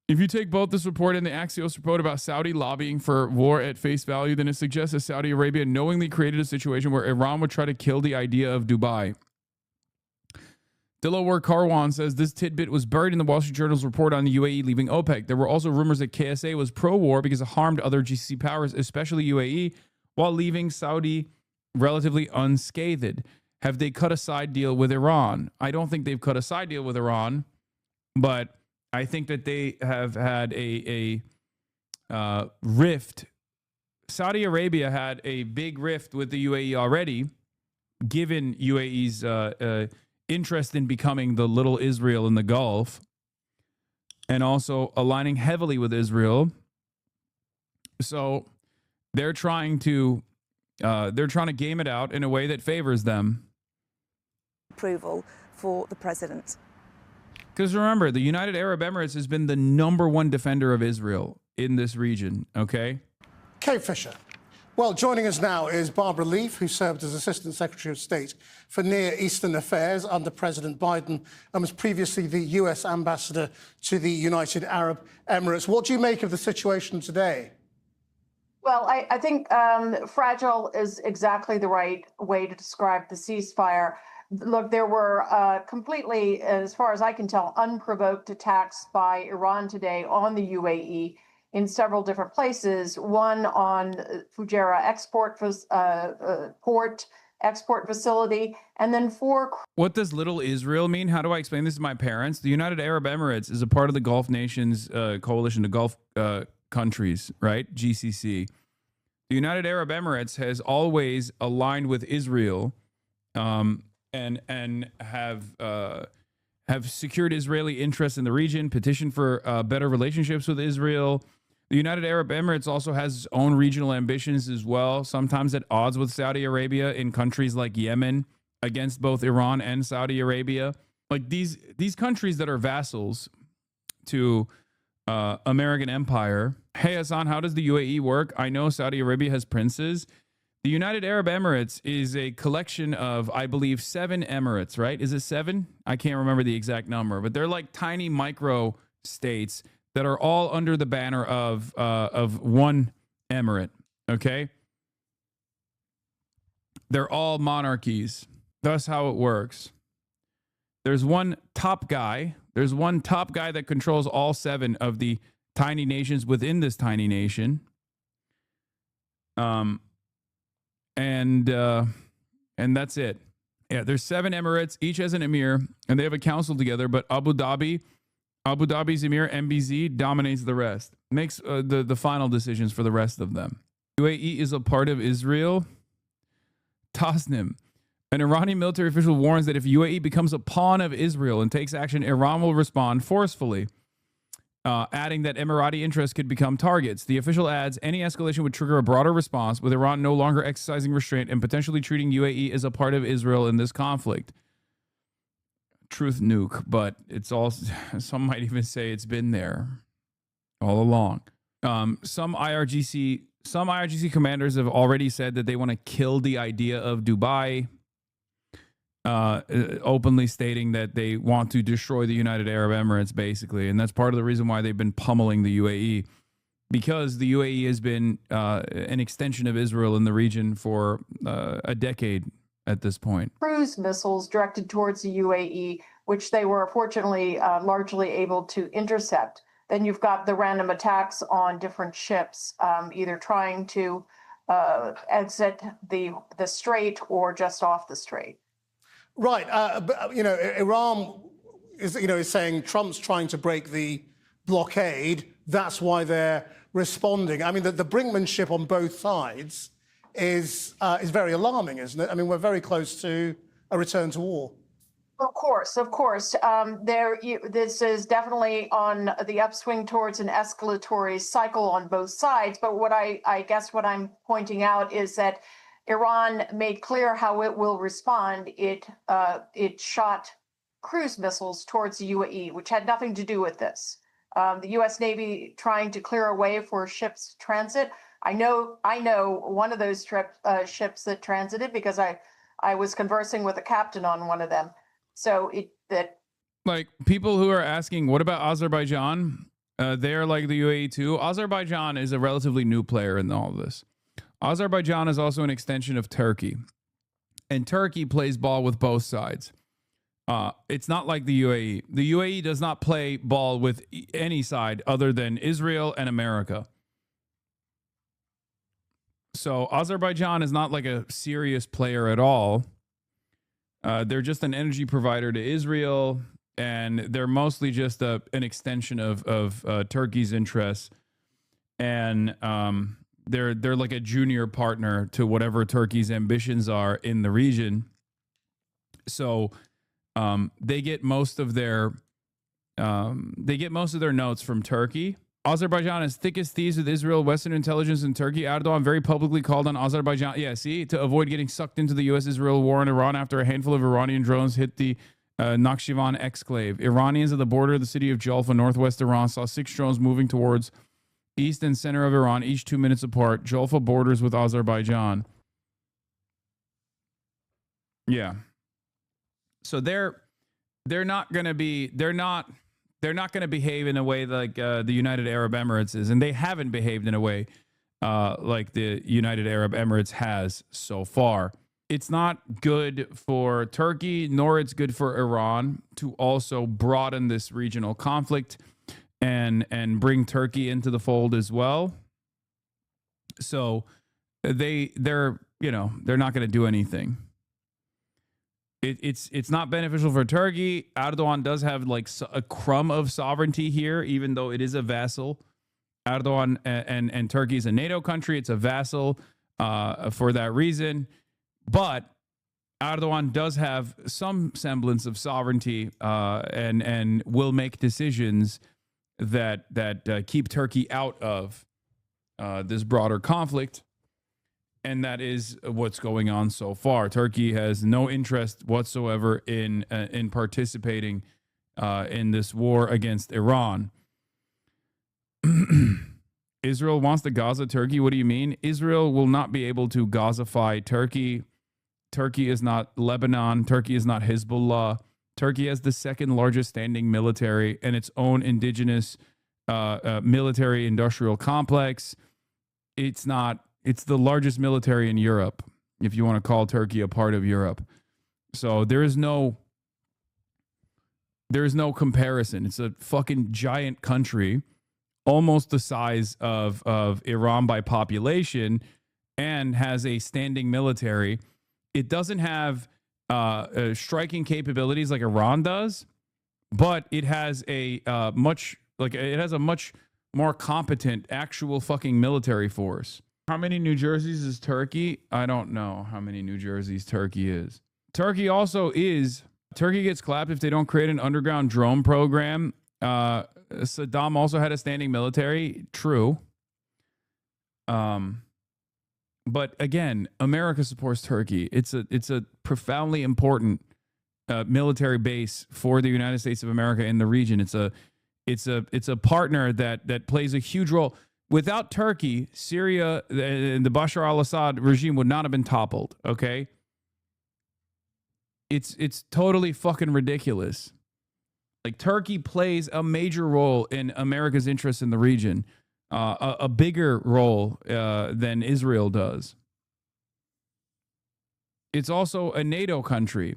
If you take both this report and the Axios report about Saudi lobbying for war at face value, then it suggests that Saudi Arabia knowingly created a situation where Iran would try to kill the idea of Dubai. Dilawar Karwan says this tidbit was buried in the Wall Street Journal's report on the UAE leaving OPEC. There were also rumors that KSA was pro-war because it harmed other GCC powers, especially UAE, while leaving Saudi relatively unscathed. Have they cut a side deal with Iran? I don't think they've cut a side deal with Iran, but I think that they have had a rift. Saudi Arabia had a big rift with the UAE already, given UAE's interest in becoming the little Israel in the Gulf, and also aligning heavily with Israel. So they're trying to game it out in a way that favors them. Approval for the president. Because remember, the United Arab Emirates has been the #1 defender of Israel in this region, okay? Kate Fisher. Well, joining us now is Barbara Leaf, who served as Assistant Secretary of State for Near Eastern Affairs under President Biden and was previously the US Ambassador to the United Arab Emirates. What do you make of the situation today? Well, I think fragile is exactly the right way to describe the ceasefire. Look, there were completely, as far as I can tell, unprovoked attacks by Iran today on the UAE in several different places. One on Fujairah port export facility, and then 4. What does little Israel mean? How do I explain this to my parents? The United Arab Emirates is a part of the Gulf Nations coalition, the Gulf countries, right? GCC. The United Arab Emirates has always aligned with Israel, and have secured Israeli interests in the region, petitioned for better relationships with Israel. The United Arab Emirates also has its own regional ambitions as well, sometimes at odds with Saudi Arabia in countries like Yemen, against both Iran and Saudi Arabia. Like these countries that are vassals to American empire. Hey, Hassan, how does the UAE work? I know Saudi Arabia has princes. The United Arab Emirates is a collection of, I believe, 7 emirates, right? Is it 7? I can't remember the exact number, but they're like tiny micro states that are all under the banner of one emirate, okay? They're all monarchies. That's how it works. There's one top guy. There's one top guy that controls all 7 of the tiny nations within this tiny nation. And that's it. Yeah, there's 7 emirates. Each has an emir, and they have a council together. But Abu Dhabi's emir, MBZ, dominates the rest. Makes the final decisions for the rest of them. UAE is a part of Israel. Tasnim. An Iranian military official warns that if UAE becomes a pawn of Israel and takes action, Iran will respond forcefully, adding that Emirati interests could become targets. The official adds any escalation would trigger a broader response, with Iran no longer exercising restraint and potentially treating UAE as a part of Israel in this conflict. Truth nuke, but it's all, some might even say it's been there all along. Some IRGC commanders have already said that they want to kill the idea of Dubai, openly stating that they want to destroy the United Arab Emirates, basically. And that's part of the reason why they've been pummeling the UAE, because the UAE has been an extension of Israel in the region for a decade at this point. Cruise missiles directed towards the UAE, which they were fortunately largely able to intercept. Then you've got the random attacks on different ships, either trying to exit the strait or just off the strait. Right. But, Iran is saying Trump's trying to break the blockade. That's why they're responding. I mean, the brinkmanship on both sides is very alarming, isn't it? I mean, we're very close to a return to war. Of course. This is definitely on the upswing towards an escalatory cycle on both sides. But what I guess what I'm pointing out is that Iran made clear how it will respond. It shot cruise missiles towards the UAE, which had nothing to do with this. The U.S. Navy trying to clear a way for ships transit. I know one of those ships that transited because I was conversing with a captain on one of them. So like people who are asking, what about Azerbaijan? They're like the UAE too. Azerbaijan is a relatively new player in all of this. Azerbaijan is also an extension of Turkey. And Turkey plays ball with both sides. It's not like the UAE. The UAE does not play ball with any side other than Israel and America. So Azerbaijan is not like a serious player at all. They're just an energy provider to Israel, and they're mostly just an extension of Turkey's interests. And they're like a junior partner to whatever Turkey's ambitions are in the region. So they get most of their notes from Turkey. Azerbaijan is thick as thieves with Israel, Western intelligence, and Turkey. Erdogan very publicly called on Azerbaijan, to avoid getting sucked into the U.S.-Israel war in Iran after a handful of Iranian drones hit the Nakhchivan exclave. Iranians at the border of the city of Julfa, northwest Iran, saw 6 drones moving towards east and center of Iran, each 2 minutes apart. Julfa borders with Azerbaijan. Yeah. So they're not going to behave in a way like the United Arab Emirates is, and they haven't behaved in a way like the United Arab Emirates has so far. It's not good for Turkey, nor it's good for Iran to also broaden this regional conflict and bring Turkey into the fold as well. So they're not going to do anything. It's not beneficial for Turkey. Erdogan does have like a crumb of sovereignty here, even though it is a vassal. Erdogan and Turkey is a NATO country. It's a vassal for that reason. But Erdogan does have some semblance of sovereignty and will make decisions that keep Turkey out of this broader conflict. And that is what's going on so far. Turkey has no interest whatsoever in participating in this war against Iran. Israel wants to Gaza Turkey. What do you mean? Israel will not be able to Gazify Turkey. Turkey is not Lebanon. Turkey is not Hezbollah. Turkey has the second largest standing military and its own indigenous military industrial complex. It's the largest military in Europe, if you want to call Turkey a part of Europe. So there is no comparison. It's a fucking giant country, almost the size of Iran by population, and has a standing military. It doesn't have striking capabilities like Iran does, but it has a much more competent actual fucking military force. How many New Jerseys is Turkey? I don't know how many New Jerseys Turkey is. Turkey gets clapped if they don't create an underground drone program. Saddam also had a standing military. True. But again, America supports Turkey. It's a profoundly important military base for the United States of America in the region. It's a partner that plays a huge role. Without Turkey, Syria and the Bashar al-Assad regime would not have been toppled, okay? It's totally fucking ridiculous. Like, Turkey plays a major role in America's interests in the region, a bigger role than Israel does. It's also a NATO country.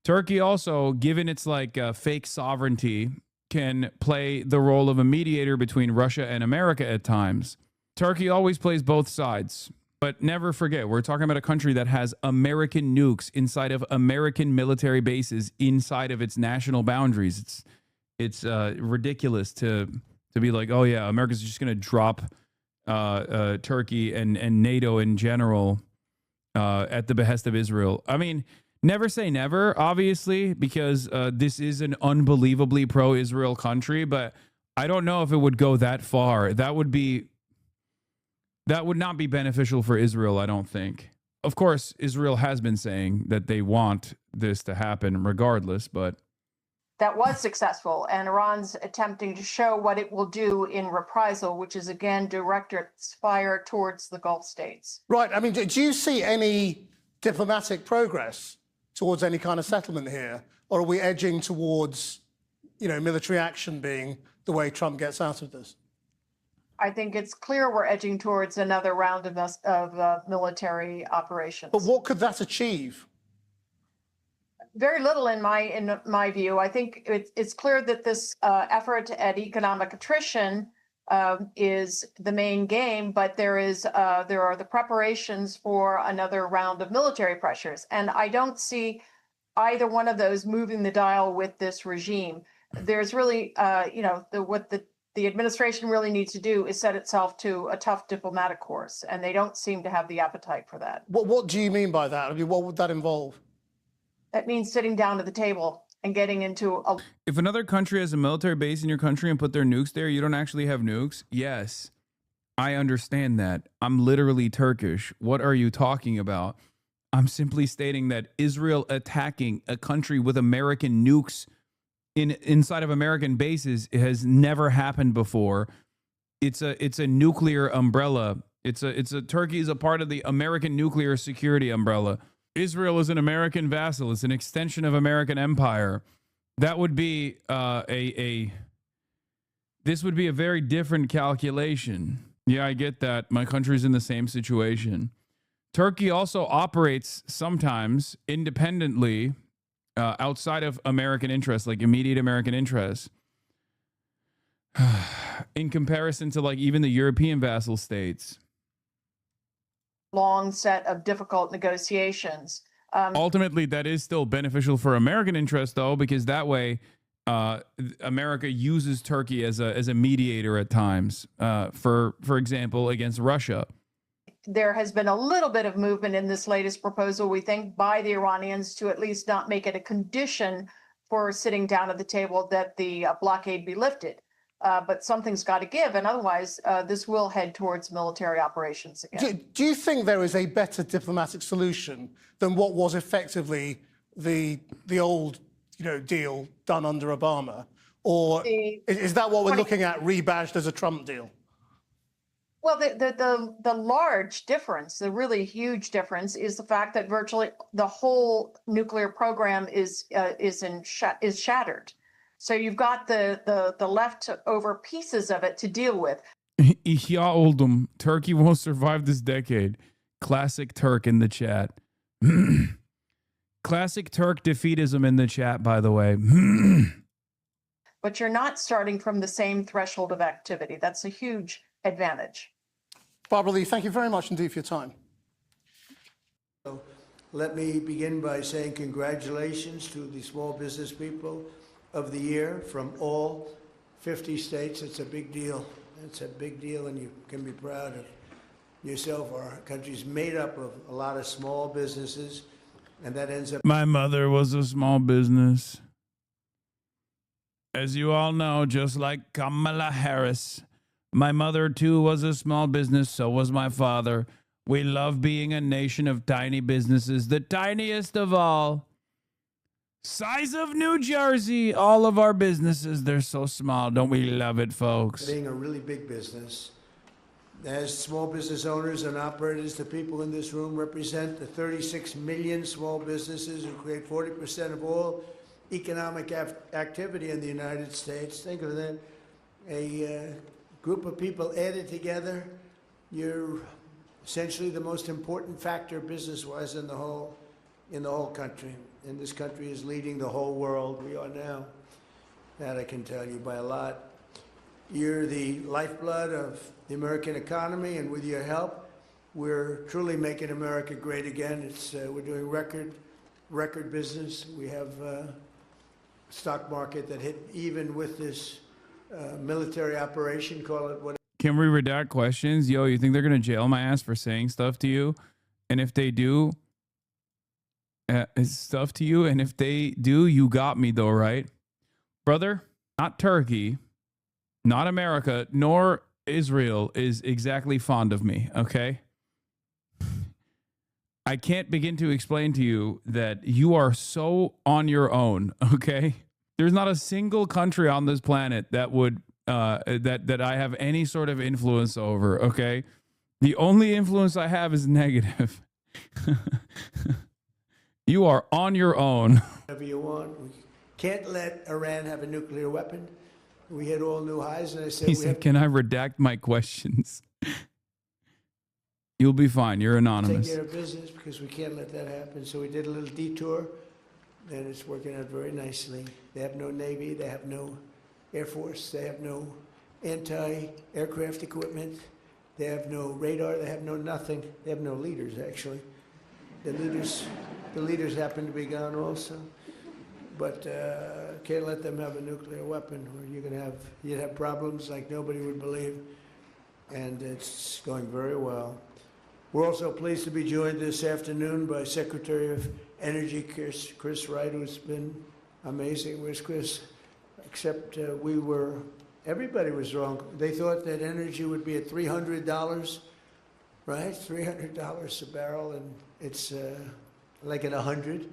Turkey also, given its fake sovereignty, can play the role of a mediator between Russia and America at times. Turkey always plays both sides. But never forget, we're talking about a country that has American nukes inside of American military bases inside of its national boundaries. It's ridiculous to be like, oh yeah, America's just going to drop Turkey and NATO in general at the behest of Israel. I mean, never say never, obviously, because this is an unbelievably pro-Israel country, but I don't know if it would go that far. That would not be beneficial for Israel, I don't think. Of course, Israel has been saying that they want this to happen regardless, but that was successful, and Iran's attempting to show what it will do in reprisal, which is again direct its fire towards the Gulf states. Right. I mean, do you see any diplomatic progress towards any kind of settlement here, or are we edging towards, military action being the way Trump gets out of this? I think it's clear we're edging towards another round of military operations. But what could that achieve? Very little in my view. I think it's clear that this effort at economic attrition is the main game, but there are the preparations for another round of military pressures, and I don't see either one of those moving the dial with this regime. There's really, what the administration really needs to do is set itself to a tough diplomatic course, and they don't seem to have the appetite for that. What do you mean by that? I mean, what would that involve? That means sitting down at the table and getting into a... If another country has a military base in your country and put their nukes there, you don't actually have nukes? Yes, I understand that. I'm literally Turkish. What are you talking about? I'm simply stating that Israel attacking a country with American nukes inside of American bases has never happened before. It's a nuclear umbrella. Turkey is a part of the American nuclear security umbrella. Israel is an American vassal. It's an extension of American empire. That would be this would be a very different calculation. Yeah, I get that. My country's in the same situation. Turkey also operates sometimes independently outside of American interests, like immediate American interests, in comparison to like even the European vassal states. long set of difficult negotiations. Ultimately, that is still beneficial for American interests, though, because that way America uses Turkey as a mediator at times, for example, against Russia. There has been a little bit of movement in this latest proposal, we think, by the Iranians to at least not make it a condition for sitting down at the table that the blockade be lifted. But something's got to give, and otherwise this will head towards military operations again. Do you think there is a better diplomatic solution than what was effectively the old deal done under Obama? Or is that what we're looking at, rebadged as a Trump deal? Well, the large difference, the really huge difference, is the fact that virtually the whole nuclear program is shattered. So you've got the leftover pieces of it to deal with. Ihya oldum. Turkey won't survive this decade. Classic Turk in the chat. Classic Turk defeatism in the chat, by the way. But you're not starting from the same threshold of activity. That's a huge advantage. Barbara Lee, thank you very much indeed for your time. Let me begin by saying congratulations to the small business people of the year from all 50 states. It's a big deal. It's a big deal, and you can be proud of yourself. Our country's made up of a lot of small businesses, and that ends up... My mother was a small business. As you all know, just like Kamala Harris, my mother too was a small business, so was my father. We love being a nation of tiny businesses, the tiniest of all. Size of New Jersey, all of our businesses, they're so small. Don't we love it, folks? Being a really big business. As small business owners and operators, the people in this room represent the 36 million small businesses who create 40% of all economic activity in the United States. Think of that. A group of people added together. You're essentially the most important factor business-wise in the whole country. And this country is leading the whole world. We are now. That I can tell you by a lot. You're the lifeblood of the American economy, and with your help, we're truly making America great again. We're doing record business. We have a stock market that hit even with this military operation, call it whatever. Can we redact questions? Yo, you think they're going to jail my ass for saying stuff to you? And if they do, stuff to you, and if they do, you got me though, right? Brother, not Turkey, not America, nor Israel is exactly fond of me, okay? I can't begin to explain to you that you are so on your own, okay? There's not a single country on this planet that would that I have any sort of influence over, okay? The only influence I have is negative. You are on your own. Whatever you want. We can't let Iran have a nuclear weapon. We hit all new highs, and I said, He we said, have "Can I redact my questions?" You'll be fine. You're to take anonymous. care of business because we can't let that happen. So we did a little detour, and it's working out very nicely. They have no Navy, they have no Air Force, they have no anti-aircraft equipment, they have no radar, they have no nothing. They have no leaders, actually. The leaders happen to be gone also. But can't let them have a nuclear weapon, or you'd have problems like nobody would believe. And it's going very well. We're also pleased to be joined this afternoon by Secretary of Energy Chris Wright, who's been amazing. Where's Chris? Except everybody was wrong. They thought that energy would be at $300, right? $300 a barrel, and it's like at 100.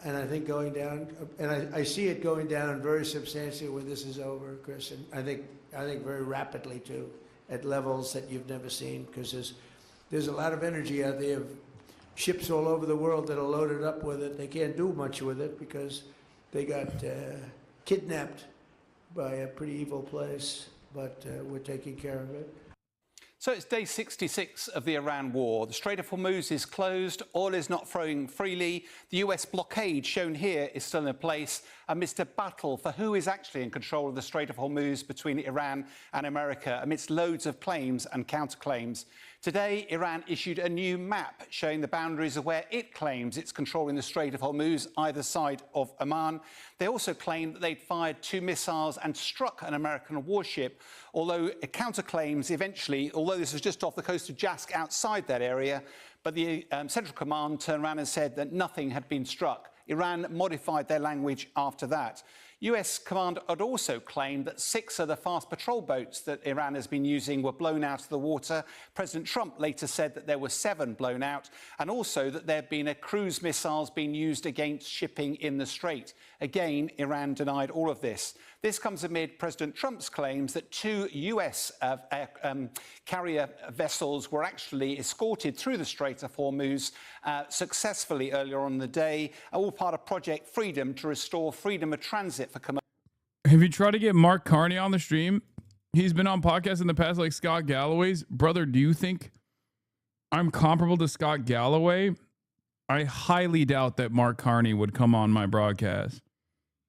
And I think going down, and I see it going down very substantially when this is over, Chris. And I think very rapidly too, at levels that you've never seen, because there's a lot of energy out there. Ships all over the world that are loaded up with it. They can't do much with it because they got kidnapped by a pretty evil place. But we're taking care of it. So it's day 66 of the Iran war. The Strait of Hormuz is closed. Oil is not flowing freely. The US blockade shown here is still in place amidst a battle for who is actually in control of the Strait of Hormuz between Iran and America, amidst loads of claims and counterclaims. Today, Iran issued a new map showing the boundaries of where it claims it's controlling the Strait of Hormuz, either side of Oman. They also claimed that they'd fired 2 missiles and struck an American warship, although counterclaims eventually, although this was just off the coast of Jask outside that area, but the Central Command turned around and said that nothing had been struck. Iran modified their language after that. US command had also claimed that 6 of the fast patrol boats that Iran has been using were blown out of the water. President Trump later said that there were 7 blown out, and also that there had been a cruise missiles being used against shipping in the strait. Again, Iran denied all of this. This comes amid President Trump's claims that 2 US carrier vessels were actually escorted through the Strait of Hormuz successfully earlier on in the day, all part of Project Freedom to restore freedom of transit for commercial. Have you tried to get Mark Carney on the stream? He's been on podcasts in the past, like Scott Galloway's. Brother, do you think I'm comparable to Scott Galloway? I highly doubt that Mark Carney would come on my broadcast.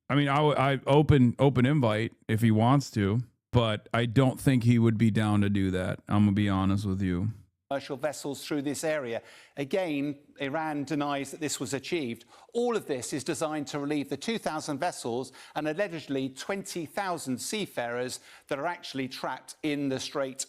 I mean, I open invite if he wants to, but I don't think he would be down to do that. I'm going to be honest with you. Commercial vessels through this area. Again, Iran denies that this was achieved. All of this is designed to relieve the 2,000 vessels and allegedly 20,000 seafarers that are actually trapped in the strait,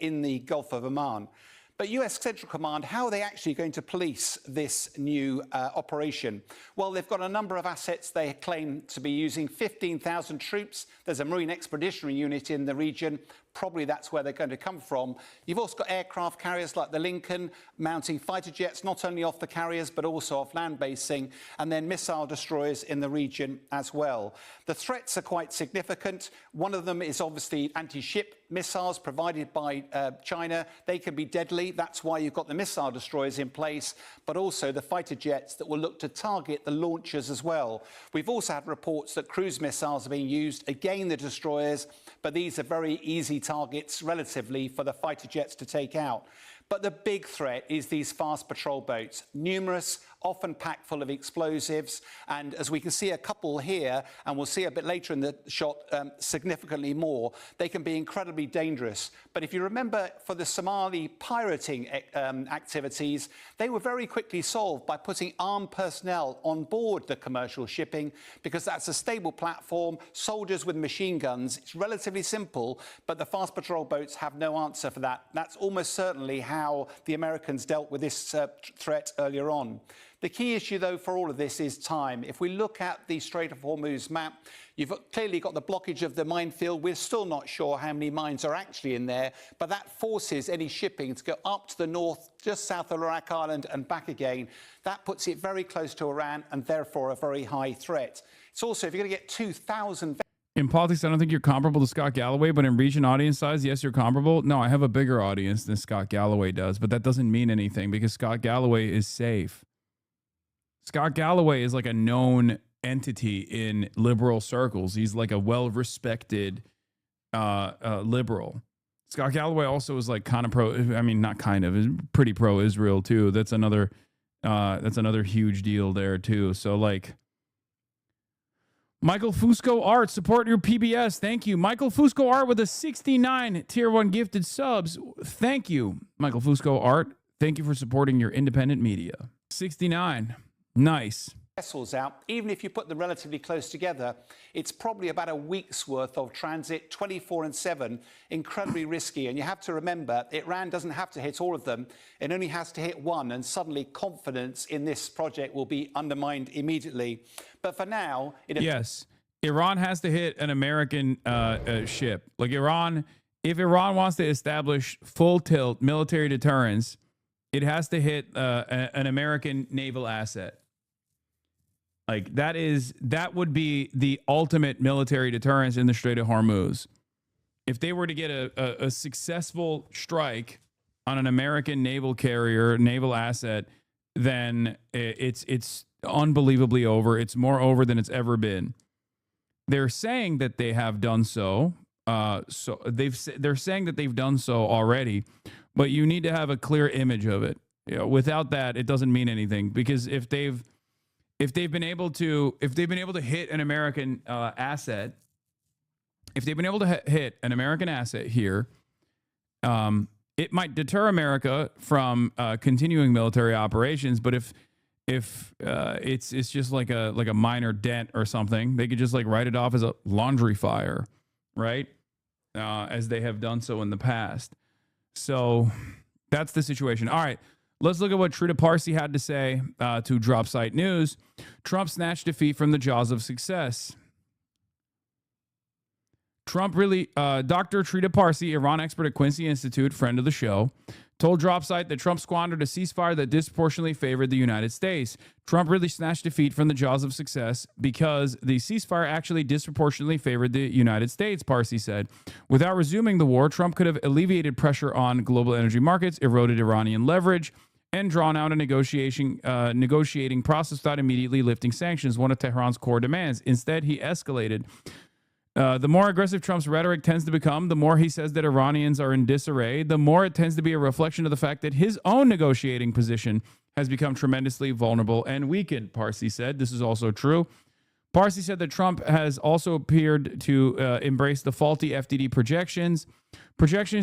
in the Gulf of Oman. But US Central Command, how are they actually going to police this new operation? Well, they've got a number of assets they claim to be using, 15,000 troops. There's a Marine Expeditionary Unit in the region. Probably that's where they're going to come from. You've also got aircraft carriers like the Lincoln mounting fighter jets, not only off the carriers, but also off land basing, and then missile destroyers in the region as well. The threats are quite significant. One of them is obviously anti-ship missiles provided by China. They can be deadly. That's why you've got the missile destroyers in place, but also the fighter jets that will look to target the launchers as well. We've also had reports that cruise missiles are being used, again the destroyers, but these are very easy targets relatively for the fighter jets to take out. But the big threat is these fast patrol boats, numerous, often packed full of explosives. And as we can see a couple here, and we'll see a bit later in the shot, significantly more, they can be incredibly dangerous. But if you remember, for the Somali pirating activities, they were very quickly solved by putting armed personnel on board the commercial shipping, because that's a stable platform, soldiers with machine guns. It's relatively simple, but the fast patrol boats have no answer for that. That's almost certainly how the Americans dealt with this threat earlier on. The key issue, though, for all of this is time. If we look at the Strait of Hormuz map, you've clearly got the blockage of the minefield. We're still not sure how many mines are actually in there, but that forces any shipping to go up to the north, just south of Iraq Island and back again. That puts it very close to Iran and therefore a very high threat. It's also, if you're going to get 2,000... In politics, I don't think you're comparable to Scott Galloway, but in region audience size, yes, you're comparable. No, I have a bigger audience than Scott Galloway does, but that doesn't mean anything because Scott Galloway is safe. Scott Galloway is like a known entity in liberal circles. He's like a well-respected liberal. Scott Galloway also is like kind of pro. I mean, not kind of, is pretty pro-Israel too. That's another huge deal there too. So like, Michael Fusco Art, support your PBS. Thank you. Michael Fusco Art with a 69 tier 1 gifted subs. Thank you, Michael Fusco Art. Thank you for supporting your independent media. 69. Nice. Vessels out, even if you put them relatively close together, it's probably about a week's worth of transit, 24/7, incredibly risky. And you have to remember, Iran doesn't have to hit all of them. It only has to hit one, and suddenly confidence in this project will be undermined immediately. But for now, yes, Iran has to hit an American ship. Like Iran, if Iran wants to establish full tilt military deterrence, it has to hit an American naval asset. Like that would be the ultimate military deterrence in the Strait of Hormuz. If they were to get a successful strike on an American naval carrier, naval asset, then it's unbelievably over. It's more over than it's ever been. They're saying that they have done so. They're saying that they've done so already, but you need to have a clear image of it. You know, without that, it doesn't mean anything, because if they've been able to hit an American asset, if they've been able to hit an American asset here, it might deter America from continuing military operations. But if it's just like a minor dent or something, they could just like write it off as a laundry fire, right? As they have done so in the past. So that's the situation. All right. Let's look at what Trita Parsi had to say to Drop Site News. Trump snatched defeat from the jaws of success. Dr. Trita Parsi, Iran expert at Quincy Institute, friend of the show, told Drop Site that Trump squandered a ceasefire that disproportionately favored the United States. Trump really snatched defeat from the jaws of success because the ceasefire actually disproportionately favored the United States, Parsi said. Without resuming the war, Trump could have alleviated pressure on global energy markets, eroded Iranian leverage, and drawn out a negotiating process without immediately lifting sanctions, one of Tehran's core demands. Instead, he escalated. The more aggressive Trump's rhetoric tends to become, the more he says that Iranians are in disarray, the more it tends to be a reflection of the fact that his own negotiating position has become tremendously vulnerable and weakened, Parsi said. This is also true. Parsi said that Trump has also appeared to embrace the faulty FDD projections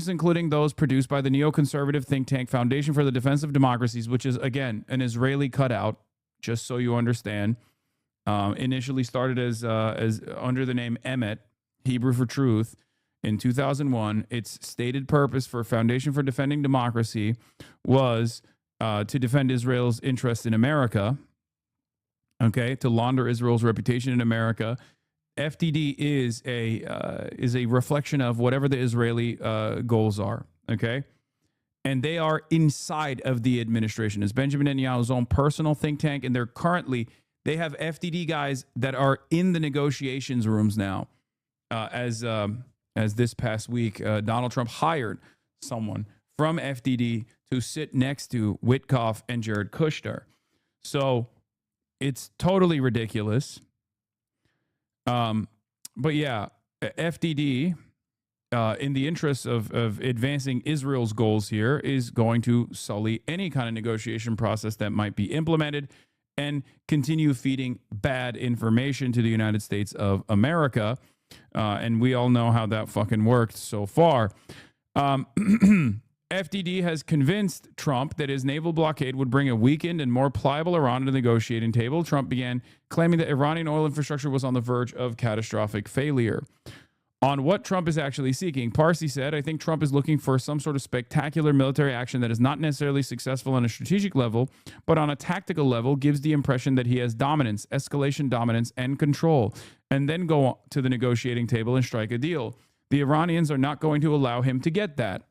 including those produced by the neoconservative think tank Foundation for the Defense of Democracies, which is, again, an Israeli cutout, just so you understand. Initially started as under the name Emet, Hebrew for Truth, in 2001. Its stated purpose for Foundation for Defending Democracy was to defend Israel's interest in America, okay, to launder Israel's reputation in America. FDD is a reflection of whatever the Israeli goals are, okay? And they are inside of the administration. It's Benjamin Netanyahu's own personal think tank, and they have FDD guys that are in the negotiations rooms now. As this past week, Donald Trump hired someone from FDD to sit next to Witkoff and Jared Kushner. So it's totally ridiculous. But yeah, FDD, in the interest of advancing Israel's goals here, is going to sully any kind of negotiation process that might be implemented and continue feeding bad information to the United States of America. And we all know how that fucking worked so far. FDD has convinced Trump that his naval blockade would bring a weakened and more pliable Iran to the negotiating table. Trump began claiming that Iranian oil infrastructure was on the verge of catastrophic failure. On what Trump is actually seeking, Parsi said, I think Trump is looking for some sort of spectacular military action that is not necessarily successful on a strategic level, but on a tactical level gives the impression that he has dominance, escalation dominance, and control, and then go to the negotiating table and strike a deal. The Iranians are not going to allow him to get that.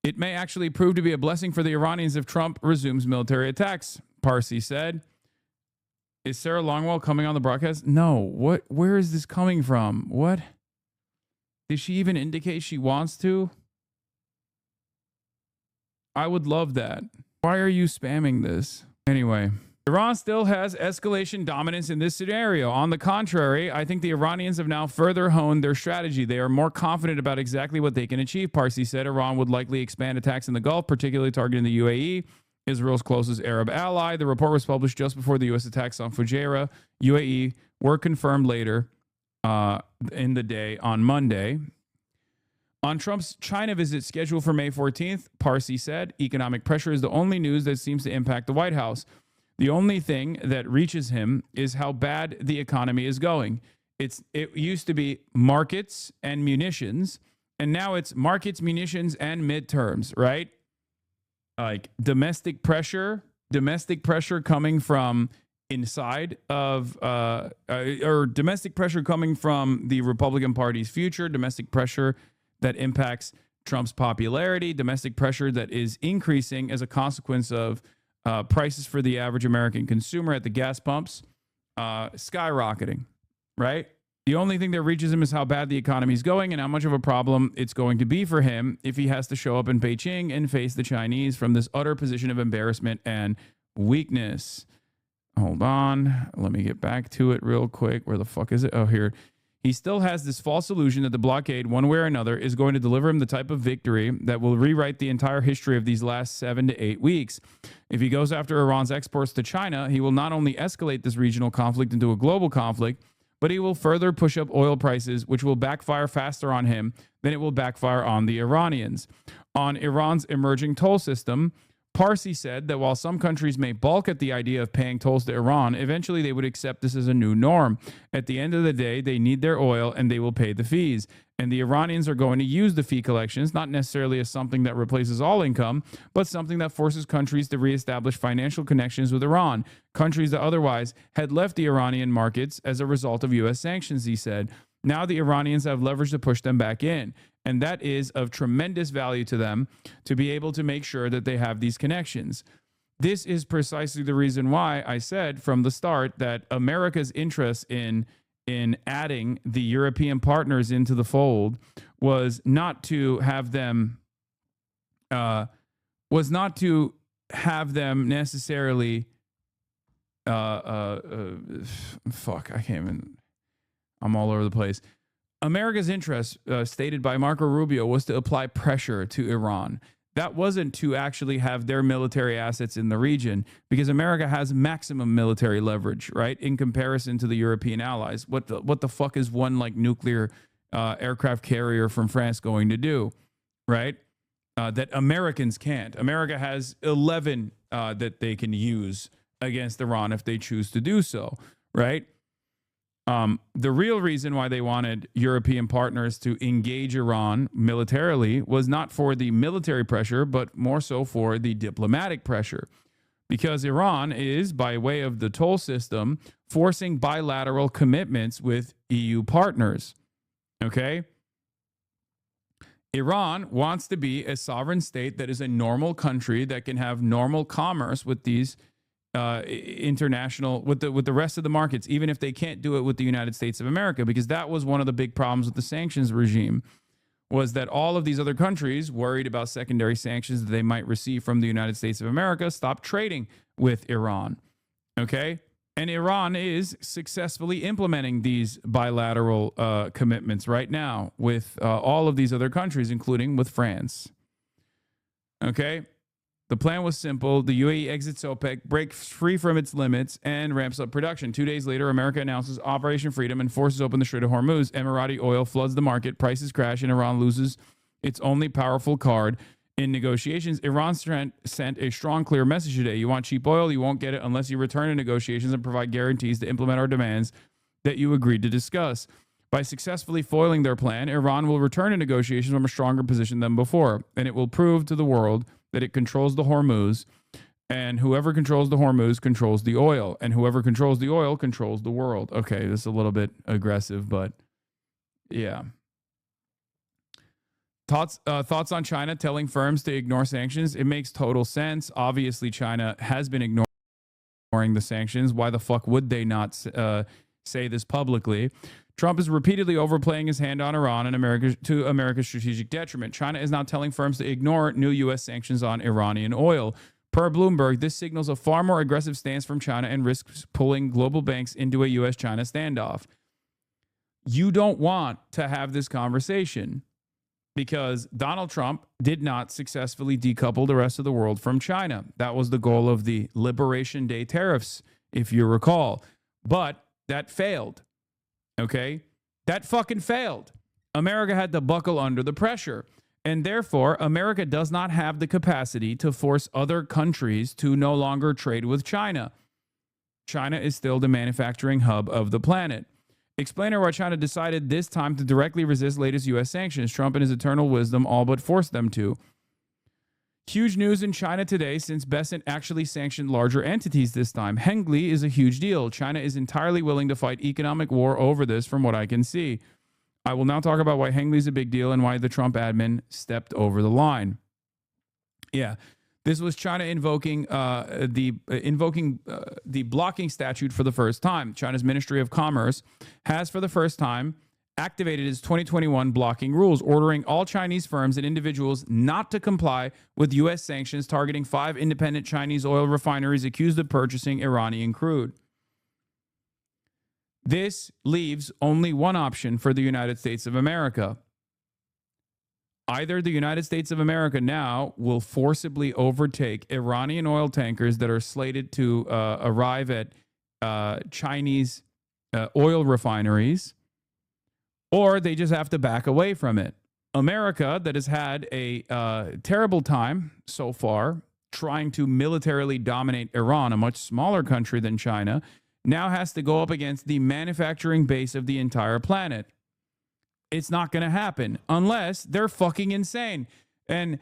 It may actually prove to be a blessing for the Iranians if Trump resumes military attacks, Parsi said. Is Sarah Longwell coming on the broadcast? No. What? Where is this coming from? What? Did she even indicate she wants to? I would love that. Why are you spamming this? Anyway, Iran still has escalation dominance in this scenario. On the contrary, I think the Iranians have now further honed their strategy. They are more confident about exactly what they can achieve. Parsi said Iran would likely expand attacks in the Gulf, particularly targeting the UAE, Israel's closest Arab ally. The report was published just before the U.S. attacks on Fujairah, UAE, were confirmed later in the day on Monday. On Trump's China visit scheduled for May 14th, Parsi said, economic pressure is the only news that seems to impact the White House. The only thing that reaches him is how bad the economy is going. It used to be markets and munitions, and now it's markets, munitions, and midterms, right? Like domestic pressure coming from inside of, or domestic pressure coming from the Republican Party's future, domestic pressure that impacts Trump's popularity, domestic pressure that is increasing as a consequence of prices for the average American consumer at the gas pumps skyrocketing, right? The only thing that reaches him is how bad the economy is going and how much of a problem it's going to be for him if he has to show up in Beijing and face the Chinese from this utter position of embarrassment and weakness. Hold on. Let me get back to it real quick. Where the fuck is it? Oh, here. He still has this false illusion that the blockade, one way or another, is going to deliver him the type of victory that will rewrite the entire history of these last 7 to 8 weeks. If he goes after Iran's exports to China, he will not only escalate this regional conflict into a global conflict, but he will further push up oil prices, which will backfire faster on him than it will backfire on the Iranians. On Iran's emerging toll system, Parsi said that while some countries may balk at the idea of paying tolls to Iran, eventually they would accept this as a new norm. At the end of the day, they need their oil and they will pay the fees. And the Iranians are going to use the fee collections, not necessarily as something that replaces all income, but something that forces countries to reestablish financial connections with Iran, countries that otherwise had left the Iranian markets as a result of U.S. sanctions, he said. Now the Iranians have leverage to push them back in. And that is of tremendous value to them to be able to make sure that they have these connections. This is precisely the reason why I said from the start that America's interest in adding the European partners into the fold was not to have them necessarily fuck, I can't even, I'm all over the place. America's interest, stated by Marco Rubio, was to apply pressure to Iran. That wasn't to actually have their military assets in the region, because America has maximum military leverage, right, in comparison to the European allies. What the fuck is one like nuclear aircraft carrier from France going to do, right? That Americans can't. America has 11 that they can use against Iran if they choose to do so, right? The real reason why they wanted European partners to engage Iran militarily was not for the military pressure, but more so for the diplomatic pressure. Because Iran is, by way of the toll system, forcing bilateral commitments with EU partners. Okay? Iran wants to be a sovereign state that is a normal country that can have normal commerce with these international, with the rest of the markets, even if they can't do it with the United States of America, because that was one of the big problems with the sanctions regime, was that all of these other countries, worried about secondary sanctions that they might receive from the United States of America, stopped trading with Iran. Okay? And Iran is successfully implementing these bilateral commitments right now with all of these other countries, including with France. Okay? The plan was simple. The UAE exits OPEC, breaks free from its limits, and ramps up production. 2 days later, America announces Operation Freedom and forces open the Strait of Hormuz. Emirati oil floods the market, prices crash, and Iran loses its only powerful card in negotiations. Iran sent a strong, clear message today. You want cheap oil? You won't get it unless you return to negotiations and provide guarantees to implement our demands that you agreed to discuss. By successfully foiling their plan, Iran will return to negotiations from a stronger position than before, and it will prove to the world that it controls the Hormuz, and whoever controls the Hormuz controls the oil, and whoever controls the oil controls the world. Okay, this is a little bit aggressive, but yeah. Thoughts on China telling firms to ignore sanctions? It makes total sense. Obviously, China has been ignoring the sanctions. Why the fuck would they not say this publicly? Trump is repeatedly overplaying his hand on Iran and America's strategic detriment. China is now telling firms to ignore new U.S. sanctions on Iranian oil. Per Bloomberg, this signals a far more aggressive stance from China and risks pulling global banks into a U.S.-China standoff. You don't want to have this conversation because Donald Trump did not successfully decouple the rest of the world from China. That was the goal of the Liberation Day tariffs, if you recall. But that failed. Okay? That fucking failed. America had to buckle under the pressure. And therefore, America does not have the capacity to force other countries to no longer trade with China. China is still the manufacturing hub of the planet. Explainer why China decided this time to directly resist latest U.S. sanctions. Trump in his eternal wisdom all but forced them to. Huge news in China today since Besant actually sanctioned larger entities this time. Hengli is a huge deal. China is entirely willing to fight economic war over this from what I can see. I will now talk about why Hengli is a big deal and why the Trump admin stepped over the line. Yeah, this was China invoking the blocking statute for the first time. China's Ministry of Commerce has for the first time activated its 2021 blocking rules, ordering all Chinese firms and individuals not to comply with U.S. sanctions targeting 5 independent Chinese oil refineries accused of purchasing Iranian crude. This leaves only one option for the United States of America. Either the United States of America now will forcibly overtake Iranian oil tankers that are slated to arrive at Chinese oil refineries, or they just have to back away from it. America, that has had a terrible time so far trying to militarily dominate Iran, a much smaller country than China, now has to go up against the manufacturing base of the entire planet. It's not going to happen unless they're fucking insane. And,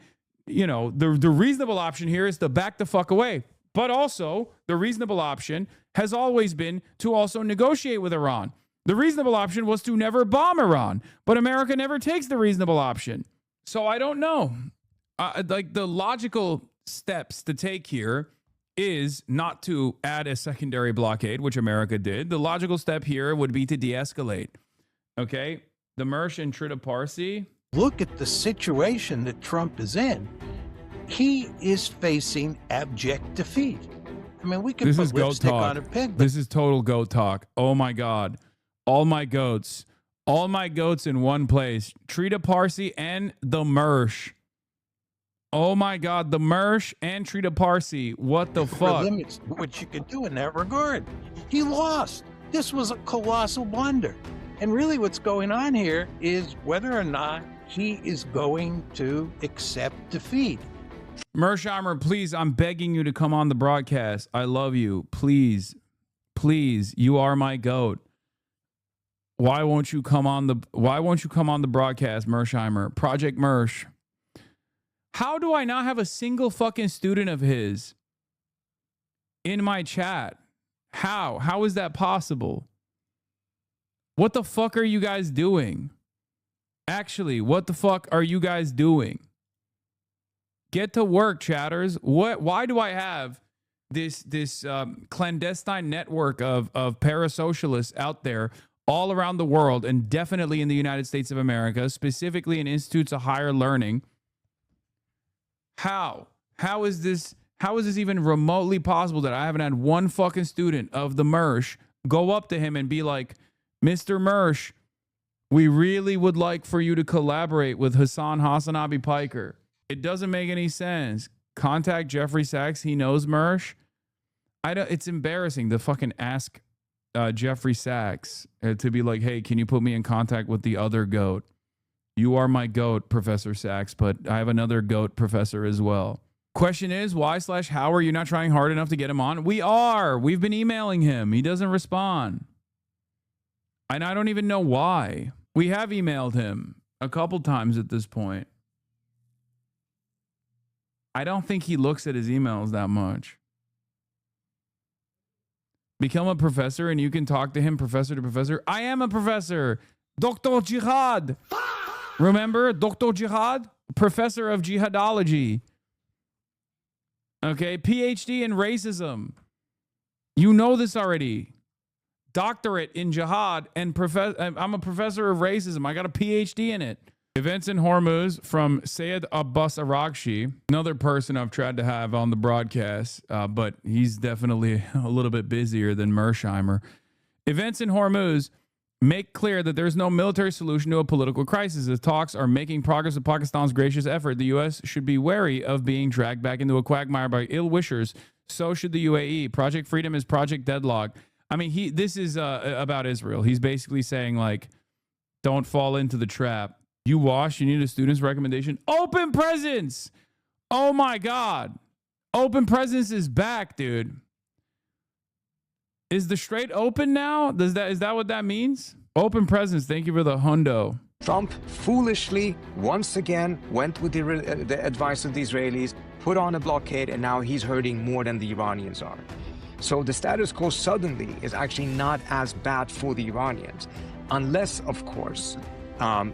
you know, the reasonable option here is to back the fuck away. But also, the reasonable option has always been to also negotiate with Iran. The reasonable option was to never bomb Iran. But America never takes the reasonable option. So I don't know. Like the logical steps to take here is not to add a secondary blockade, which America did. The logical step here would be to de-escalate. Okay? The Mersh and Trita Parsi. Look at the situation that Trump is in. He is facing abject defeat. I mean, we can This put is goat lipstick talk. on a pig. This is total goat talk. Oh my God. All my goats. All my goats in one place. Trita Parsi and the Mersh. Oh my God, the Mersh and Trita Parsi. What the There fuck? were limits to what you could do in that regard. He lost. This was a colossal blunder. And really what's going on here is whether or not he is going to accept defeat. Mersheimer, please, I'm begging you to come on the broadcast. I love you. Please, please, you are my goat. Why won't you come on the broadcast, Mersheimer? Project Mersh. How do I not have a single fucking student of his in my chat? How? How is that possible? What the fuck are you guys doing? Actually, what the fuck are you guys doing? Get to work, chatters. Why do I have this clandestine network of parasocialists out there all around the world, and definitely in the United States of America, specifically in institutes of higher learning? How is this even remotely possible that I haven't had one fucking student of the Mersh go up to him and be like, Mr. Mersh, we really would like for you to collaborate with Hasanabi Piker. It doesn't make any sense. Contact Jeffrey Sachs. He knows Mersh. It's embarrassing to fucking ask Jeffrey Sachs to be like, hey, can you put me in contact with the other goat? You are my goat, Professor Sachs, but I have another goat professor as well. Question is, why/how are you not trying hard enough to get him on? We are. We've been emailing him. He doesn't respond. And I don't even know why. We have emailed him a couple times at this point. I don't think he looks at his emails that much. Become a professor and you can talk to him professor to professor. I am a professor. Dr. Jihad. Remember Dr. Jihad? Professor of jihadology. Okay, PhD in racism. You know this already. Doctorate in jihad and I'm a professor of racism. I got a PhD in it. Events in Hormuz from Sayed Abbas Araghchi, another person I've tried to have on the broadcast, but he's definitely a little bit busier than Mersheimer. Events in Hormuz make clear that there's no military solution to a political crisis. The talks are making progress with Pakistan's gracious effort. The U.S. should be wary of being dragged back into a quagmire by ill-wishers. So should the UAE. Project Freedom is Project Deadlock. I mean, this is about Israel. He's basically saying, like, don't fall into the trap. You need a student's recommendation. Open Presence! Oh my God. Open Presence is back, dude. Is the Strait open now? Is that what that means? Open Presence, thank you for the hundo. Trump foolishly, once again, went with the advice of the Israelis, put on a blockade, and now he's hurting more than the Iranians are. So the status quo suddenly is actually not as bad for the Iranians, unless, of course,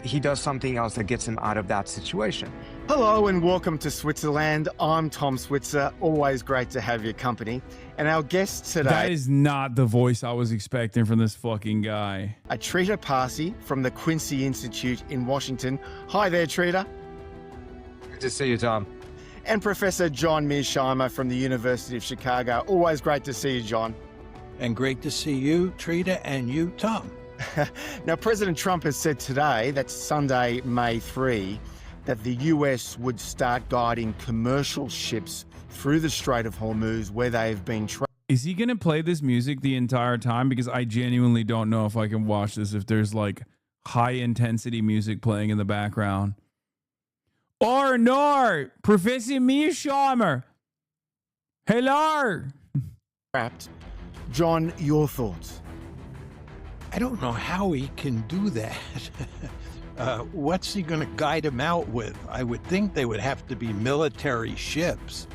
he does something else that gets him out of that situation. Hello and welcome to Switzerland. I'm Tom Switzer. Always great to have your company. And our guest today... That is not the voice I was expecting from this fucking guy. Trita Parsi from the Quincy Institute in Washington. Hi there, Trita. Good to see you, Tom. And Professor John Mearsheimer from the University of Chicago. Always great to see you, John. And great to see you, Trita, and you, Tom. Now, President Trump has said today, that's Sunday, May 3, that the US would start guiding commercial ships through the Strait of Hormuz where they've been trapped. Is he going to play this music the entire time? Because I genuinely don't know if I can watch this if there's like high intensity music playing in the background. Or no, Professor Mearsheimer. Hello. Trapped. John, your thoughts? I don't know how he can do that. What's he going to guide him out with? I would think they would have to be military ships.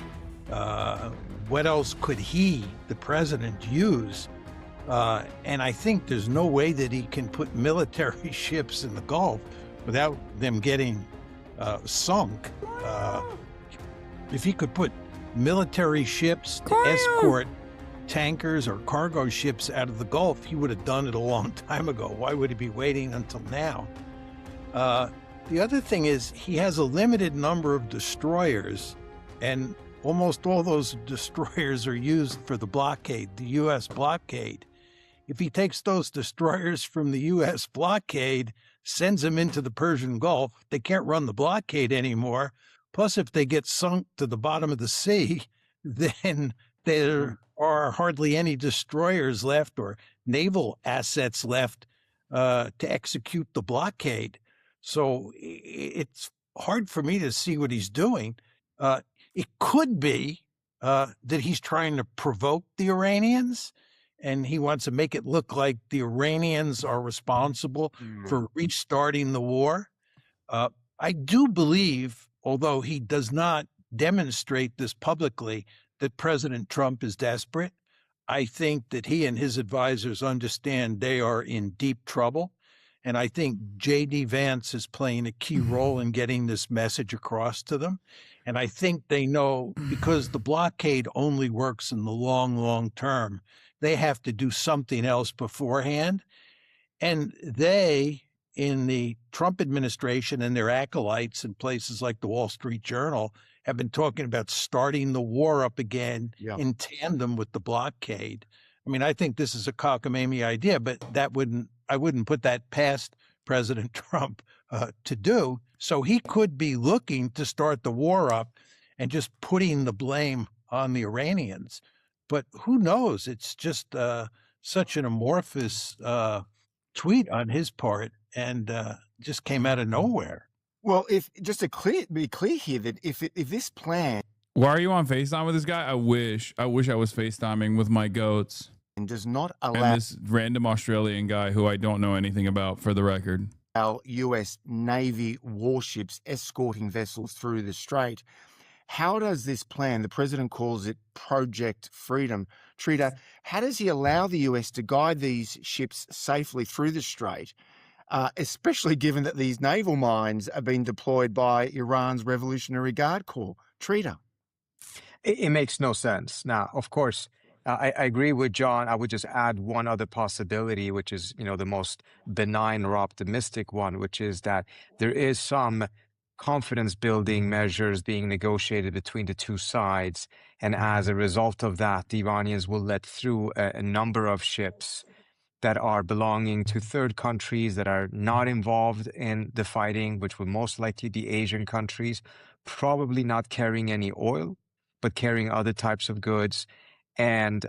What else could he, the president, use? And I think there's no way that he can put military ships in the Gulf without them getting sunk. If he could put military ships to escort tankers or cargo ships out of the Gulf, he would have done it a long time ago. Why would he be waiting until now? The other thing is he has a limited number of destroyers, and almost all those destroyers are used for the blockade, the U.S. blockade. If he takes those destroyers from the U.S. blockade, sends them into the Persian Gulf, they can't run the blockade anymore. Plus, if they get sunk to the bottom of the sea, then there are hardly any destroyers left or naval assets left to execute the blockade. So it's hard for me to see what he's doing. It could be that he's trying to provoke the Iranians, and he wants to make it look like the Iranians are responsible for restarting the war. I do believe, although he does not demonstrate this publicly, that President Trump is desperate. I think that he and his advisors understand they are in deep trouble. And I think J.D. Vance is playing a key role in getting this message across to them. And I think they know, because the blockade only works in the long, long term, they have to do something else beforehand. And they, in the Trump administration and their acolytes in places like the Wall Street Journal, have been talking about starting the war up again in tandem with the blockade. I mean, I think this is a cockamamie idea, but I wouldn't put that past President Trump to do. So he could be looking to start the war up and just putting the blame on the Iranians. But who knows? It's just such an amorphous tweet on his part, and just came out of nowhere. Well, if just to be clear here, that if this plan... Why are you on FaceTime with this guy? I wish I was FaceTiming with my goats. And does not allow... And this random Australian guy who I don't know anything about, for the record. Our U.S. Navy warships escorting vessels through the strait. How does this plan, the president calls it Project Freedom, Trita, how does he allow the U.S. to guide these ships safely through the strait, especially given that these naval mines are being deployed by Iran's Revolutionary Guard Corps? Trita. It makes no sense. Now, of course, I agree with John. I would just add one other possibility, which is, the most benign or optimistic one, which is that there is some confidence building measures being negotiated between the two sides. And as a result of that, the Iranians will let through a number of ships that are belonging to third countries that are not involved in the fighting, which will most likely be Asian countries, probably not carrying any oil, but carrying other types of goods. And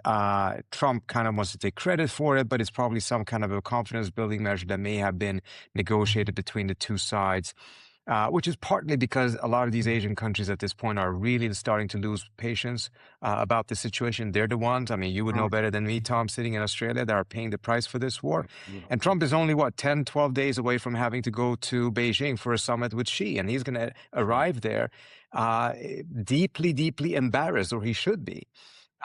Trump kind of wants to take credit for it, but it's probably some kind of a confidence building measure that may have been negotiated between the two sides. Which is partly because a lot of these Asian countries at this point are really starting to lose patience about the situation. They're the ones, I mean, you would know better than me, Tom, sitting in Australia, that are paying the price for this war. And Trump is only, 10, 12 days away from having to go to Beijing for a summit with Xi. And he's going to arrive there deeply, deeply embarrassed, or he should be,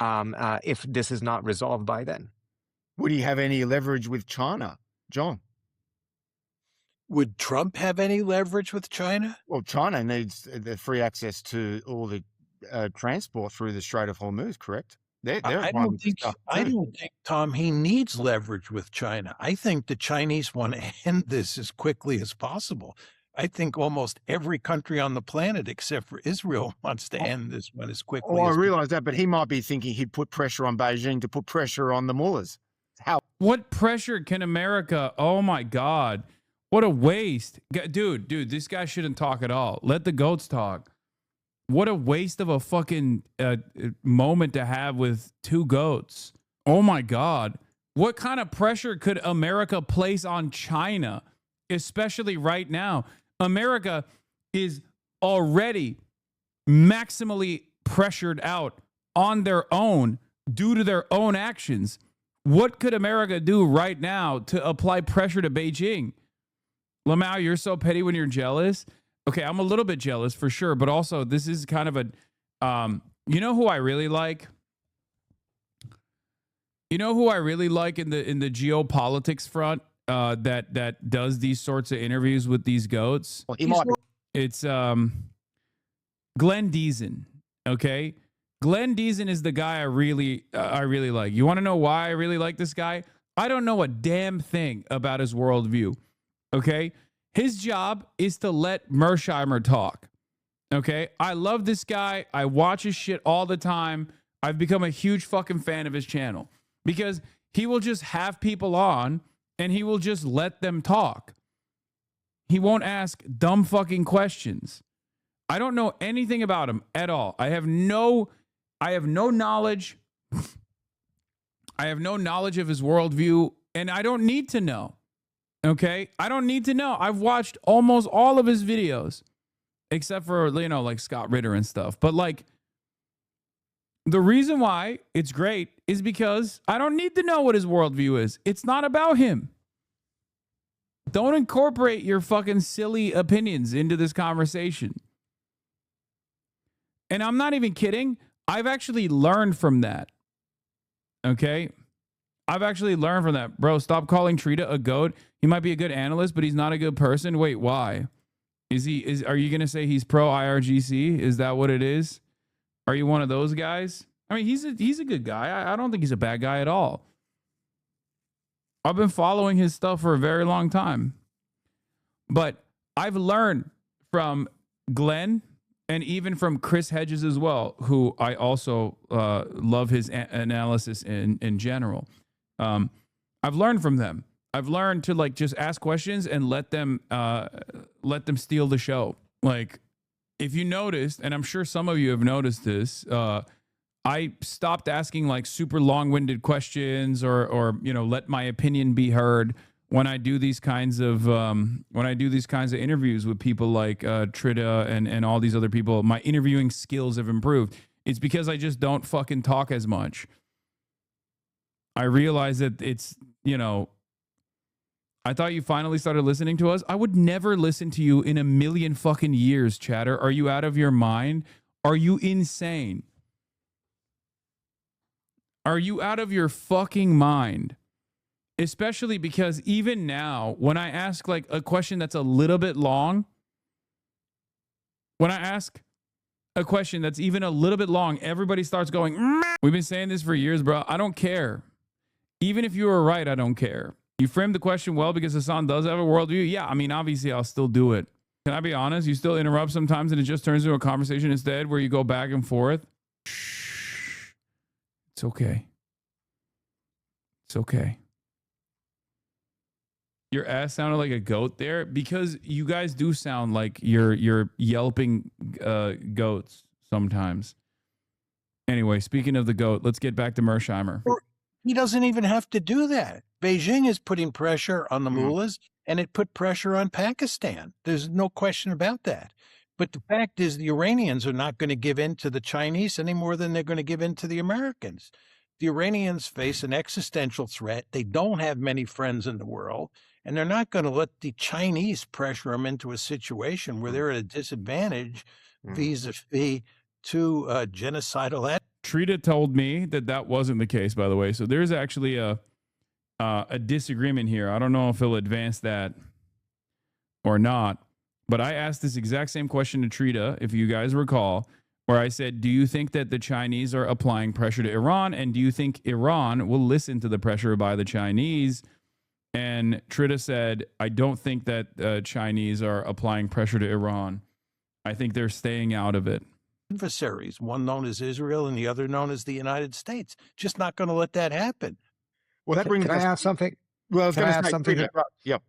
if this is not resolved by then. Would he have any leverage with China, John? Would Trump have any leverage with China? Well, China needs the free access to all the transport through the Strait of Hormuz, correct? I don't think, Tom, he needs leverage with China. I think the Chinese want to end this as quickly as possible. I think almost every country on the planet, except for Israel, wants to end this one as quickly as I realize that, but he might be thinking he'd put pressure on Beijing to put pressure on the mullahs. What pressure can America? Oh my God. What a waste. Dude, this guy shouldn't talk at all. Let the goats talk. What a waste of a fucking moment to have with two goats. Oh my God. What kind of pressure could America place on China, especially right now? America is already maximally pressured out on their own due to their own actions. What could America do right now to apply pressure to Beijing? Lamau, you're so petty when you're jealous. Okay, I'm a little bit jealous for sure, but also this is kind of a, you know who I really like? You know who I really like in the geopolitics front that does these sorts of interviews with these goats? It's Glenn Deason. Okay, Glenn Deason is the guy I really like. You want to know why I really like this guy? I don't know a damn thing about his worldview. Okay, his job is to let Mersheimer talk. Okay, I love this guy. I watch his shit all the time. I've become a huge fucking fan of his channel because he will just have people on and he will just let them talk. He won't ask dumb fucking questions. I don't know anything about him at all. I have no knowledge. I have no knowledge of his worldview, and I don't need to know. Okay, I don't need to know. I've watched almost all of his videos, except for, like Scott Ritter and stuff. But like, the reason why it's great is because I don't need to know what his worldview is. It's not about him. Don't incorporate your fucking silly opinions into this conversation. And I'm not even kidding. I've actually learned from that. Okay? I've actually learned from that. Bro, stop calling Trita a goat. He might be a good analyst, but he's not a good person. Wait, why? Are you going to say he's pro IRGC? Is that what it is? Are you one of those guys? I mean, he's a good guy. I don't think he's a bad guy at all. I've been following his stuff for a very long time. But I've learned from Glenn and even from Chris Hedges as well, who I also love his analysis in general. I've learned from them. I've learned to just ask questions and let them steal the show. Like, if you noticed, and I'm sure some of you have noticed this, I stopped asking super long-winded questions or let my opinion be heard when I do these kinds of interviews with people like Trita and all these other people. My interviewing skills have improved. It's because I just don't fucking talk as much. I realize that it's, I thought you finally started listening to us. I would never listen to you in a million fucking years, chatter. Are you out of your mind? Are you insane? Are you out of your fucking mind? Especially because even now, when I ask a question that's a little bit long, when I ask a question that's even a little bit long, everybody starts going, we've been saying this for years, bro. I don't care. Even if you were right, I don't care. You framed the question well because Hasan does have a worldview. Yeah, I mean, obviously, I'll still do it. Can I be honest? You still interrupt sometimes and it just turns into a conversation instead where you go back and forth. Shh. It's okay. It's okay. Your ass sounded like a goat there because you guys do sound like you're yelping goats sometimes. Anyway, speaking of the goat, let's get back to Mersheimer. He doesn't even have to do that. Beijing is putting pressure on the mullahs, and it put pressure on Pakistan. There's no question about that. But the fact is the Iranians are not going to give in to the Chinese any more than they're going to give in to the Americans. The Iranians face an existential threat. They don't have many friends in the world, and they're not going to let the Chinese pressure them into a situation where they're at a disadvantage vis-a-vis to genocidal acts. Trita told me that wasn't the case, by the way. So there's actually a disagreement here. I don't know if he'll advance that or not. But I asked this exact same question to Trita, if you guys recall, where I said, do you think that the Chinese are applying pressure to Iran? And do you think Iran will listen to the pressure by the Chinese? And Trita said, I don't think that Chinese are applying pressure to Iran. I think they're staying out of it. Adversaries, one known as Israel and the other known as the United States. Just not going to let that happen. Well, that brings. Can I add something? Well, I was Can going I to add say, something? yep.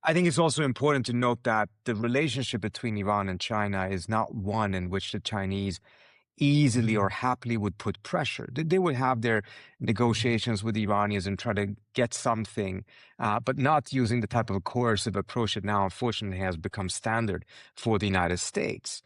I think it's also important to note that the relationship between Iran and China is not one in which the Chinese easily or happily would put pressure. They would have their negotiations with the Iranians and try to get something, but not using the type of a coercive approach that now, unfortunately, has become standard for the United States.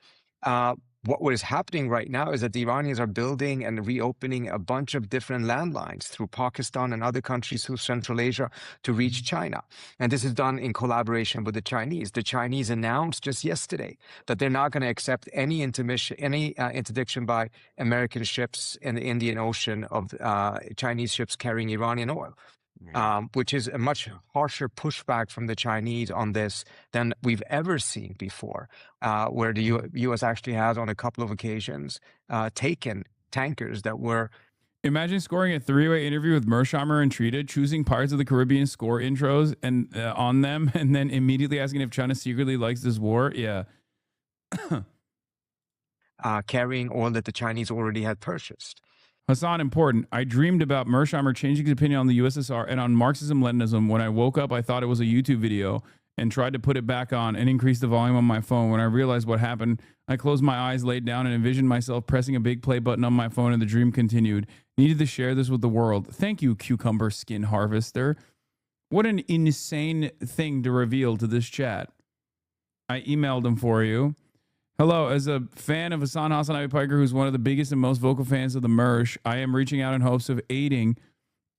What is happening right now is that the Iranians are building and reopening a bunch of different landlines through Pakistan and other countries through Central Asia to reach China. And this is done in collaboration with the Chinese. The Chinese announced just yesterday that they're not going to accept any interdiction by American ships in the Indian Ocean of Chinese ships carrying Iranian oil. Which is a much harsher pushback from the Chinese on this than we've ever seen before, where the U.S. actually has, on a couple of occasions, taken tankers that were... Imagine scoring a three-way interview with Mersheimer and Trita, choosing Pirates of the Caribbean score intros and on them, and then immediately asking if China secretly likes this war. Yeah. Carrying oil that the Chinese already had purchased. Hasan, important. I dreamed about Mersheimer changing his opinion on the USSR and on Marxism-Leninism. When I woke up, I thought it was a YouTube video and tried to put it back on and increase the volume on my phone. When I realized what happened, I closed my eyes, laid down, and envisioned myself pressing a big play button on my phone, and the dream continued. Needed to share this with the world. Thank you, Cucumber Skin Harvester. What an insane thing to reveal to this chat. I emailed him for you. Hello, as a fan of Hasanabi Piker, who's one of the biggest and most vocal fans of the Mersh, I am reaching out in hopes of aiding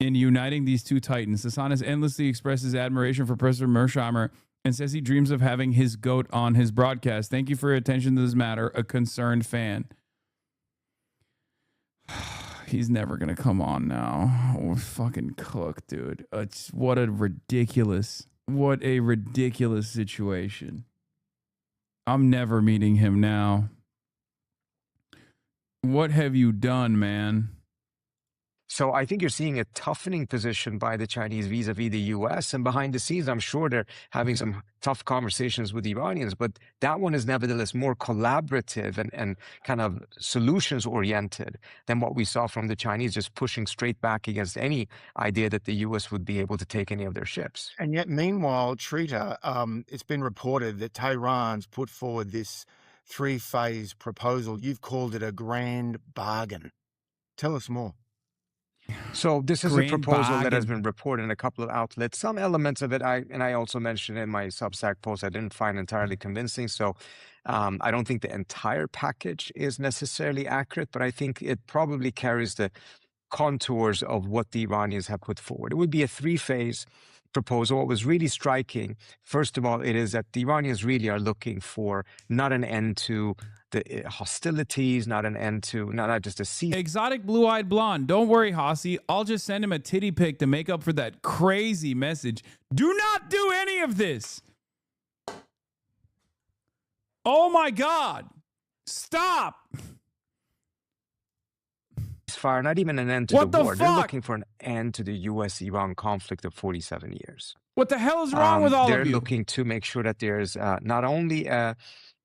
in uniting these two titans. Hasan has endlessly expressed his admiration for President Mersheimer and says he dreams of having his goat on his broadcast. Thank you for your attention to this matter, a concerned fan. He's never going to come on now. We're fucking cooked, dude. What a ridiculous situation. I'm never meeting him now. What have you done, man? So I think you're seeing a toughening position by the Chinese vis-a-vis the U.S. And behind the scenes, I'm sure they're having some tough conversations with the Iranians. But that one is nevertheless more collaborative and kind of solutions-oriented than what we saw from the Chinese, just pushing straight back against any idea that the U.S. would be able to take any of their ships. And yet, meanwhile, Trita, it's been reported that Tehran's put forward this three-phase proposal. You've called it a grand bargain. Tell us more. So this is a proposal that has been reported in a couple of outlets. Some elements of it, I also mentioned in my Substack post, I didn't find entirely convincing. So I don't think the entire package is necessarily accurate, but I think it probably carries the contours of what the Iranians have put forward. It would be a three-phase proposal. What was really striking, first of all, it is that the Iranians really are looking for not an end to the hostilities, not an end to, not just a cease. Exotic blue-eyed blonde. Don't worry, Hossie. I'll just send him a titty pic to make up for that crazy message. Do not do any of this. Oh my God. Stop. Ceasefire, not even an end to What the the war. They're fuck? looking for an end to the U.S.-Iran conflict of 47 years. What the hell is wrong with all They're of you? looking to make sure that there's not only a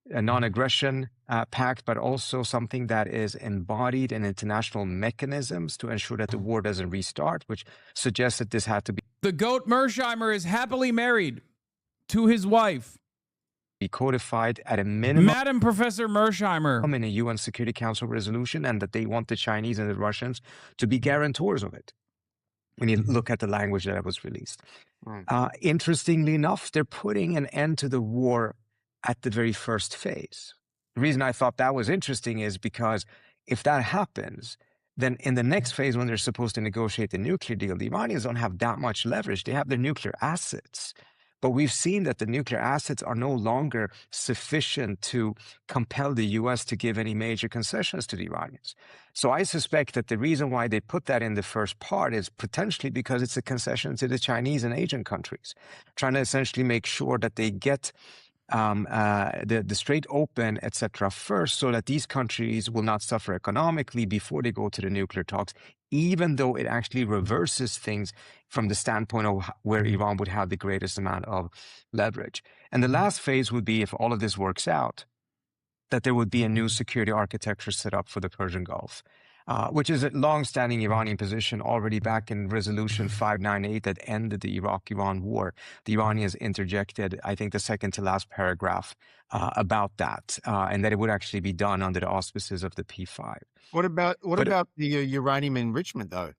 non-aggression pact, but also something that is embodied in international mechanisms to ensure that the war doesn't restart, which suggests that this had to The goat Mersheimer is happily married to his wife, be codified at a minimum. Madam Professor Mersheimer. In a UN Security Council resolution, and that they want the Chinese and the Russians to be guarantors of it. When you look at the language that was released. Interestingly enough, they're putting an end to the war at the very first phase. The reason I thought that was interesting is because if that happens, then in the next phase, when they're supposed to negotiate the nuclear deal, the Iranians don't have that much leverage. They have their nuclear assets. But we've seen that the nuclear assets are no longer sufficient to compel the U.S. to give any major concessions to the Iranians. So I suspect that the reason why they put that in the first part is potentially because it's a concession to the Chinese and Asian countries, trying to essentially make sure that they get the Strait open, etc., first, so that these countries will not suffer economically before they go to the nuclear talks, even though it actually reverses things from the standpoint of where Iran would have the greatest amount of leverage. And the last phase would be, if all of this works out, that there would be a new security architecture set up for the Persian Gulf, which is a long-standing Iranian position already back in Resolution 598 that ended the Iraq-Iran war. The Iranians interjected, I think, the second to last paragraph about that, and that it would actually be done under the auspices of the P5. What about the uranium enrichment, though?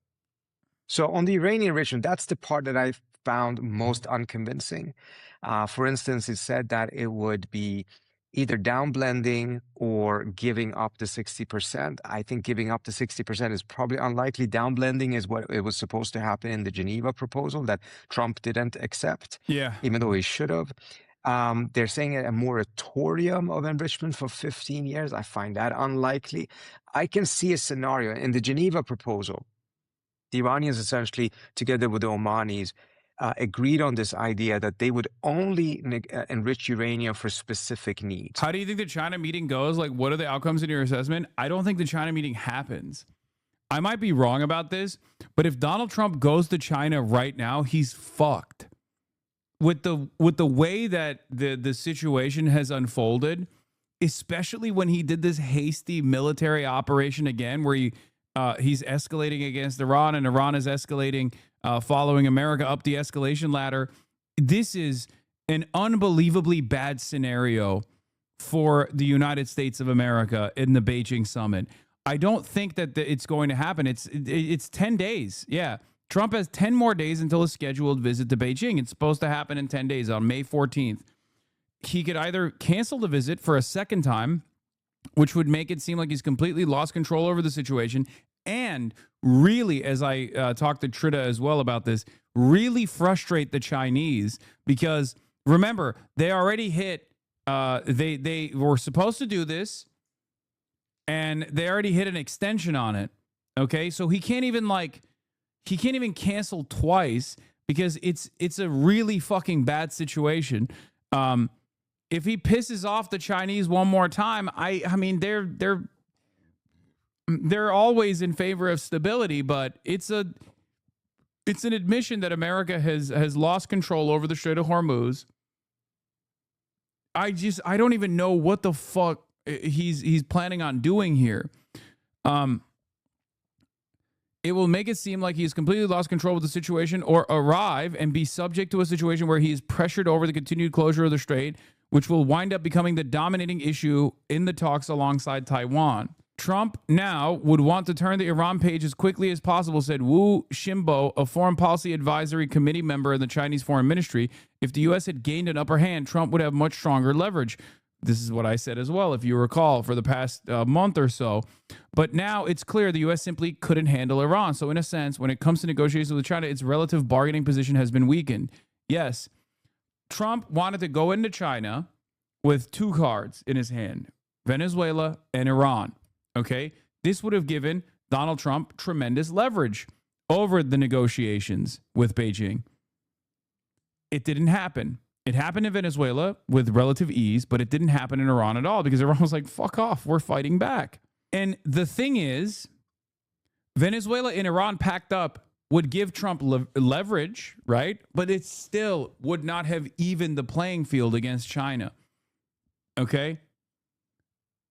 So on the uranium enrichment, that's the part that I found most unconvincing. For instance, it said that it would be either downblending or giving up the 60%. I think giving up the 60% is probably unlikely. Downblending is what it was supposed to happen in the Geneva proposal that Trump didn't accept, even though he should have. They're saying a moratorium of enrichment for 15 years. I find that unlikely. I can see a scenario in the Geneva proposal. The Iranians essentially, together with the Omanis, agreed on this idea that they would only enrich uranium for specific needs. How do you think the China meeting goes? Like, what are the outcomes in your assessment? I don't think the China meeting happens. I might be wrong about this, but if Donald Trump goes to China right now, he's fucked. With the way that the situation has unfolded, especially when he did this hasty military operation again, where he's escalating against Iran and Iran is escalating, following America up the escalation ladder. This is an unbelievably bad scenario for the United States of America in the Beijing summit. I don't think that it's going to happen. It's 10 days. Yeah. Trump has 10 more days until his scheduled visit to Beijing. It's supposed to happen in 10 days on May 14th. He could either cancel the visit for a second time, which would make it seem like he's completely lost control over the situation, and really, as I talked to Trita as well about this, really frustrate the Chinese, because remember, they already hit, they were supposed to do this, and they already hit an extension on it. Okay, so he can't even cancel twice, because it's a really fucking bad situation. If he pisses off the Chinese one more time, I mean they're always in favor of stability, but it's an admission that America has lost control over the Strait of Hormuz. I don't even know what the fuck he's planning on doing here. It will make it seem like he's completely lost control of the situation, or arrive and be subject to a situation where he is pressured over the continued closure of the strait, which will wind up becoming the dominating issue in the talks alongside Taiwan. Trump now would want to turn the Iran page as quickly as possible, said Wu Xinbo, a foreign policy advisory committee member in the Chinese foreign ministry. If the U.S. had gained an upper hand, Trump would have much stronger leverage. This is what I said as well, if you recall, for the past month or so. But now it's clear the U.S. simply couldn't handle Iran. So in a sense, when it comes to negotiations with China, its relative bargaining position has been weakened. Yes, Trump wanted to go into China with two cards in his hand, Venezuela and Iran. Okay, this would have given Donald Trump tremendous leverage over the negotiations with Beijing. It didn't happen. It happened in Venezuela with relative ease, but it didn't happen in Iran at all because Iran was like, fuck off, we're fighting back. And the thing is, Venezuela and Iran packed up would give Trump leverage, right? But it still would not have evened the playing field against China. Okay?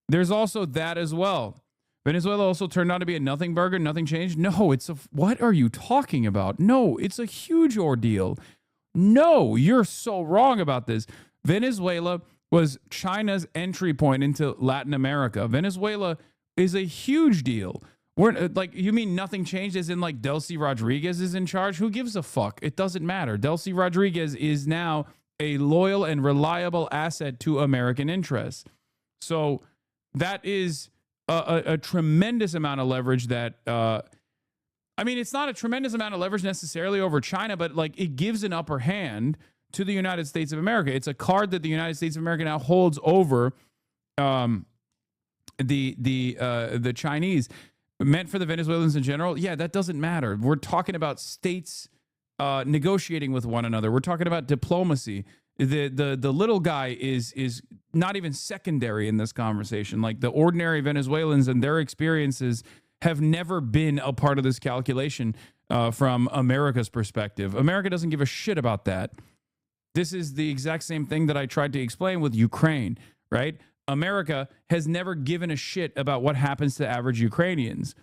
There's also that as well. Venezuela also turned out to be a nothing burger, nothing changed. No, what are you talking about? No, it's a huge ordeal. No, you're so wrong about this. Venezuela was China's entry point into Latin America. Venezuela is a huge deal. We're like, you mean nothing changed as in like Delcy Rodriguez is in charge? Who gives a fuck? It doesn't matter. Delcy Rodriguez is now a loyal and reliable asset to American interests. So that is a tremendous amount of leverage that, I mean, it's not a tremendous amount of leverage necessarily over China, but like it gives an upper hand to the United States of America. It's a card that the United States of America now holds over the Chinese. Meant for the Venezuelans in general, yeah, that doesn't matter. We're talking about states negotiating with one another. We're talking about diplomacy. The little guy is not even secondary in this conversation. Like the ordinary Venezuelans and their experiences have never been a part of this calculation from America's perspective. America doesn't give a shit about that. This is the exact same thing that I tried to explain with Ukraine, right? America has never given a shit about what happens to average Ukrainians.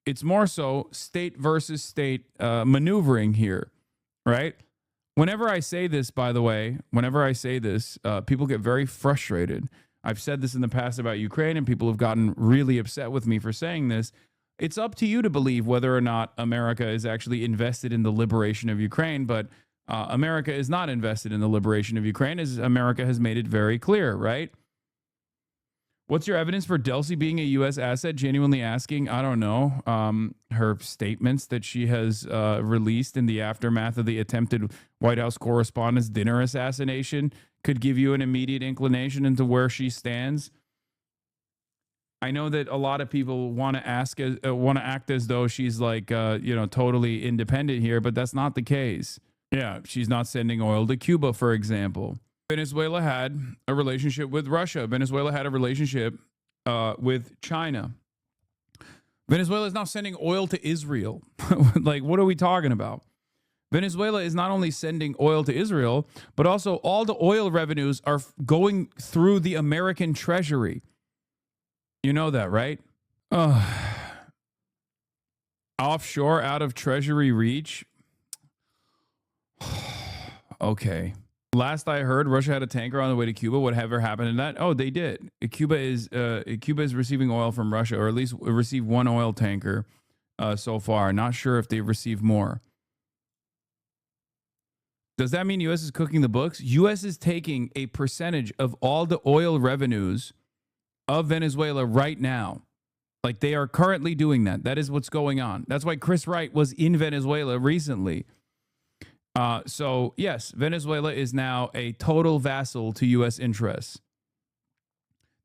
It's more so state versus state maneuvering here, right? Whenever I say this, by the way, people get very frustrated. I've said this in the past about Ukraine, and people have gotten really upset with me for saying this. It's up to you to believe whether or not America is actually invested in the liberation of Ukraine, but America is not invested in the liberation of Ukraine, as America has made it very clear, right? What's your evidence for Delcy being a U.S. asset? Genuinely asking, I don't know. Her statements that she has released in the aftermath of the attempted White House Correspondents' Dinner assassination could give you an immediate inclination into where she stands. I know that a lot of people want to act as though she's like, totally independent here, but that's not the case. Yeah, she's not sending oil to Cuba, for example. Venezuela had a relationship with Russia. Venezuela had a relationship with China. Venezuela is now sending oil to Israel. Like, what are we talking about? Venezuela is not only sending oil to Israel, but also all the oil revenues are going through the American Treasury. You know that, right? Offshore, out of Treasury reach. Okay. Last I heard, Russia had a tanker on the way to Cuba. Whatever happened to that? Oh, they did. Cuba is receiving oil from Russia, or at least received one oil tanker so far. Not sure if they've received more. Does that mean U.S. is cooking the books? U.S. is taking a percentage of all the oil revenues of Venezuela right now. Like, they are currently doing that. That is what's going on. That's why Chris Wright was in Venezuela recently. So, yes, Venezuela is now a total vassal to U.S. interests.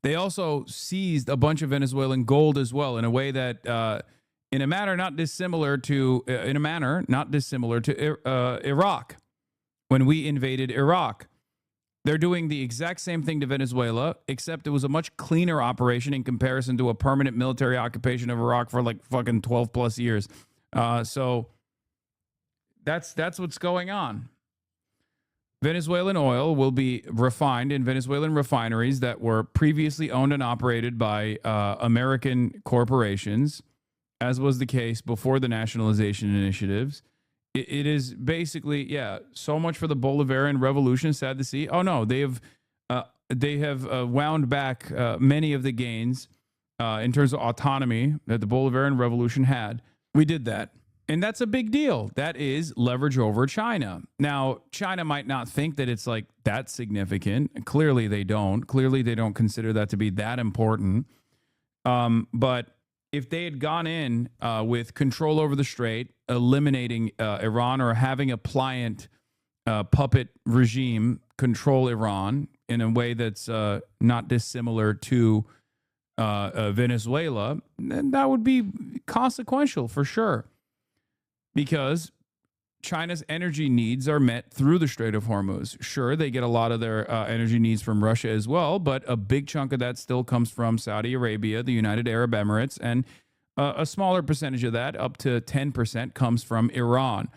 They also seized a bunch of Venezuelan gold as well in a way that, in a manner not dissimilar to Iraq. When we invaded Iraq, they're doing the exact same thing to Venezuela, except it was a much cleaner operation in comparison to a permanent military occupation of Iraq for like fucking 12 plus years. So that's what's going on. Venezuelan oil will be refined in Venezuelan refineries that were previously owned and operated by American corporations, as was the case before the nationalization initiatives. It is basically, so much for the Bolivarian Revolution. Sad to see. Oh no, they have wound back many of the gains in terms of autonomy that the Bolivarian Revolution had. We did that. And that's a big deal. That is leverage over China. Now, China might not think that it's like that significant. Clearly they don't. Clearly they don't consider that to be that important. But if they had gone in with control over the strait, eliminating Iran, or having a pliant puppet regime control Iran in a way that's not dissimilar to Venezuela, then that would be consequential for sure. Because China's energy needs are met through the Strait of Hormuz. Sure, they get a lot of their energy needs from Russia as well, but a big chunk of that still comes from Saudi Arabia, the United Arab Emirates, and a smaller percentage of that, up to 10%, comes from Iran.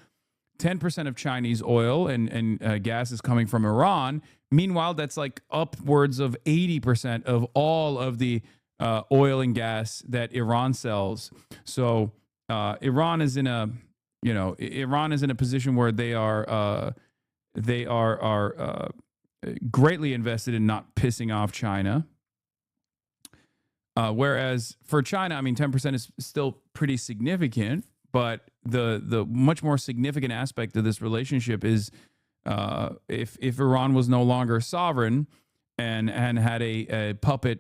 10% of Chinese oil and gas is coming from Iran. Meanwhile, that's like upwards of 80% of all of the oil and gas that Iran sells. So Iran is in a position where they are greatly invested in not pissing off China. Whereas for China, I mean, 10% is still pretty significant, but the much more significant aspect of this relationship is if Iran was no longer sovereign and had a puppet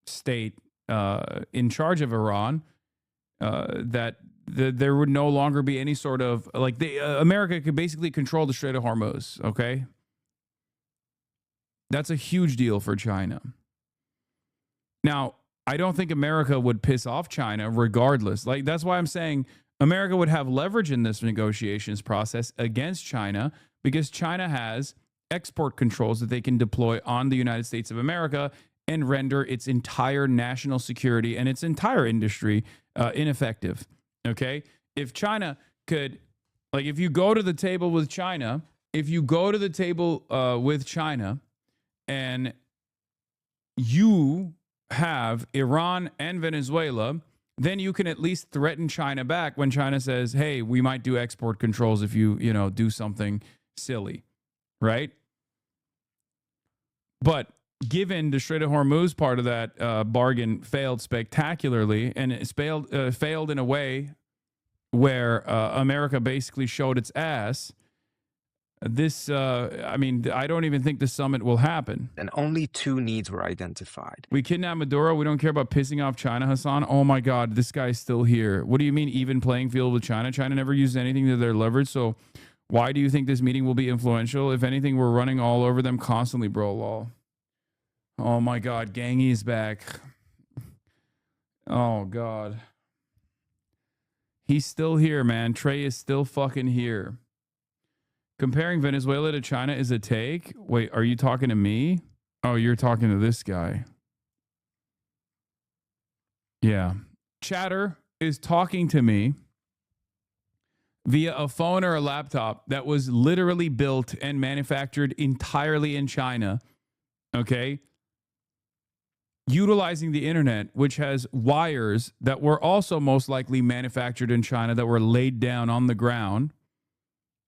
state in charge of Iran, there would no longer be any sort of America could basically control the Strait of Hormuz. Okay, that's a huge deal for China. Now, I don't think America would piss off China regardless. Like, that's why I'm saying America would have leverage in this negotiations process against China, because China has export controls that they can deploy on the United States of America and render its entire national security and its entire industry ineffective. Okay? If China could, like, if you go to the table with China, and you have Iran and Venezuela, then you can at least threaten China back when China says, hey, we might do export controls if you do something silly, right? But given the Strait of Hormuz part of that bargain failed spectacularly, and it failed in a way where America basically showed its ass, I don't even think the summit will happen. And only 2 needs were identified. We kidnapped Maduro. We don't care about pissing off China, Hassan. Oh my God, this guy's still here. What do you mean even playing field with China? China never used anything to their leverage. So why do you think this meeting will be influential? If anything, we're running all over them constantly, bro. Lol. Oh my God, Gangi's back. Oh God. He's still here, man. Trey is still fucking here. Comparing Venezuela to China is a take? Wait, are you talking to me? Oh, you're talking to this guy. Yeah. Chatter is talking to me via a phone or a laptop that was literally built and manufactured entirely in China. Okay? Utilizing the internet, which has wires that were also most likely manufactured in China that were laid down on the ground.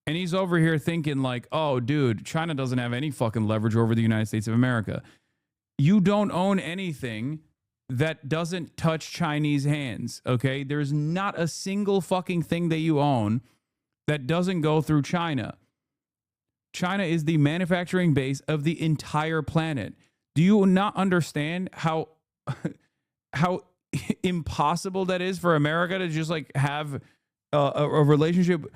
And he's over here thinking like, oh, dude, China doesn't have any fucking leverage over the United States of America. You don't own anything that doesn't touch Chinese hands, okay? There's not a single fucking thing that you own that doesn't go through China. China is the manufacturing base of the entire planet. Do you not understand how impossible that is for America to just like have a relationship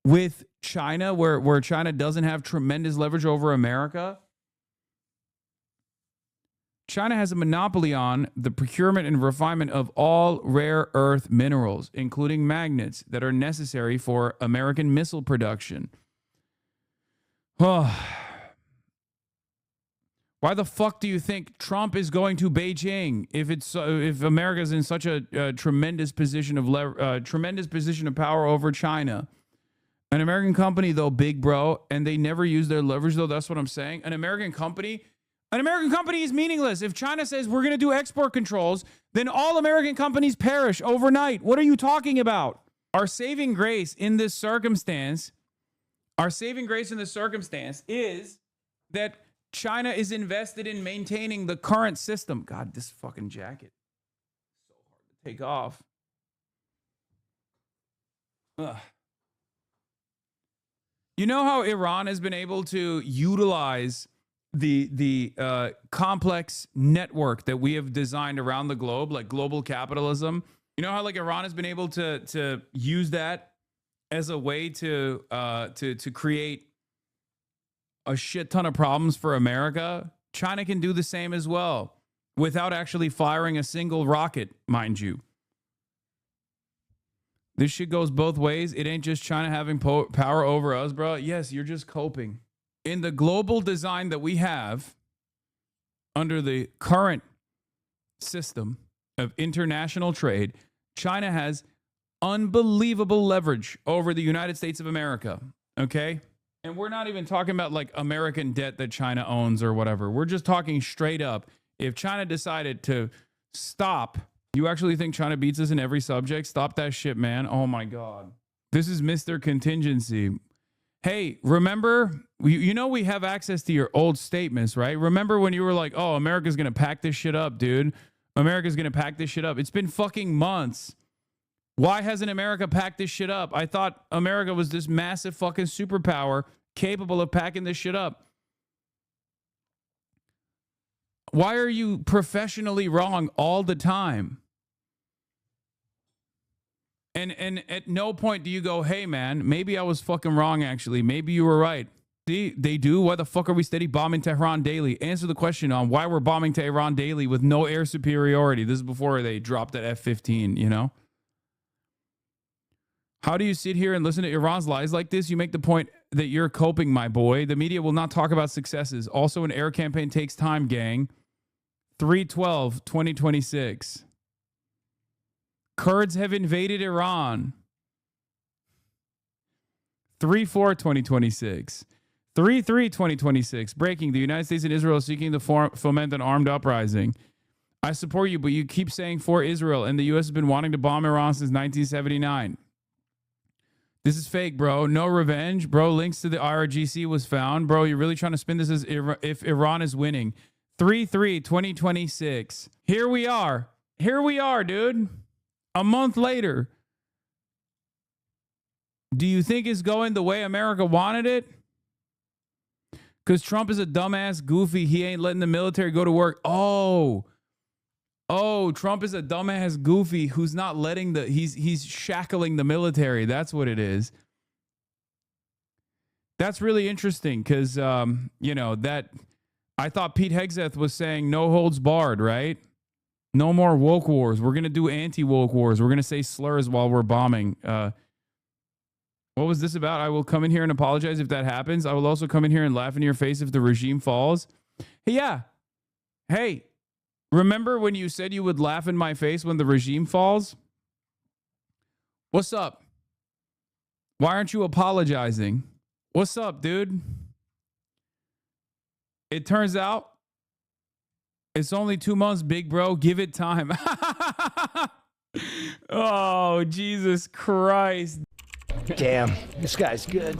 with China where China doesn't have tremendous leverage over America? China has a monopoly on the procurement and refinement of all rare earth minerals, including magnets that are necessary for American missile production. Why the fuck do you think Trump is going to Beijing if America is in such a tremendous position of power over China? An American company, though, big bro, and they never use their leverage, though. That's what I'm saying. An American company is meaningless. If China says we're going to do export controls, then all American companies perish overnight. What are you talking about? Our saving grace in this circumstance is that China is invested in maintaining the current system. God, this fucking jacket. So hard to take off. Ugh. You know how Iran has been able to utilize the complex network that we have designed around the globe, like global capitalism? You know how like Iran has been able to use that as a way to create a shit ton of problems for America? China can do the same as well without actually firing a single rocket, mind you. This shit goes both ways. It ain't just China having power over us, bro. Yes, you're just coping. In the global design that we have under the current system of international trade, China has unbelievable leverage over the United States of America, okay? And we're not even talking about like American debt that China owns or whatever. We're just talking straight up. If China decided to stop, you actually think China beats us in every subject? Stop that shit, man. Oh my God. This is Mr. Contingency. Hey, remember, you know we have access to your old statements, right? Remember when you were like, oh, America's going to pack this shit up, dude. America's going to pack this shit up. It's been fucking months. Why hasn't America packed this shit up? I thought America was this massive fucking superpower capable of packing this shit up. Why are you professionally wrong all the time? And at no point do you go, hey, man, maybe I was fucking wrong, actually. Maybe you were right. See, they do. Why the fuck are we steady bombing Tehran daily? Answer the question on why we're bombing Tehran daily with no air superiority. This is before they dropped that F-15, you know? How do you sit here and listen to Iran's lies like this? You make the point that you're coping, my boy. The media will not talk about successes. Also, an air campaign takes time, gang. 3/12/2026. Kurds have invaded Iran. 3/4/2026. 3/3/2026. Breaking. The United States and Israel seeking to foment an armed uprising. I support you, but you keep saying for Israel, and the U.S. has been wanting to bomb Iran since 1979. This is fake, bro. No revenge. Bro, links to the IRGC was found. Bro, you're really trying to spin this as if Iran is winning. 3/3/2026. Here we are. Here we are, dude. A month later. Do you think it's going the way America wanted it? Because Trump is a dumbass goofy. He ain't letting the military go to work. Oh, Trump is a dumbass goofy who's not letting he's shackling the military. That's what it is. That's really interesting because, that I thought Pete Hegseth was saying no holds barred, right? No more woke wars. We're going to do anti-woke wars. We're going to say slurs while we're bombing. What was this about? I will come in here and apologize if that happens. I will also come in here and laugh in your face if the regime falls. Yeah. Hey, remember when you said you would laugh in my face when the regime falls? What's up? Why aren't you apologizing? What's up, dude? It turns out it's only 2 months, big bro. Give it time. Oh, Jesus Christ. Damn, this guy's good.